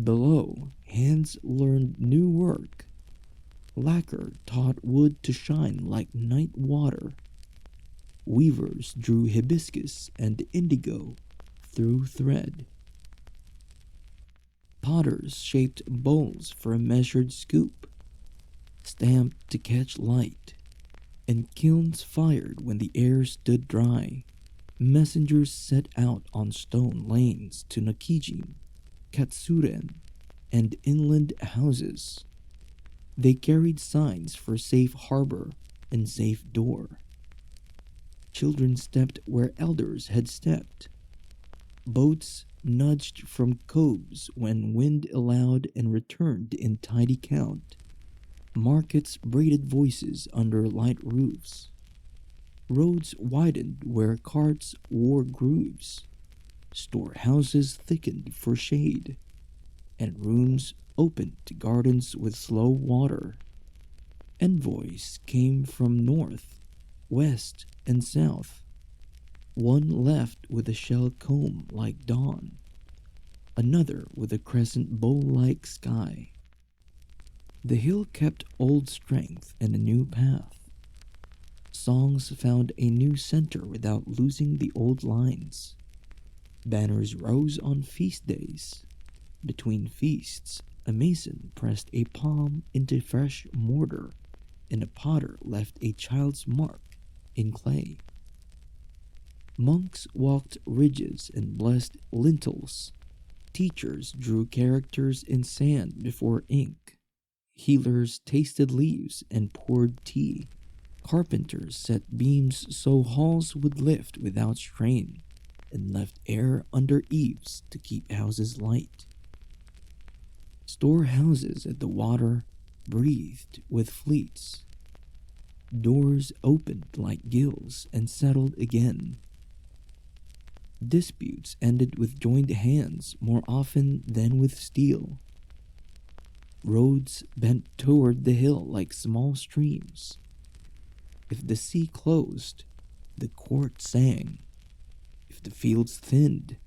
Below, hands learned new work. Lacquer taught wood to shine like night water. Weavers drew hibiscus and indigo through thread. Potters shaped bowls for a measured scoop, stamped to catch light, and kilns fired when the air stood dry. Messengers set out on stone lanes to Nakijin, Katsuren, and inland houses. They carried signs for safe harbor and safe door. Children stepped where elders had stepped. Boats nudged from coves when wind allowed and returned in tidy count. Markets braided voices under light roofs. Roads widened where carts wore grooves. Storehouses thickened for shade, and rooms opened to gardens with slow water. Envoys came from north, west, and south. One left with a shell comb like dawn, another with a crescent bowl-like sky. The hill kept old strength and a new path. Songs found a new center without losing the old lines. Banners rose on feast days. Between feasts, a mason pressed a palm into fresh mortar, and a potter left a child's mark in clay. Monks walked ridges and blessed lintels. Teachers drew characters in sand before ink. Healers tasted leaves and poured tea. Carpenters set beams so halls would lift without strain, and left air under eaves to keep houses light. Storehouses at the water breathed with fleets. Doors opened like gills and settled again. Disputes ended with joined hands more often than with steel. Roads bent toward the hill like small streams. If the sea closed, the court sang. If the fields thinned,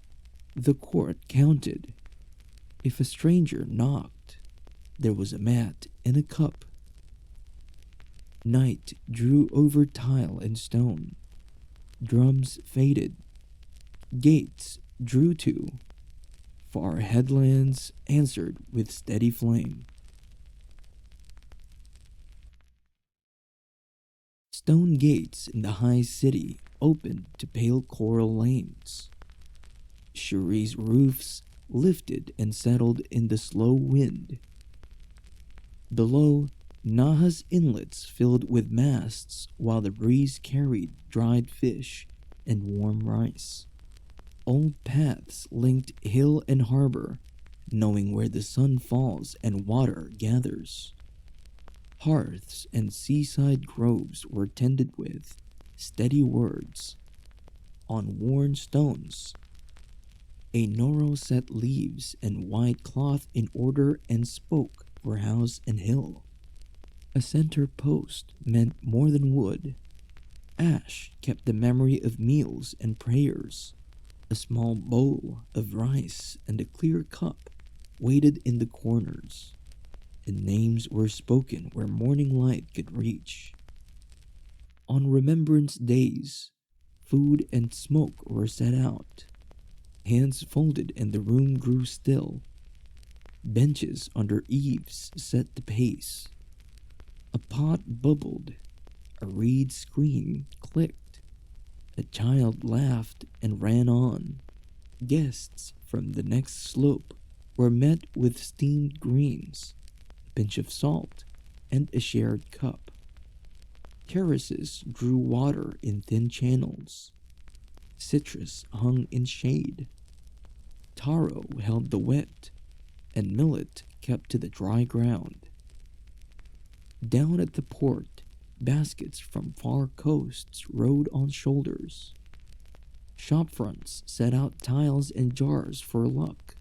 the court counted. If a stranger knocked, there was a mat and a cup. Night drew over tile and stone. Drums faded. Gates drew to. Far headlands answered with steady flame. Stone gates in the high city opened to pale coral lanes. Shuri's roofs lifted and settled in the slow wind. Below, Naha's inlets filled with masts while the breeze carried dried fish and warm rice. Old paths linked hill and harbor, knowing where the sun falls and water gathers. Hearths and seaside groves were tended with steady words. On worn stones, a Noro set leaves and white cloth in order and spoke for house and hill. A center post meant more than wood. Ash kept the memory of meals and prayers. A small bowl of rice and a clear cup waited in the corners, and names were spoken where morning light could reach. On remembrance days, food and smoke were set out. Hands folded and the room grew still. Benches under eaves set the pace. A pot bubbled. A reed screen clicked. A child laughed and ran on. Guests from the next slope were met with steamed greens, a pinch of salt, and a shared cup. Terraces drew water in thin channels. Citrus hung in shade. Taro held the wet, and millet kept to the dry ground. Down at the port, baskets from far coasts rode on shoulders. Shopfronts set out tiles and jars for luck,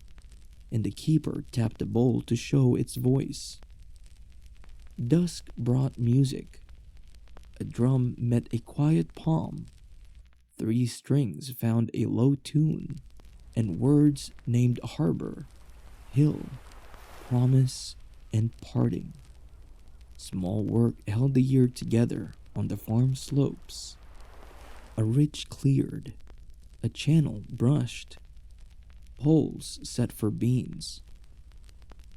and the keeper tapped a bowl to show its voice. Dusk brought music. A drum met a quiet palm. 3 strings found a low tune, and words named harbor, hill, promise, and parting. Small work held the year together on the farm slopes. A ridge cleared, a channel brushed, poles set for beans.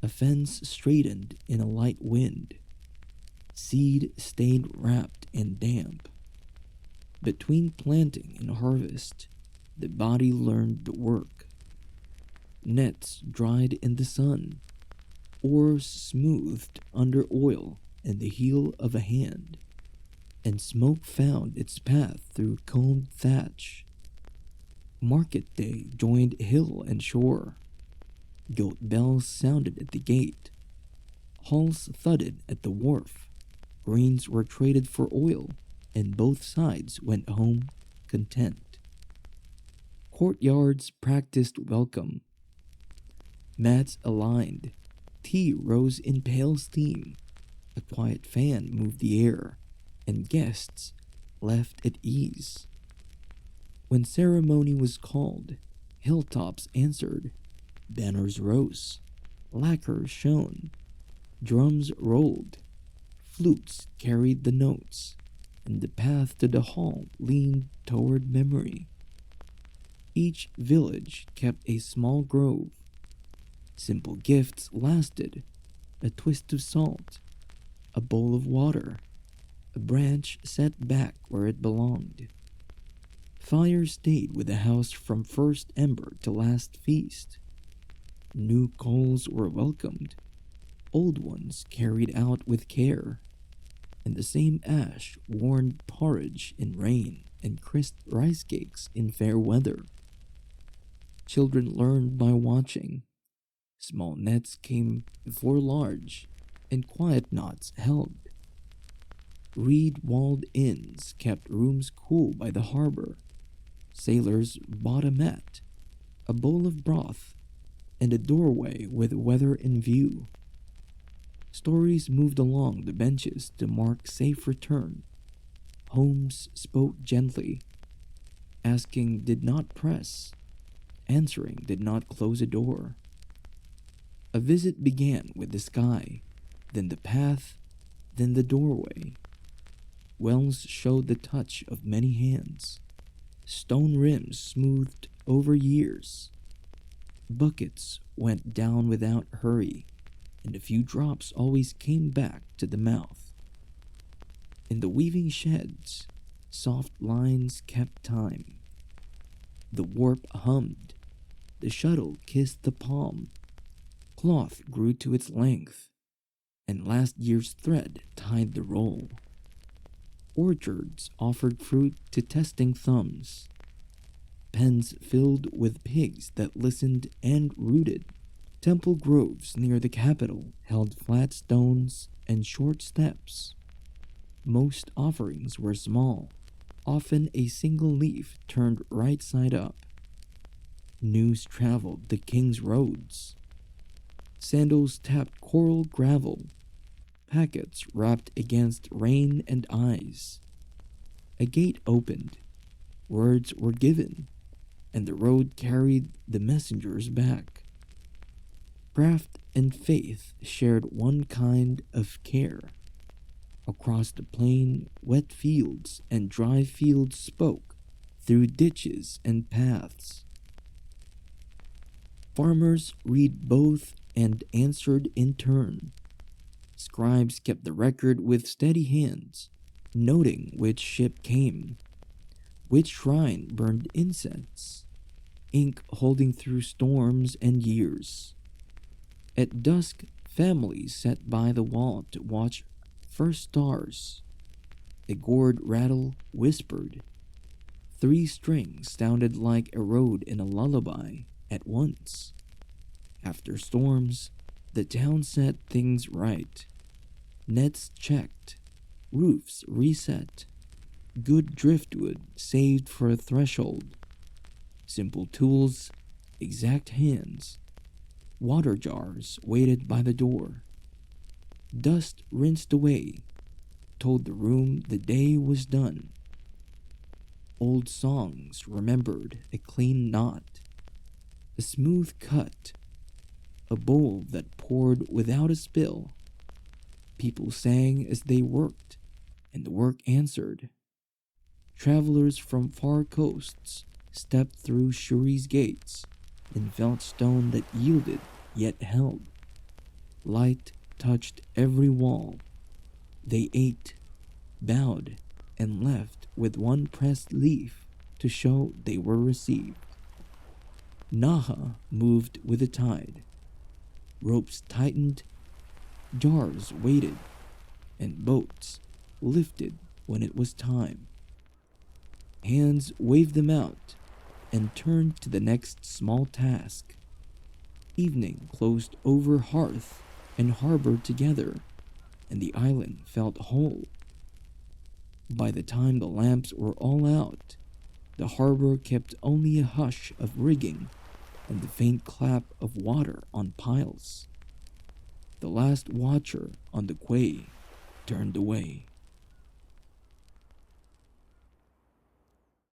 A fence straightened in a light wind. Seed stayed wrapped and damp. Between planting and harvest, the body learned the work. Nets dried in the sun, oars smoothed under oil and the heel of a hand, and smoke found its path through combed thatch. Market day joined hill and shore. Gilt bells sounded at the gate. Hulls thudded at the wharf. Grains were traded for oil, and both sides went home content. Courtyards practiced welcome. Mats aligned. Tea rose in pale steam. A quiet fan moved the air, and guests left at ease. When ceremony was called, hilltops answered. Banners rose. Lacquer shone. Drums rolled. Flutes carried the notes, and the path to the hall leaned toward memory. Each village kept a small grove. Simple gifts lasted: a twist of salt, a bowl of water, a branch set back where it belonged. Fire stayed with the house from first ember to last feast. New coals were welcomed, old ones carried out with care, and the same ash warmed porridge in rain and crisp rice cakes in fair weather. Children learned by watching. Small nets came before large, and quiet knots held. Reed-walled inns kept rooms cool by the harbor. Sailors bought a mat, a bowl of broth, and a doorway with weather in view. Stories moved along the benches to mark safe return. Homes spoke gently. Asking did not press. Answering did not close a door. A visit began with the sky, then the path, then the doorway. Wells showed the touch of many hands. Stone rims smoothed over years. Buckets went down without hurry, and a few drops always came back to the mouth. In the weaving sheds, soft lines kept time. The warp hummed. The shuttle kissed the palm. Cloth grew to its length, and last year's thread tied the roll. Orchards offered fruit to testing thumbs. Pens filled with pigs that listened and rooted. Temple groves near the capital held flat stones and short steps. Most offerings were small, often a single leaf turned right side up. News traveled the king's roads. Sandals tapped coral gravel. Packets rapped against rain and eyes. A gate opened. Words were given, and the road carried the messengers back. Craft and faith shared one kind of care. Across the plain, wet fields and dry fields spoke through ditches and paths. Farmers read both and answered in turn. Scribes kept the record with steady hands, noting which ship came, which shrine burned incense, ink holding through storms and years. At dusk, families sat by the wall to watch first stars. A gourd rattle whispered. 3 strings sounded like a road in a lullaby at once. After storms, the town set things right. Nets checked, roofs reset, good driftwood saved for a threshold. Simple tools, exact hands. Water jars waited by the door. Dust rinsed away, told the room the day was done. Old songs remembered a clean knot, a smooth cut, a bowl that poured without a spill. People sang as they worked, and the work answered. Travelers from far coasts stepped through Shuri's gates and felt stone that yielded yet held. Light touched every wall. They ate, bowed, and left with one pressed leaf to show they were received. Naha moved with the tide. Ropes tightened, jars waited, and boats lifted when it was time. Hands waved them out and turned to the next small task. Evening closed over hearth and harbor together, and the island felt whole. By the time the lamps were all out, the harbor kept only a hush of rigging and the faint clap of water on piles. The last watcher on the quay turned away.